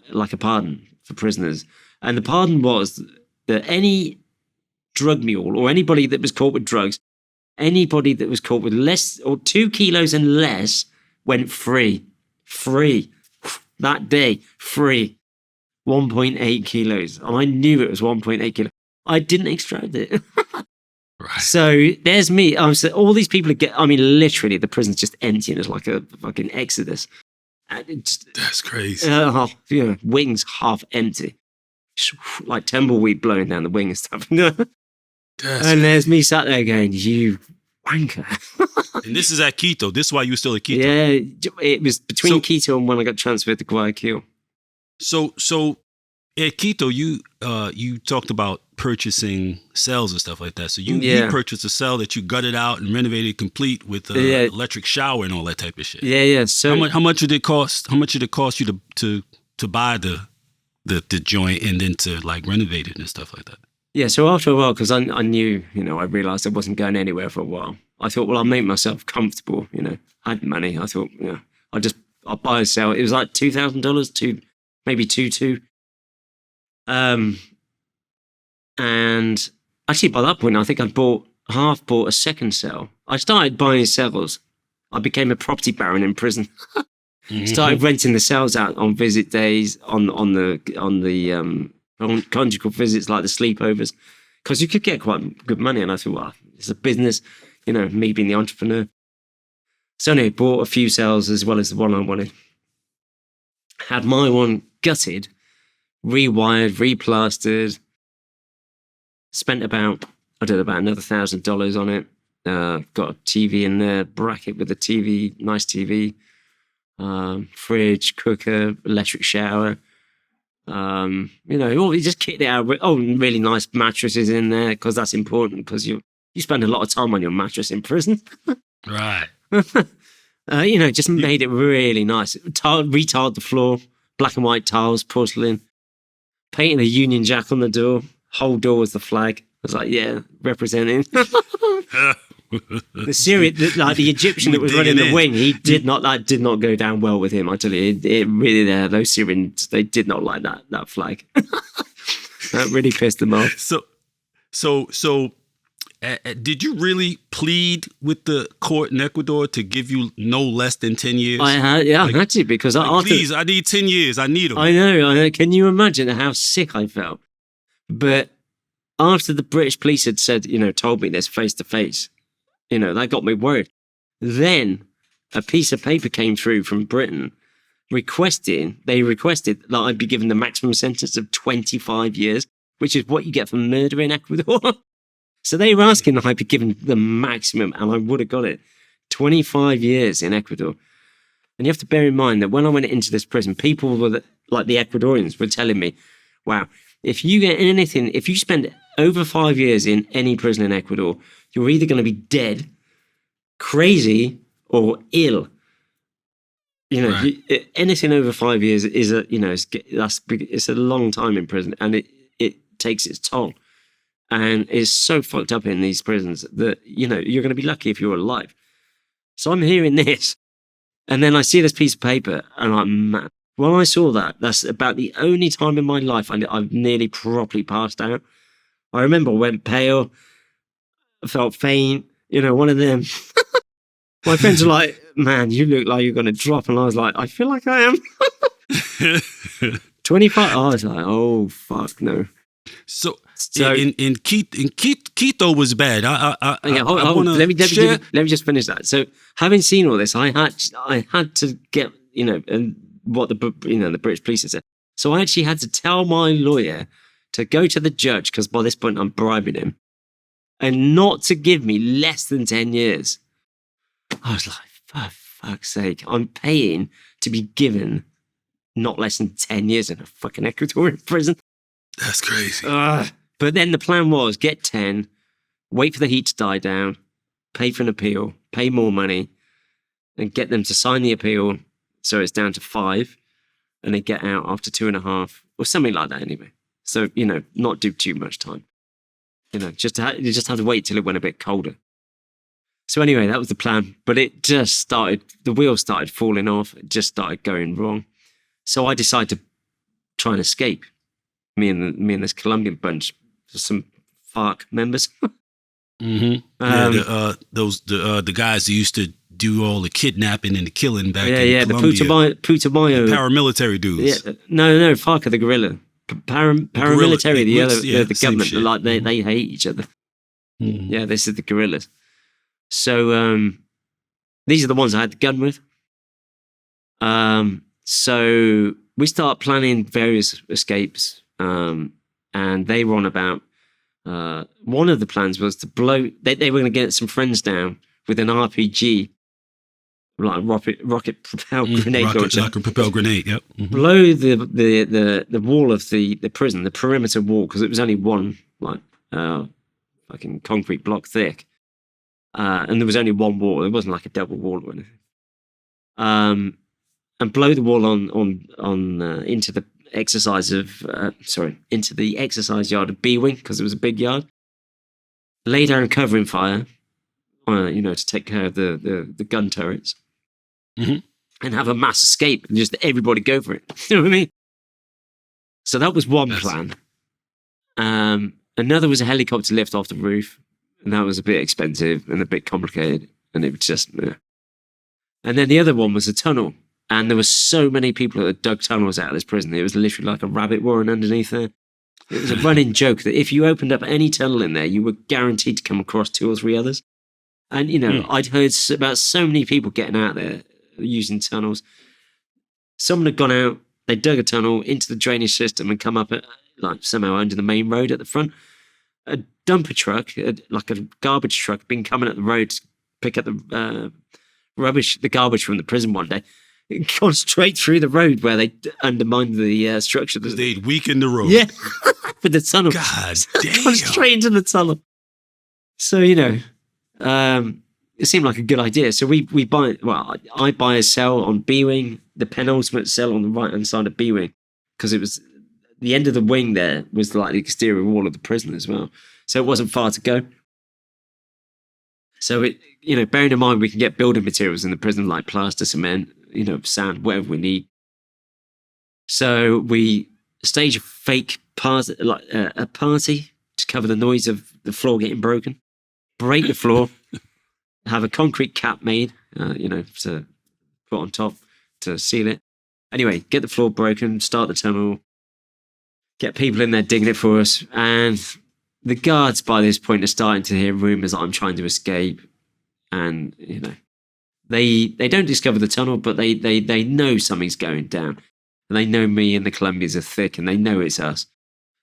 like a pardon for prisoners. And the pardon was that any drug mule or anybody that was caught with drugs, anybody that was caught with less or 2 kilos and less went free. Free. That day, free. 1.8 kilos. And I knew it was 1.8 kilos. I didn't extract it. Right. So there's me. All these people literally the prison's just empty and it's like a fucking exodus. That's crazy. Wings half empty. Like tumbleweed blowing down the wing and stuff. And there's me sat there going, you wanker. And this is at Quito. This is why you were still at Quito. Yeah, it was between Quito and when I got transferred to Guayaquil. So at Quito, you talked about purchasing cells and stuff like that. So you purchased a cell that you gutted out and renovated complete with electric shower and all that type of shit. Yeah. So how much did it cost? How much did it cost you to buy the joint and then to like renovate it and stuff like that? Yeah, so after a while, because I knew, I realised I wasn't going anywhere for a while. I thought, well, I'll make myself comfortable, I had money. I thought, I'll buy a cell. It was like $2,000, maybe $2,200. And actually by that point, I think I'd bought a second cell. I started buying cells. I became a property baron in prison. Started renting the cells out on visit days, on the conjugal visits, like the sleepovers, because you could get quite good money. And I thought, well, it's a business, me being the entrepreneur. So anyway, bought a few cells as well as the one I wanted. Had my one gutted, rewired, replastered. Spent about another $1,000 on it. Got a TV in there, bracket with a TV, nice TV. Fridge, cooker, electric shower. You just kitted it out with really nice mattresses in there, because that's important, because you spend a lot of time on your mattress in prison. Right. Just made it really nice. Retiled the floor, black and white tiles, porcelain, painted a Union Jack on the door. Whole door was the flag. I was like, yeah, representing. The Syrian, the Egyptian that was running the wing, that did not go down well with him. I tell you, it really, those Syrians, they did not like that flag. That really pissed them off. So, did you really plead with the court in Ecuador to give you no less than 10 years? I had to, because please, I need 10 years. I need them. I know. Can you imagine how sick I felt? But after the British police had said, told me this face to face, that got me worried. Then a piece of paper came through from Britain requested that I'd be given the maximum sentence of 25 years, which is what you get for murder in Ecuador. So they were asking that I'd be given the maximum, and I would have got it. 25 years in Ecuador. And you have to bear in mind that when I went into this prison, people were like the Ecuadorians were telling me, wow, if you spend over 5 years in any prison in Ecuador, you're either going to be dead, crazy, or ill. Right. Anything over 5 years is it's a long time in prison, and it takes its toll. And it's so fucked up in these prisons that, you're going to be lucky if you're alive. So I'm hearing this, and then I see this piece of paper, and I'm mad. When I saw that, that's about the only time in my life I've nearly properly passed out. I remember I went pale, I felt faint, one of them. My friends are like, man, you look like you're going to drop. And I was like, I feel like I am. 25. I was like, oh, fuck, no. So in Quito was bad. Let me just finish that. So having seen all this, I had to get, what the British police had said. So I actually had to tell my lawyer to go to the judge, because by this point I'm bribing him, and not to give me less than 10 years. I was like, for fuck's sake, I'm paying to be given not less than 10 years in a fucking Ecuadorian prison. That's crazy. But then the plan was get 10, wait for the heat to die down, pay for an appeal, pay more money, and get them to sign the appeal so it's down to 5, and they get out after 2.5 or something like that anyway. So, not do too much time. You just have to wait till it went a bit colder. So anyway, that was the plan. But it just started, the wheels started falling off. It just started going wrong. So I decided to try and escape. Me and this Colombian bunch, some FARC members. Mm-hmm. The guys who used to do all the kidnapping and the killing back in Colombia. The Putumayo. Paramilitary dudes. Yeah, no, FARC are the guerrilla. Paramilitary, the government, like they hate each other. Mm-hmm. Yeah, this is the guerrillas. So these are the ones I had the gun with. So we start planning various escapes, and they were on about. One of the plans was to blow. They were going to get some friends down with an RPG, like rocket propelled grenade launcher. Rocket propelled grenade. Yep. Mm-hmm. Blow the wall of the prison, the perimeter wall, because it was only one fucking concrete block thick. And there was only one wall. It wasn't like a double wall or anything. And blow the wall on into the exercise yard of B wing, because it was a big yard. Lay down covering fire, to take care of the gun turrets, mm-hmm. and have a mass escape and just everybody go for it. You know what I mean? So that was one plan. Another was a helicopter lift off the roof. And that was a bit expensive and a bit complicated. And it was just... And then the other one was a tunnel. And there were so many people that had dug tunnels out of this prison. It was literally like a rabbit warren underneath there. It was a running joke that if you opened up any tunnel in there, you were guaranteed to come across 2 or 3 others. And, I'd heard about so many people getting out there using tunnels. Someone had gone out, they dug a tunnel into the drainage system and come up somehow under the main road at the front. A dumper truck, like a garbage truck, been coming up the road to pick up the garbage from the prison one day. It gone straight through the road where they undermined the structure. They'd weakened the road. Yeah, with the tunnel. God damn. Gone straight into the tunnel. So, it seemed like a good idea. So I buy a cell on B wing, the penultimate cell on the right-hand side of B wing, because it was... The end of the wing there was like the exterior wall of the prison as well. So it wasn't far to go. So bearing in mind we can get building materials in the prison like plaster, cement, sand, whatever we need. So we stage a fake party, a party to cover the noise of the floor getting broken. Break the floor, have a concrete cap made, to put on top to seal it. Anyway, get the floor broken, start the tunnel. Get people in there digging it for us, and the guards by this point are starting to hear rumors that I'm trying to escape, and they don't discover the tunnel, but they know something's going down, and they know me and the Colombians are thick, and they know it's us.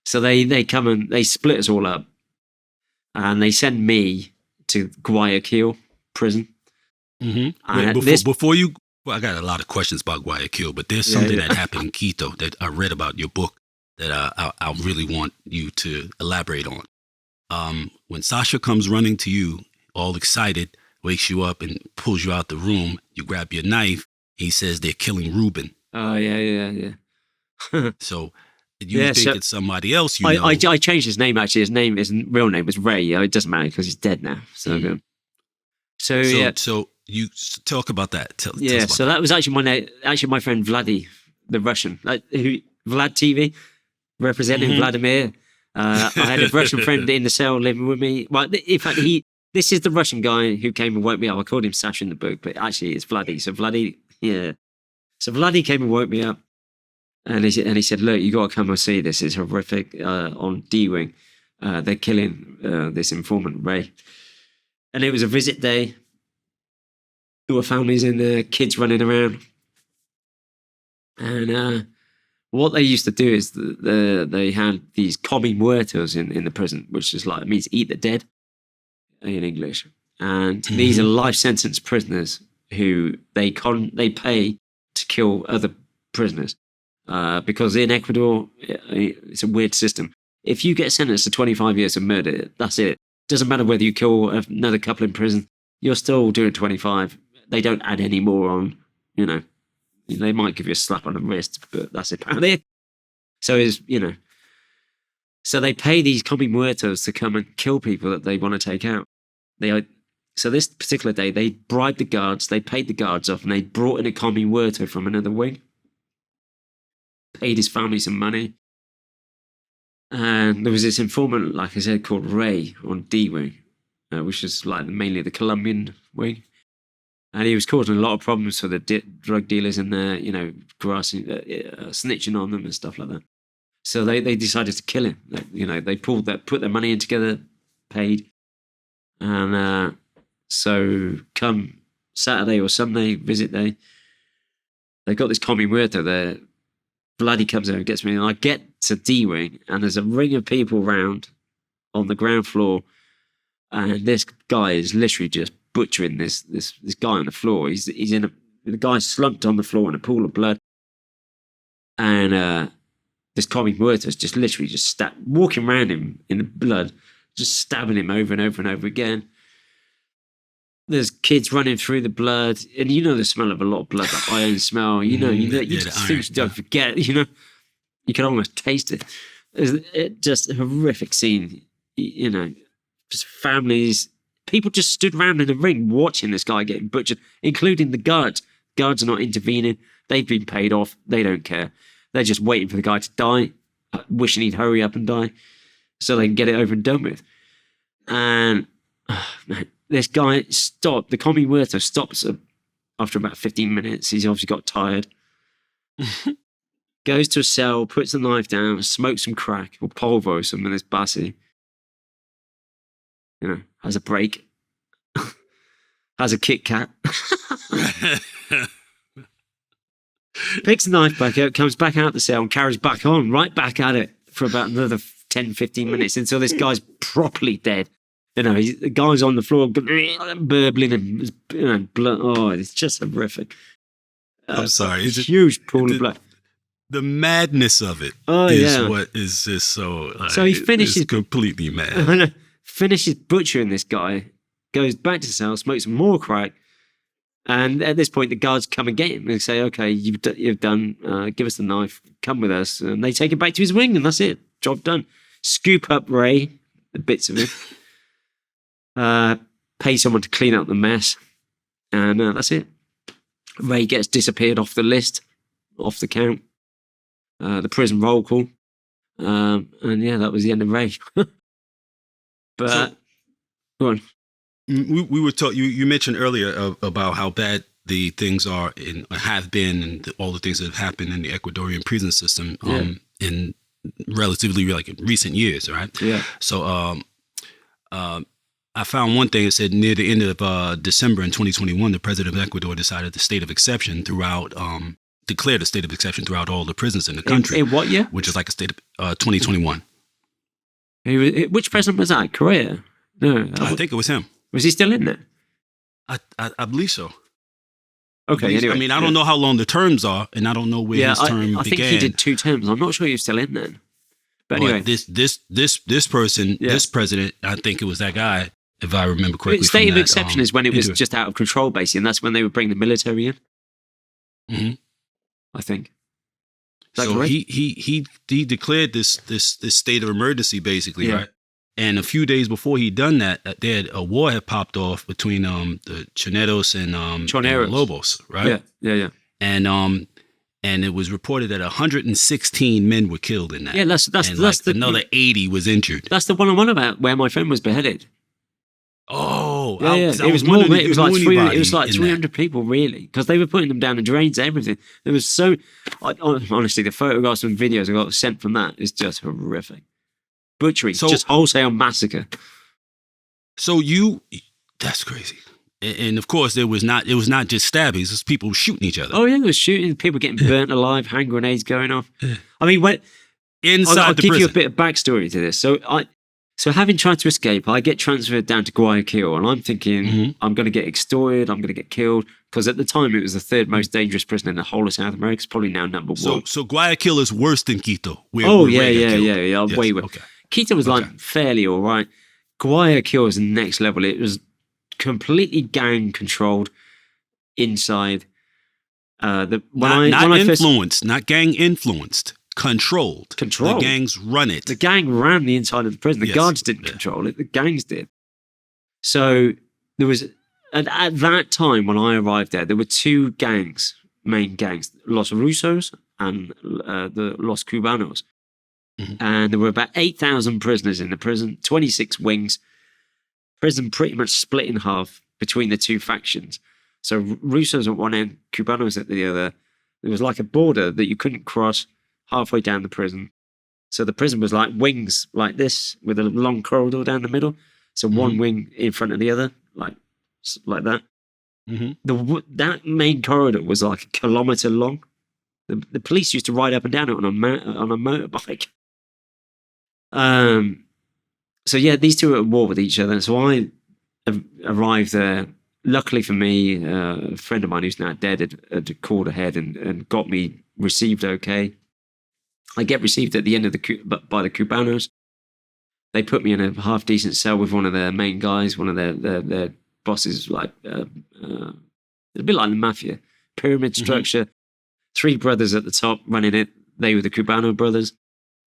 So they come and they split us all up, and they send me to Guayaquil prison. Mm-hmm. Before you, well, I got a lot of questions about Guayaquil, but there's something that happened in Quito that I read about your book that I really want you to elaborate on. When Sasha comes running to you, all excited, wakes you up and pulls you out the room, you grab your knife. He says they're killing Ruben. Oh, yeah. So you think it's somebody else you know. I changed his name, actually. His real name was Ray. It doesn't matter because he's dead now. So, So you talk about that. Tell us about so that was actually my friend Vladdy, the Russian, Vlad TV, representing Vladimir. I had a Russian friend in the cell living with me. Well, in fact, this is the Russian guy who came and woke me up. I called him Sasha in the book, but actually it's Vladdy. So Vladdy came and woke me up, and he said, "Look, you got to come and see this. It's horrific. On D Wing, they're killing this informant Ray." And it was a visit day. There were families in there, kids running around. And what they used to do is they had these come muertos in the prison, which is like, means eat the dead in English. And these are life sentence prisoners who they pay to kill other prisoners. Because in Ecuador, it's a weird system. If you get sentenced to 25 years of murder, that's it. Doesn't matter whether you kill another couple in prison, you're still doing 25. They don't add any more on, They might give you a slap on the wrist, but that's it. So so they pay these come muertos to come and kill people that they want to take out. So this particular day, they bribed the guards, they paid the guards off, and they brought in a come muerto from another wing, paid his family some money. And there was this informant, like I said, called Ray on D Wing, which is like mainly the Colombian wing. And he was causing a lot of problems for the drug dealers in there, snitching on them and stuff like that. So they decided to kill him. They put their money in together, paid. And so come Saturday or Sunday, visit day, they got this commie muerto there. Bloody comes over and gets me, and I get to D-Wing, and there's a ring of people around on the ground floor, and this guy is literally just butchering this guy on the floor. The guy's slumped on the floor in a pool of blood, and this commie muerto is just literally walking around him in the blood, just stabbing him over and over and over again. There's kids running through the blood, and the smell of a lot of blood, that iron smell. Things you don't forget. You can almost taste it. It's just a horrific scene. Just families, people just stood around in the ring watching this guy getting butchered, including the guards. Guards are not intervening. They've been paid off. They don't care. They're just waiting for the guy to die, wishing he'd hurry up and die, so they can get it over and done with. And this guy stopped. The commie muerto stops after about 15 minutes. He's obviously got tired. Goes to a cell, puts the knife down, smokes some crack or polvo, some of this bassy. Has a break. Has a Kit Kat. Picks the knife back up, comes back out the cell and carries back on, right back at it for about another 10, 15 minutes until this guy's properly dead. The guy's on the floor, burbling and blood. Oh, it's just horrific. I'm sorry. It's a huge pool of blood. The madness of it what is just so... so he finishes... completely mad. Finishes butchering this guy, goes back to the cell, smokes some more crack, and at this point the guards come and get him and say, "Okay, you've done, give us the knife, come with us." And they take him back to his wing, and that's it. Job done. Scoop up Ray, the bits of him. Pay someone to clean up the mess, and that's it. Ray gets disappeared off the list, off the count, the prison roll call, and that was the end of Ray. But go on. We were taught. You mentioned earlier about how bad the things are have been, and all the things that have happened in the Ecuadorian prison system. And relatively like in recent years, right? Yeah. So I found one thing that said near the end of December in 2021, the president of Ecuador decided the state of exception throughout, declared a state of exception throughout all the prisons in the country. In what year? Which is like a state of 2021. Which president was that? Korea? No. I think it was him. Was he still in there? I believe so. Okay, anyway. I mean, I don't know how long the terms are, and I don't know where his term began. I think he did 2 terms. I'm not sure he was still in then. But anyway. This person, this president, I think it was that guy, if I remember correctly. State of exception is when it was just out of control, basically, and that's when they would bring the military in. Mm-hmm. I think. So he declared this state of emergency, basically, right? And a few days before he done that, a war had popped off between the Choneros and Lobos, right? Yeah. And it was reported that 116 men were killed in that. Yeah, that's another 80 was injured. That's the one I'm on about, where my friend was beheaded. Oh, yeah. It was more. It was like 300 people, really, because they were putting them down the drains. Everything. There was so. Honestly, the photographs and videos I got sent from that is just horrific. Butchery, just wholesale massacre. So that's crazy. And of course, it was not just stabbings; it was people shooting each other. Oh yeah, it was shooting, people getting burnt alive, hand grenades going off. I mean, I'll give you a bit of backstory to this. So having tried to escape, I get transferred down to Guayaquil, and I'm thinking I'm going to get extorted, I'm going to get killed, because at the time it was the 3rd most dangerous prison in the whole of South America. It's probably now number 1. So Guayaquil is worse than Quito. Yeah, yes, way worse. Okay. Quito was like fairly all right. Guayaquil was the next level. It was completely gang controlled inside. Not gang influenced. Controlled. The gangs run it. The gang ran the inside of the prison. The guards didn't control it. The gangs did. So there was, at that time when I arrived there were 2 main gangs, Los Rusos and the Los Cubanos. Mm-hmm. And there were about 8,000 prisoners in the prison, 26 wings. Prison pretty much split in half between the 2 factions. So Rusos at one end, Cubanos at the other. There was like a border that you couldn't cross halfway down the prison. So the prison was like wings like this, with a long corridor down the middle. So one wing in front of the other, like that. Mm-hmm. That main corridor was like 1 kilometer long. The police used to ride up and down it on a motorbike. So yeah, these 2 are at war with each other. So I arrived there. Luckily for me, a friend of mine who's now dead had called ahead and got me received okay. I get received at the end of by the Cubanos. They put me in a half-decent cell with one of their main guys, one of their bosses, like a bit like the mafia. Pyramid structure. 3 brothers at the top running it. They were the Cubano brothers.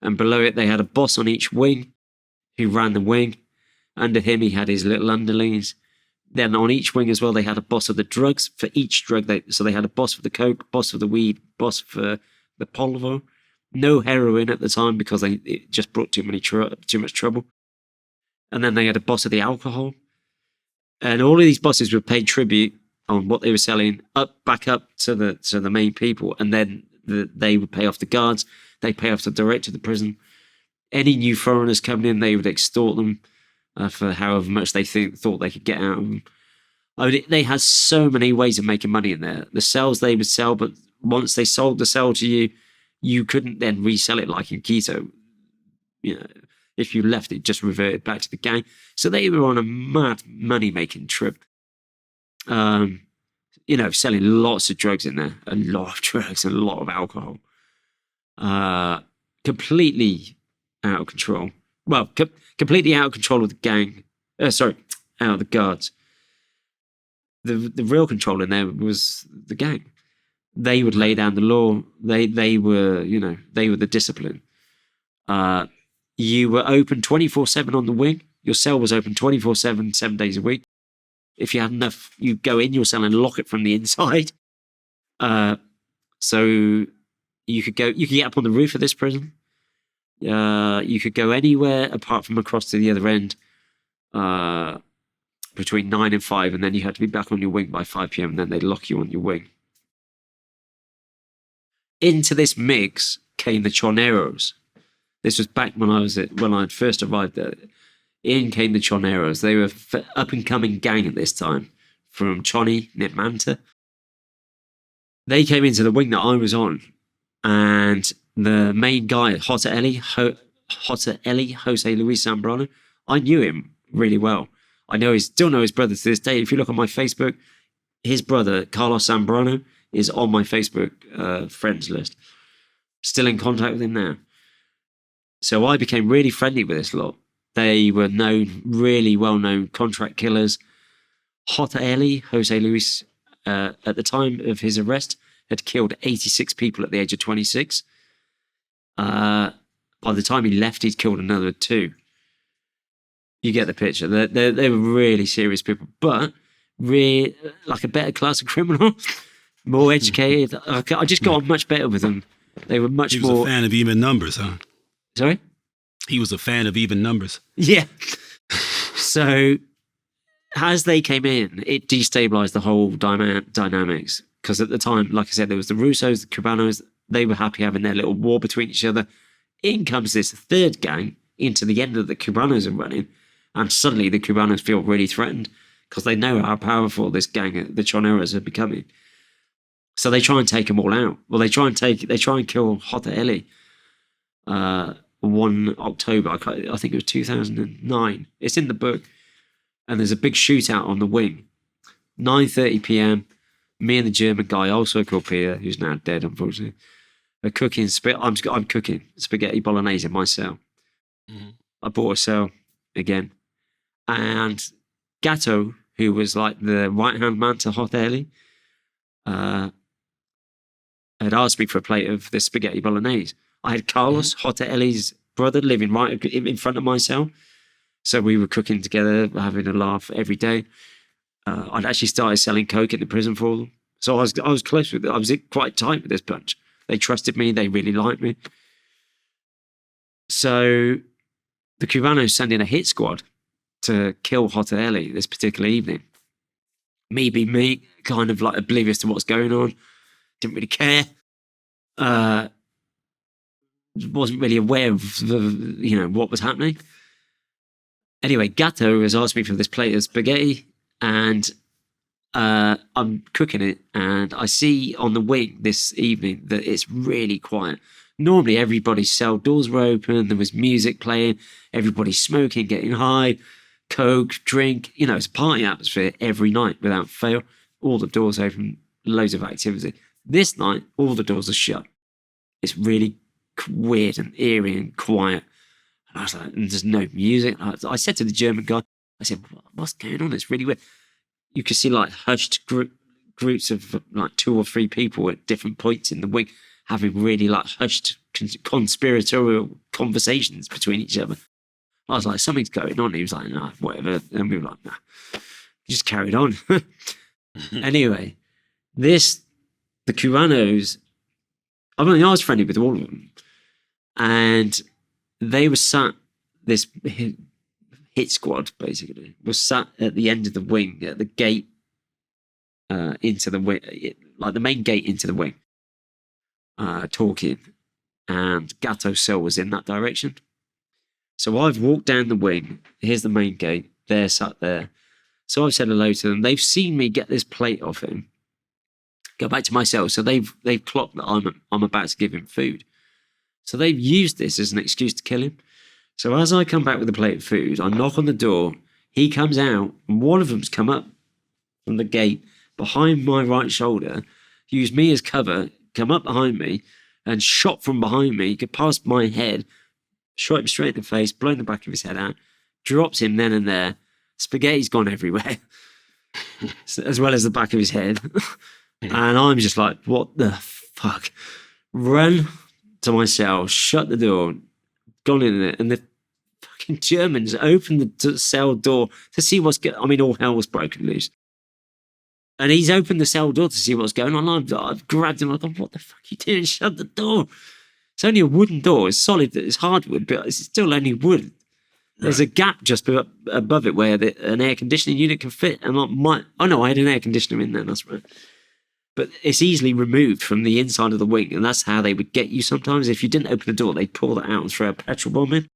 And below it, they had a boss on each wing who ran the wing. Under him, he had his little underlings. Then on each wing as well, they had a boss of the drugs. For each drug, so they had a boss for the coke, boss for the weed, boss for the polvo. No heroin at the time because it just brought too much trouble. And then they had a boss of the alcohol. And all of these bosses were paid tribute on what they were selling back up to the main people. And then they would pay off the guards. They pay off the director of the prison. Any new foreigners coming in, they would extort them for however much they thought they could get out of them. I mean, they had so many ways of making money in there. The cells they would sell, but once they sold the cell to you, you couldn't then resell it like in Quito. If you left, it just reverted back to the gang. So they were on a mad money-making trip. Selling lots of drugs in there, a lot of drugs and a lot of alcohol. Completely out of control. Well, completely out of control of the gang. Out of the guards. The real control in there was the gang. They would lay down the law. They were the discipline. You were open 24/7 on the wing. Your cell was open 24/7, 7 days a week. If you had enough, you go in your cell and lock it from the inside. So you could get up on the roof of this prison. You could go anywhere apart from across to the other end between 9 and 5, and then you had to be back on your wing by 5 p.m. and then they'd lock you on your wing. Into this mix came the choneros. This was back when I'd first arrived there. In came the Choneros. They were up and coming gang at this time from Choni, near Manta. They came into the wing that I was on, and the main guy, Jose Luis Zambrano, I knew him really well. Still know his brother to this day. If you look on my Facebook, his brother, Carlos Zambrano, is on my Facebook friends list. Still in contact with him now. So I became really friendly with this lot. They were really well-known contract killers. Jose Luis, at the time of his arrest, had killed 86 people at the age of 26. By the time he left, he'd killed another 2. You get the picture. They were really serious people, but like a better class of criminal, more educated. I just got on much better with them. They were much more... He was a fan of even numbers, huh? Sorry? He was a fan of even numbers. Yeah. So as they came in, it destabilized the whole dynamics. Because at the time, like I said, there was the Russos, the Cubanos. They were happy having their little war between each other. In comes this third gang into the end of the Cubanos are running. And suddenly the Cubanos feel really threatened because they know how powerful this gang, the Choneros, are becoming. So they try and take them all out. Well, they try and kill Jota Eli. 1 October, I think it was 2009. It's in the book. And there's a big shootout on the wing. 9:30 p.m. Me and the German guy, also called Pieter, who's now dead, unfortunately, are cooking. I'm cooking spaghetti bolognese in my cell. Mm-hmm. I bought a cell again. And Gatto, who was like the right-hand man to Jota Eli, had asked me for a plate of the spaghetti bolognese. I had Carlos, Jota Eli's brother, living right in front of my cell. So we were cooking together, having a laugh every day. I'd actually started selling coke in the prison for them. So I was close with it. I was quite tight with this bunch. They trusted me. They really liked me. So the Cubanos sent in a hit squad to kill Jota Eli this particular evening. Me being me, kind of like oblivious to what's going on. Didn't really care. Wasn't really aware of what was happening. Anyway, Gatto has asked me for this plate of spaghetti, and I'm cooking it, and I see on the wing this evening that it's really quiet. Normally everybody's cell doors were open, there was music playing, everybody's smoking, getting high, coke, drink. It's a party atmosphere every night without fail. All the doors open, loads of activity. This night, all the doors are shut. It's really weird and eerie and quiet. And I was like, and there's no music. I said to the German guy, I said, what's going on? It's really weird. You could see like hushed groups of like 2 or 3 people at different points in the wing having really like hushed conspiratorial conversations between each other. I was like, something's going on. He was like, nah, whatever. And we were like, nah. We just carried on. Anyway, the Cubanos, I was friendly with all of them. And they were sat, this hit squad basically, was sat at the end of the wing, at the gate into the wing, like the main gate into the wing, talking. And Gatto's cell was in that direction. So I've walked down the wing. Here's the main gate. They're sat there. So I've said hello to them. They've seen me get this plate off him, go back to my cell. So they've clocked that I'm about to give him food. So they've used this as an excuse to kill him. So as I come back with a plate of food, I knock on the door. He comes out, and one of them's come up from the gate behind my right shoulder, used me as cover, come up behind me, and shot from behind me. He could pass my head, shot him straight in the face, blown the back of his head out, drops him then and there. Spaghetti's gone everywhere, as well as the back of his head. And I'm just like, what the fuck? Run to my cell, shut the door, gone in it, and the fucking Germans opened the cell door to see what's going on. I mean, all hell was broken loose. And he's opened the cell door to see what's going on. I've grabbed him. I thought, what the fuck are you doing? Shut the door. It's only a wooden door. It's solid. It's hardwood, but it's still only wood. There's a gap just above it where an air conditioning unit can fit. And I had an air conditioner in there. That's right. but it's easily removed from the inside of the wing, and that's how they would get you sometimes. If you didn't open the door, they'd pull that out and throw a petrol bomb in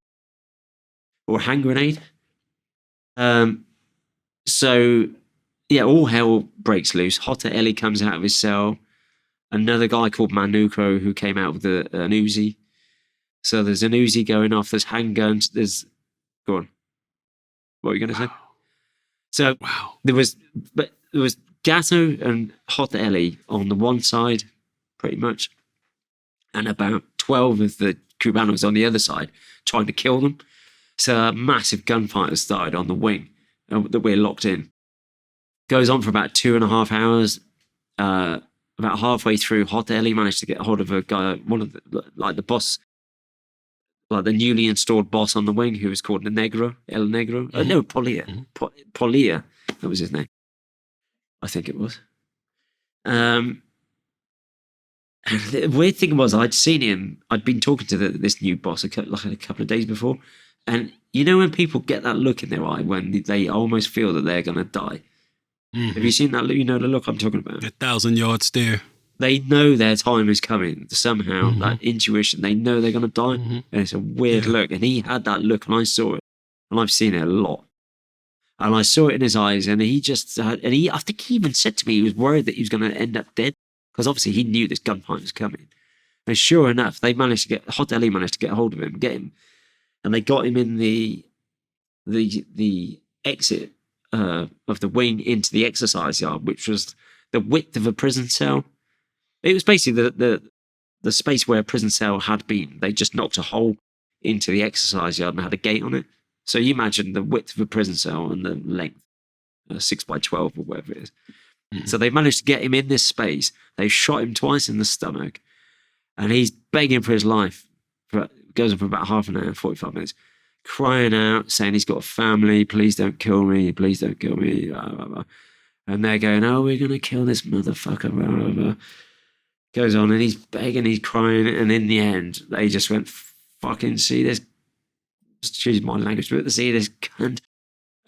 or a hand grenade. So, yeah, all hell breaks loose. Hotta Ellie comes out of his cell. Another guy called Manuko who came out with an Uzi. So there's an Uzi going off. There's handguns. Go on. What were you going to say? So there was Gatto and Hotta Ellie on the one side, pretty much, and about 12 of the Cubanos on the other side trying to kill them. So a massive gunfight has started on the wing that we're locked in. Goes on for about 2.5 hours. About halfway through, Hotta Ellie managed to get hold of a guy, one of the boss, like the newly installed boss on the wing, who was called El Negro. Mm-hmm. No, Polia. Mm-hmm. Polia, that was his name. I think it was. And the weird thing was, I'd seen him. I'd been talking to this new boss a couple of days before, and you know when people get that look in their eye when they almost feel that they're going to die. Mm-hmm. Have you seen that look? You know the look I'm talking about? 1,000-yard stare. They know their time is coming. Somehow, that intuition, they know they're going to die. Mm-hmm. And it's a weird look. And he had that look, and I saw it. And I've seen it a lot. And I saw it in his eyes, and I think he even said to me he was worried that he was going to end up dead, because obviously he knew this gunfight was coming. And sure enough, Hotta Ellie managed to get hold of him, get him, and they got him in the exit of the wing into the exercise yard, which was the width of a prison cell. It was basically the space where a prison cell had been. They just knocked a hole into the exercise yard and had a gate on it. So you imagine the width of a prison cell and the length, 6x12 or whatever it is. Mm-hmm. So they managed to get him in this space. They shot him twice in the stomach, and he's begging for his life. Goes on for about half an hour, 45 minutes, crying out, saying he's got a family. Please don't kill me. Please don't kill me. Blah, blah, blah. And they're going, oh, we're going to kill this motherfucker. Blah, blah, blah. Goes on, and he's begging, he's crying, and in the end, they just went, fucking see this, excuse my language, but see this cunt,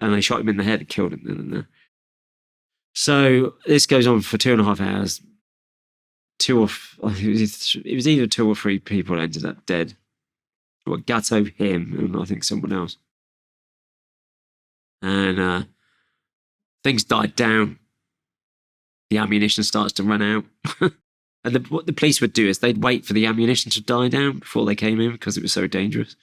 and they shot him in the head and killed him then and there. So this goes on for 2.5 hours. It was either 2 or 3 people ended up dead. Well, Gatto, him, and I think someone else. And things died down. The ammunition starts to run out. And what the police would do is they'd wait for the ammunition to die down before they came in, because it was so dangerous.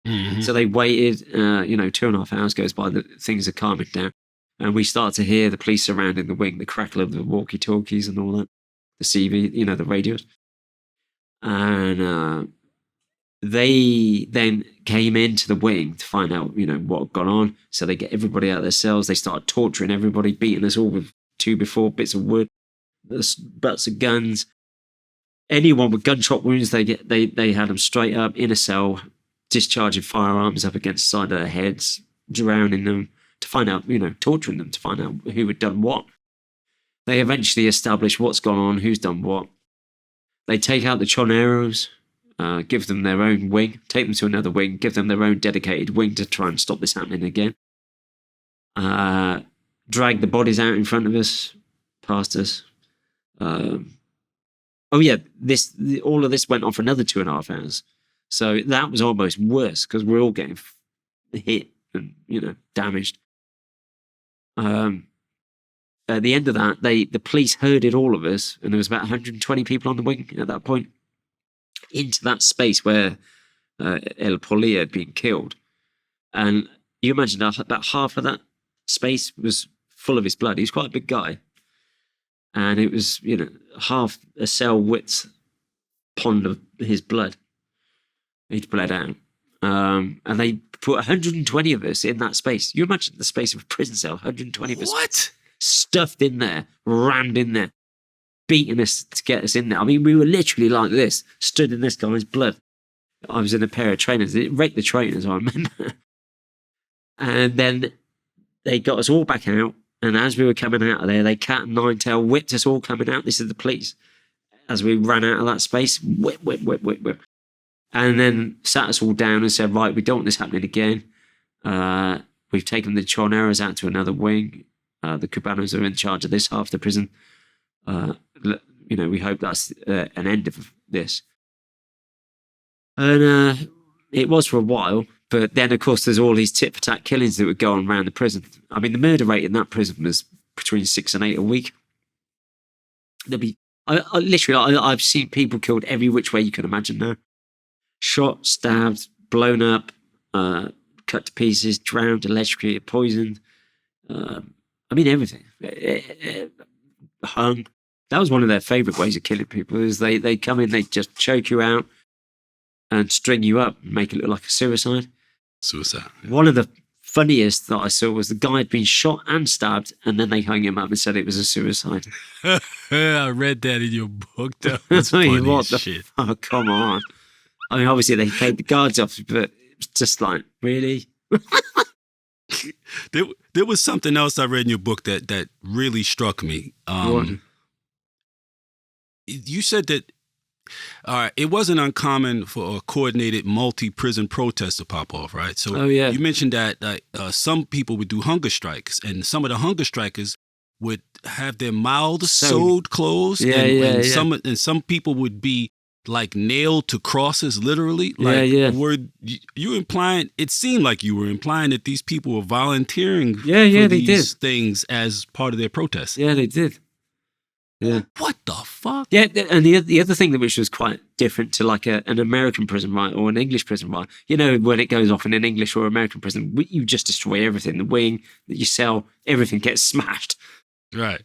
Mm-hmm. So they waited, 2.5 hours goes by, things are calming down. And we start to hear the police surrounding the wing, the crackle of the walkie-talkies and all that, the CV, the radios. And they then came into the wing to find out, what had gone on. So they get everybody out of their cells. They started torturing everybody, beating us all with 2x4 bits of wood, butts of guns. Anyone with gunshot wounds, they had them straight up in a cell, discharging firearms up against the side of their heads, drowning them to find out, torturing them to find out who had done what. They eventually establish what's gone on, who's done what. They take out the choneros, give them their own wing, take them to another wing, give them their own dedicated wing to try and stop this happening again. Drag the bodies out in front of us, past us. All of this went on for another 2.5 hours. So that was almost worse, because we're all getting hit and, damaged. At the end of that, the police herded all of us, and there was about 120 people on the wing at that point, into that space where El Polia had been killed. And you imagine that about half of that space was full of his blood. He was quite a big guy. And it was, half a cell width pond of his blood. He'd bled out. And they put 120 of us in that space. You imagine the space of a prison cell, 120 of us. What? Stuffed in there, rammed in there, beating us to get us in there. I mean, we were literally like this, stood in this guy's blood. I was in a pair of trainers. It wrecked the trainers, I remember. And then they got us all back out. And as we were coming out of there, they cat and nine tail whipped us all coming out. This is the police. As we ran out of that space, whip. And then sat us all down and said, right, we don't want this happening again. We've taken the choneros out to another wing. The Cubanos are in charge of this half the prison. We hope that's an end of this. And it was for a while, but then, of course, there's all these tit-for-tat killings that would go on around the prison. I mean, the murder rate in that prison was between 6 and 8 a week. There'd be, I've seen people killed every which way you can imagine now. Shot, stabbed, blown up, cut to pieces, drowned, electrocuted, poisoned. Everything. Hung. That was one of their favourite ways of killing people, is they come in, they just choke you out and string you up and make it look like a suicide. Suicide. Yeah. One of the funniest that I saw was the guy had been shot and stabbed, and then they hung him up and said it was a suicide. I read that in your book. That was funny as shit. Oh, come on. I mean, obviously they paid the guards off, but it's just like, really? There was something else I read in your book that really struck me. You said that it wasn't uncommon for a coordinated multi-prison protest to pop off, right? So you mentioned that some people would do hunger strikes, and some of the hunger strikers would have their mouths sewed closed, and some people would be like nailed to crosses, literally. Were you implying? It seemed like you were implying that these people were volunteering for these things as part of their protest. Yeah, they did. Yeah. What the fuck? Yeah, and the other thing which was quite different to like an American prison riot or an English prison riot, when it goes off in an English or American prison, you just destroy everything. The wing, your cell, everything gets smashed. Right.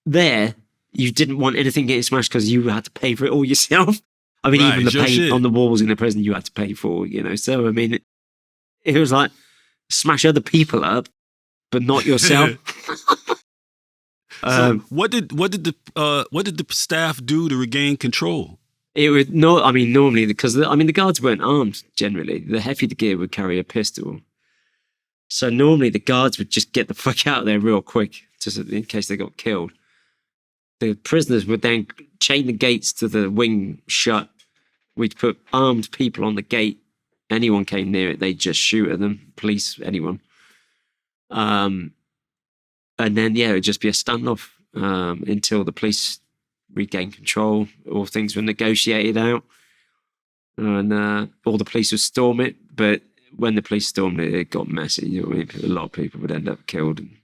There, you didn't want anything getting smashed because you had to pay for it all yourself. I mean, even the paint on the walls in the prison you had to pay for, So, I mean, it was like smash other people up, but not yourself. So what did the staff do to regain control? It would normally, because the guards weren't armed generally. The heavy gear would carry a pistol, so normally the guards would just get the fuck out of there real quick, just in case they got killed. The prisoners would then chain the gates to the wing shut. We'd put armed people on the gate. Anyone came near it, they'd just shoot at them. Police, anyone. And then, it would just be a standoff until the police regained control or things were negotiated out. And all the police would storm it. But when the police stormed it, it got messy. You know what I mean? A lot of people would end up killed and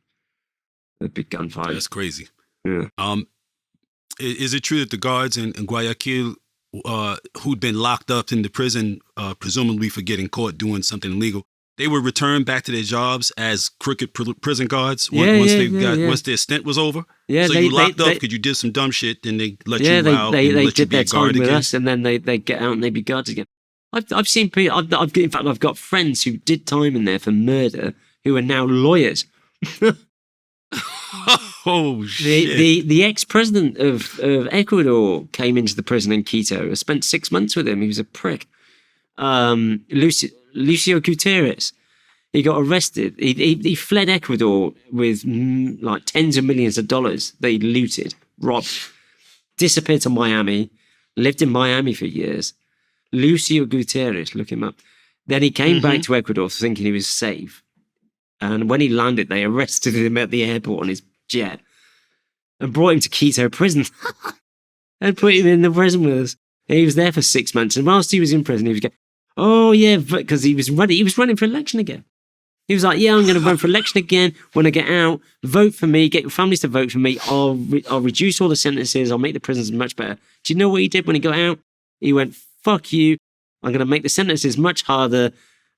there'd be gunfights. That's crazy. Yeah. Is it true that the guards in Guayaquil who'd been locked up in the prison, presumably for getting caught doing something illegal, they were returned back to their jobs as crooked prison guards once their stint was over? Yeah, so you locked up because you did some dumb shit, then they let you out. They did their time with us, and then they get out and they be guards again. I've seen people. In fact, I've got friends who did time in there for murder who are now lawyers. Oh shit! The ex-president of Ecuador came into the prison in Quito. I spent 6 months with him. He was a prick. Lucio Gutierrez. He got arrested. He fled Ecuador with like tens of millions of dollars that he looted, robbed, disappeared to Miami, lived in Miami for years. Lucio Gutierrez, look him up. Then he came back to Ecuador thinking he was safe. And when he landed, they arrested him at the airport on his jet and brought him to Quito prison and put him in the prison with us. And he was there for 6 months. And whilst he was in prison, he was going, oh yeah, because he was running for election again. He was like, yeah, I'm going to run for election again. When I get out, vote for me, get your families to vote for me. I'll reduce all the sentences. I'll make the prisons much better. Do you know what he did when he got out? He went, fuck you. I'm going to make the sentences much harder.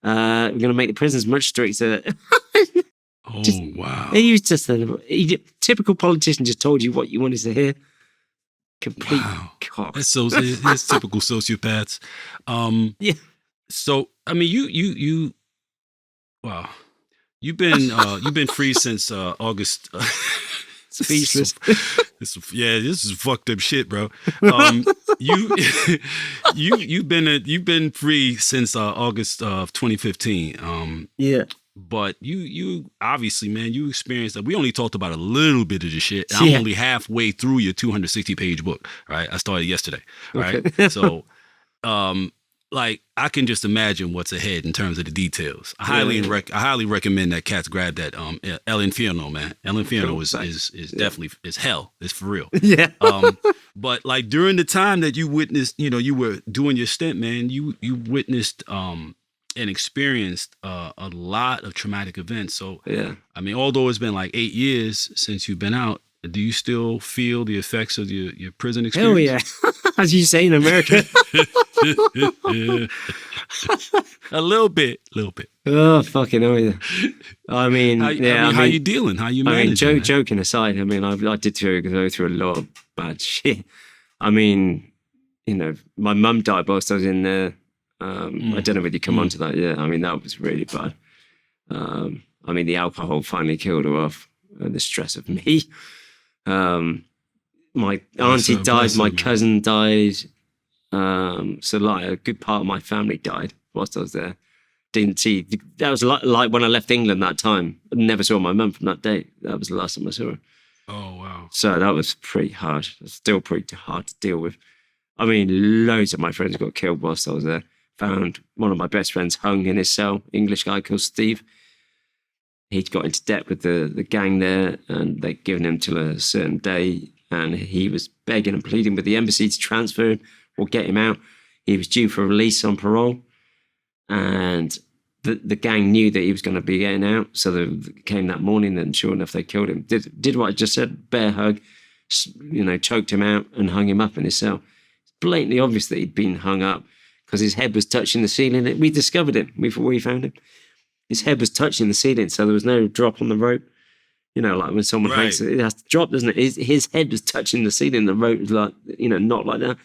We're going to make the prisons much stricter. Wow. He was just a typical politician, just told you what you wanted to hear. Complete cock. That's typical sociopaths. Yeah. So, I mean, you wow. You've been free since August. Speechless. This is fucked up shit, bro. You've been free since August of 2015. Yeah. But you obviously, man, you experienced that. We only talked about a little bit of the shit. I'm only halfway through your 260-page book, right? I started yesterday, right? Okay. So, like I can just imagine what's ahead in terms of the details. I highly recommend that cats grab that El Infierno, man. El Infierno is definitely is hell. It's for real. Yeah. But like during the time that you witnessed, you know, you were doing your stint, man, you witnessed and experienced a lot of traumatic events. So Yeah. I mean, although it's been like 8 years since you've been out, do you still feel the effects of your prison experience? Hell yeah. As you say in America. A little bit. Oh, fucking hell yeah. I mean, how you dealing? How you managing? I mean, joking aside, I mean, I did go through a lot of bad shit. I mean, you know, my mum died whilst I was in there. I don't know whether you come onto that yet. I mean, that was really bad. I mean, the alcohol finally killed her off, and the stress of me. My auntie died, my cousin died. So like a good part of my family died whilst I was there. Didn't see, that was like when I left England that time. I never saw my mum from that day. That was the last time I saw her. Oh, wow. So that was pretty hard. It's still pretty hard to deal with. I mean, loads of my friends got killed whilst I was there. Found one of my best friends hung in his cell, English guy called Steve. He'd got into debt with the gang there, and they'd given him till a certain day, and he was begging and pleading with the embassy to transfer him or get him out. He was due for release on parole, and the gang knew that he was going to be getting out, so they came that morning, and sure enough, they killed him. Did what I just said, bear hug, you know, choked him out and hung him up in his cell. It's blatantly obvious that he'd been hung up because his head was touching the ceiling. We discovered it before we found him. His head was touching the ceiling, so there was no drop on the rope. You know, like when someone hangs, it has to drop, doesn't it? His head was touching the ceiling. The rope was like, you know, not like that.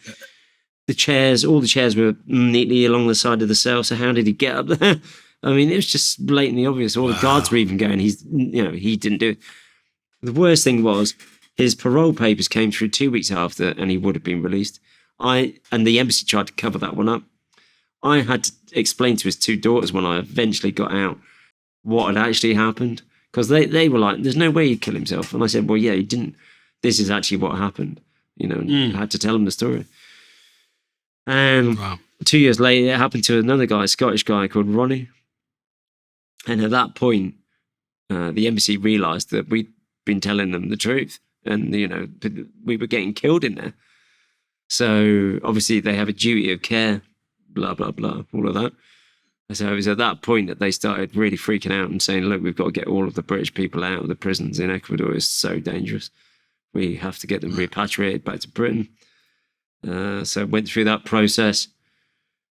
All the chairs were neatly along the side of the cell. So how did he get up there? I mean, it was just blatantly obvious. All the guards were even going, he didn't do it. The worst thing was his parole papers came through 2 weeks after, and he would have been released. And the embassy tried to cover that one up. I had to explain to his two daughters when I eventually got out what had actually happened, because they were like, there's no way he'd kill himself. And I said, well, yeah, he didn't. This is actually what happened, you know, and I had to tell them the story. And 2 years later, it happened to another guy, a Scottish guy called Ronnie. And at that point, the embassy realised that we'd been telling them the truth, and, you know, we were getting killed in there. So obviously they have a duty of care, blah, blah, blah, all of that. So it was at that point that they started really freaking out and saying, look, we've got to get all of the British people out of the prisons in Ecuador. It's so dangerous. We have to get them repatriated back to Britain. So went through that process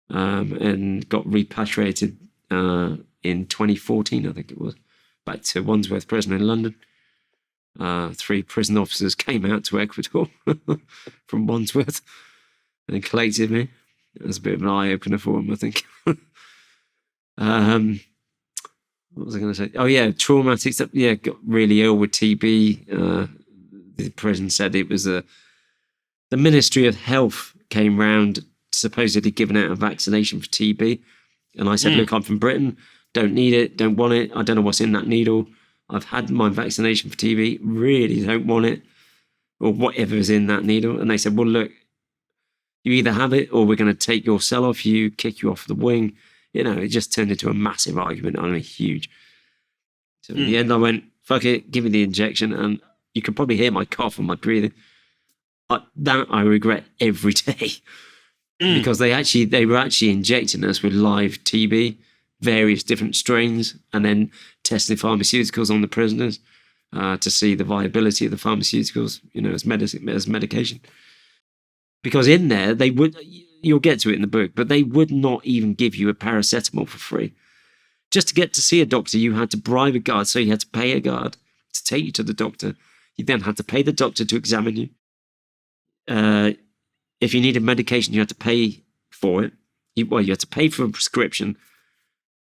and got repatriated in 2014, I think it was, back to Wandsworth Prison in London. 3 prison officers came out to Ecuador from Wandsworth and collected me. It was a bit of an eye-opener for them, I think. What was I going to say? Oh, yeah, traumatic stuff. Yeah, got really ill with TB. The prison said it was the Ministry of Health came round supposedly giving out a vaccination for TB. And I said, look, I'm from Britain. Don't need it. Don't want it. I don't know what's in that needle. I've had my vaccination for TB. Really don't want it. Or whatever is in that needle. And they said, well, look, you either have it or we're going to take your cell off you, kick you off the wing. You know, it just turned into a massive argument. I mean, huge. So in the end, I went, fuck it, give me the injection. And you can probably hear my cough and my breathing. That I regret every day. Because they were actually injecting us with live TB, various different strains, and then testing pharmaceuticals on the prisoners to see the viability of the pharmaceuticals, you know, as medication. Because in there, you'll get to it in the book, but they would not even give you a paracetamol for free. Just to get to see a doctor, you had to bribe a guard, so you had to pay a guard to take you to the doctor. You then had to pay the doctor to examine you. If you needed medication, you had to pay for it. You had to pay for a prescription.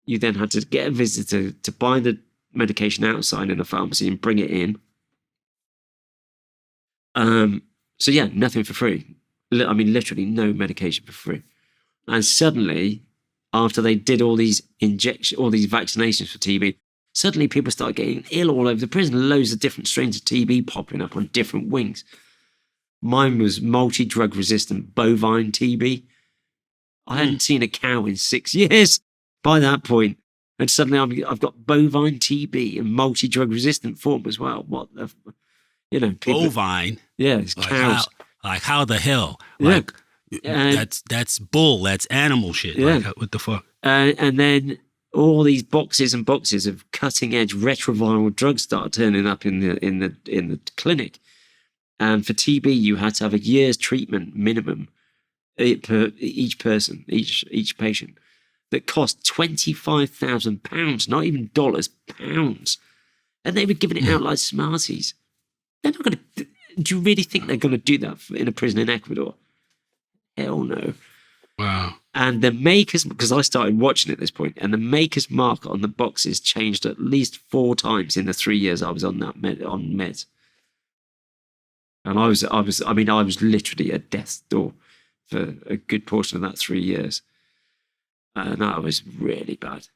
You then had to get a visitor to buy the medication outside in a pharmacy and bring it in. So yeah, nothing for free. I mean, literally no medication for free. And suddenly, after they did all these vaccinations for TB, suddenly people started getting ill all over the prison. Loads of different strains of TB popping up on different wings. Mine was multi-drug resistant bovine TB. I hadn't seen a cow in 6 years by that point. And suddenly I've got bovine TB and multi-drug resistant form as well. What the, people, Bovine. yeah, it's Like cows. how the hell? Yeah. Like that's bull. That's animal shit. Yeah. Like, what the fuck? And then all these boxes and boxes of cutting-edge retroviral drugs started turning up in the clinic. And for TB, you had to have a year's treatment minimum per each person, each patient. That cost £25,000, not even dollars, pounds. And they were giving it out like Smarties. They're not going to. Do you really think they're going to do that in a prison in Ecuador? Hell no. Wow. And the makers, because I started watching at this point, and the maker's mark on the boxes changed at least 4 times in the 3 years I was on meds. And I was literally at death's door for a good portion of that 3 years. And that was really bad.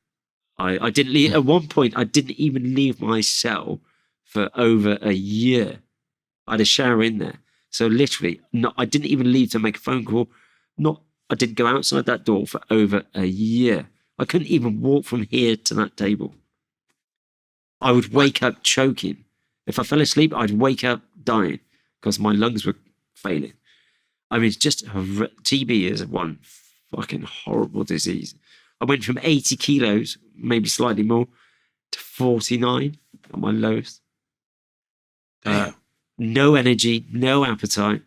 I didn't leave, at one point, I didn't even leave my cell for over a year. I had a shower in there. So literally, I didn't even leave to make a phone call. I didn't go outside that door for over a year. I couldn't even walk from here to that table. I would wake up choking. If I fell asleep, I'd wake up dying because my lungs were failing. I mean, it's just TB is one fucking horrible disease. I went from 80 kilos, maybe slightly more, to 49 at my lowest. No energy, no appetite,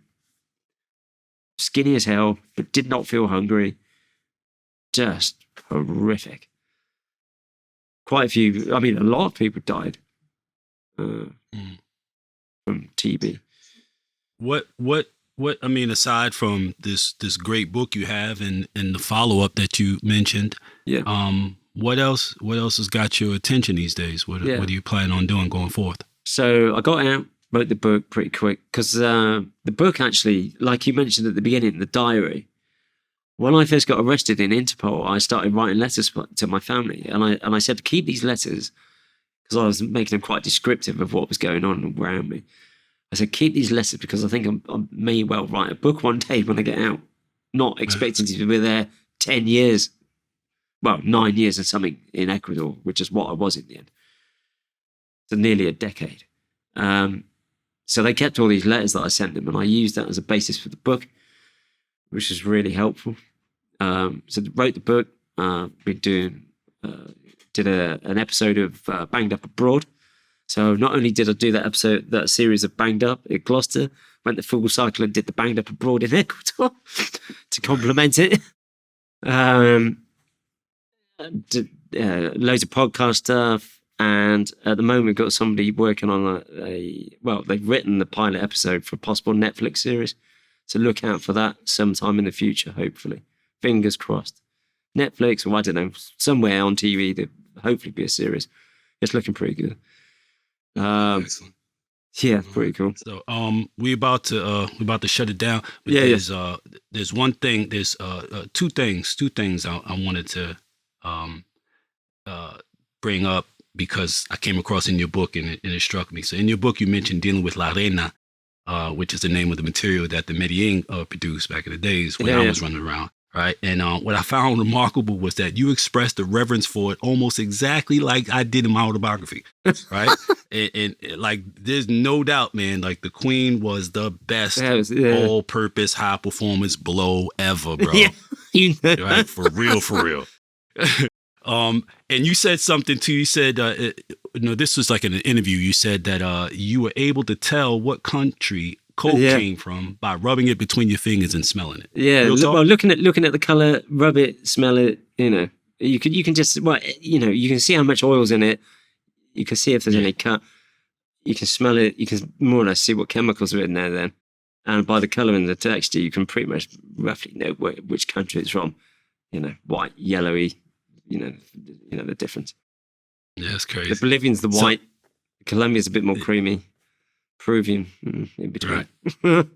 skinny as hell, but did not feel hungry. Just horrific. A lot of people died from TB. What I mean, aside from this great book you have and the follow-up that you mentioned, what else has got your attention these days? What do you plan on doing going forth? So I got out, wrote the book pretty quick because the book actually, like you mentioned at the beginning, the diary. When I first got arrested in Interpol, I started writing letters to my family, and I said to keep these letters because I was making them quite descriptive of what was going on around me. I said, keep these letters because I think I may well write a book one day when I get out. Not expecting to be there 10 years, well, 9 years and something in Ecuador, which is what I was in the end. So nearly a decade. So they kept all these letters that I sent them, and I used that as a basis for the book, which is really helpful. So wrote the book, did an episode of Banged Up Abroad. So not only did I do that series of Banged Up at Gloucester, went the full cycle and did the Banged Up Abroad in Ecuador to complement it. Did, loads of podcast stuff, and at the moment got somebody working on they've written the pilot episode for a possible Netflix series. So look out for that sometime in the future, hopefully. Fingers crossed. Netflix, or I don't know, somewhere on TV, there'll hopefully be a series. It's looking pretty good. Excellent. Yeah, pretty cool. So we about to shut it down. But there's one thing, there's two things I wanted to bring up because I came across in your book and it struck me. So in your book you mentioned dealing with La Reina, which is the name of the material that the Medellin produced back in the days when I was running around. Right. And what I found remarkable was that you expressed the reverence for it almost exactly like I did in my autobiography. Right. and like, there's no doubt, man, like the Queen was the best all purpose high performance blow ever, bro. Right. For real. And you said something too. You said, this was like in an interview. You said that you were able to tell what country coke came from by rubbing it between your fingers and smelling it. Yeah, well, looking at the color, rub it, smell it. You can just you can see how much oil's in it. You can see if there's any cut. You can smell it. You can more or less see what chemicals are in there. Then, and by the color and the texture, you can pretty much roughly know which country it's from. White, yellowy. The difference. Yeah, it's crazy. The Bolivian's the white. Colombia's a bit more creamy. Peruvian in between. Right.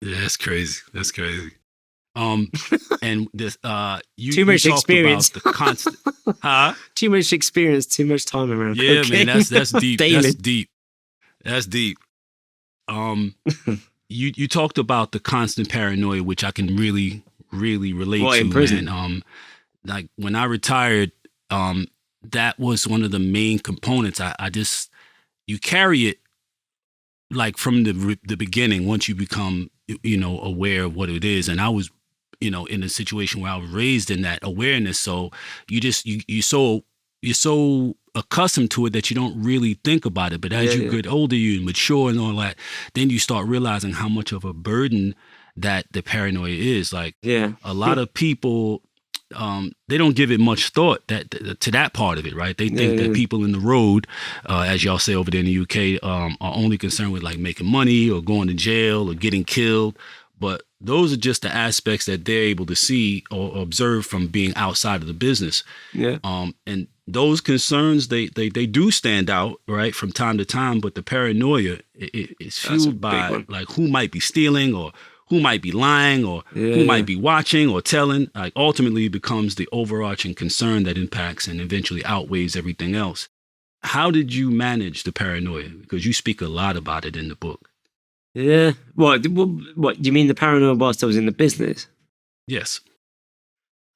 Yeah, that's crazy. And this you too much experience. About the constant Too much experience, too much time around. Yeah, cocaine. Man, that's deep. Daily. That's deep. You talked about the constant paranoia, which I can really really relate What, to, in prison? man. Like when I retired, that was one of the main components. I just, you carry it like from the beginning once you become, aware of what it is. And I was, in a situation where I was raised in that awareness. So you're so accustomed to it that you don't really think about it. But as you get older, you mature and all that, then you start realizing how much of a burden that the paranoia is. Like a lot of people, they don't give it much thought to that part of it, right? They think that people in the road, as y'all say over there in the UK, are only concerned with like making money or going to jail or getting killed. But those are just the aspects that they're able to see or observe from being outside of the business. Yeah. And those concerns, they do stand out, right, from time to time. But the paranoia is fueled by like who might be stealing or who might be lying or who might be watching or telling. Like ultimately it becomes the overarching concern that impacts and eventually outweighs everything else. How did you manage the paranoia? Because you speak a lot about it in the book. Yeah. What you mean, the paranoia whilst I was in the business? Yes.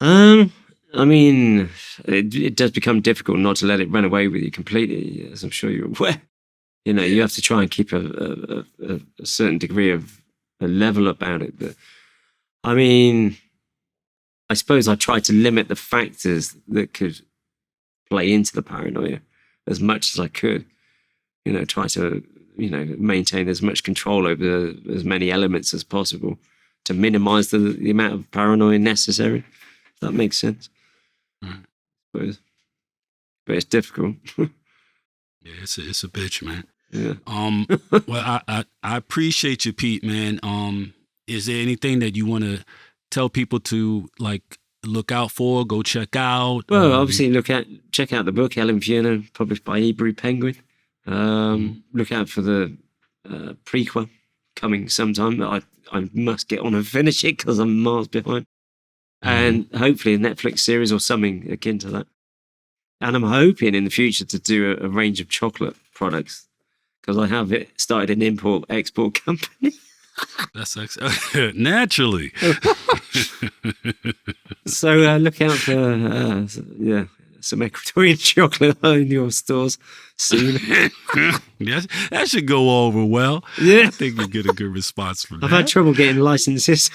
I mean, it does become difficult not to let it run away with you completely, as I'm sure you're aware. You have to try and keep a certain degree of a level about it. But I mean, I suppose I tried to limit the factors that could play into the paranoia as much as I could. Try to maintain as much control over as many elements as possible to minimize the amount of paranoia necessary. If that makes sense. But it's difficult. Yeah, it's a bitch, man. Yeah. Well, I appreciate you, Pete, man. Is there anything that you want to tell people to like look out for, go check out? Well, obviously check out the book, Helen Fiona, published by Hebrew Penguin. Look out for the prequel coming sometime. I must get on and finish it because I'm miles behind. And hopefully a Netflix series or something akin to that. And I'm hoping in the future to do a range of chocolate products because I have started an import-export company. That's naturally. So look out for some Ecuadorian chocolate in your stores soon. That should go over well. Yeah. I think you get a good response from that. I've had trouble getting licenses.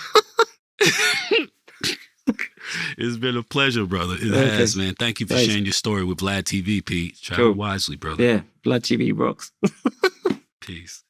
It's been a pleasure, brother. It has, man. Thank you for sharing your story with Vlad TV, Pete. Travel wisely, brother. Yeah, Vlad TV rocks. Peace.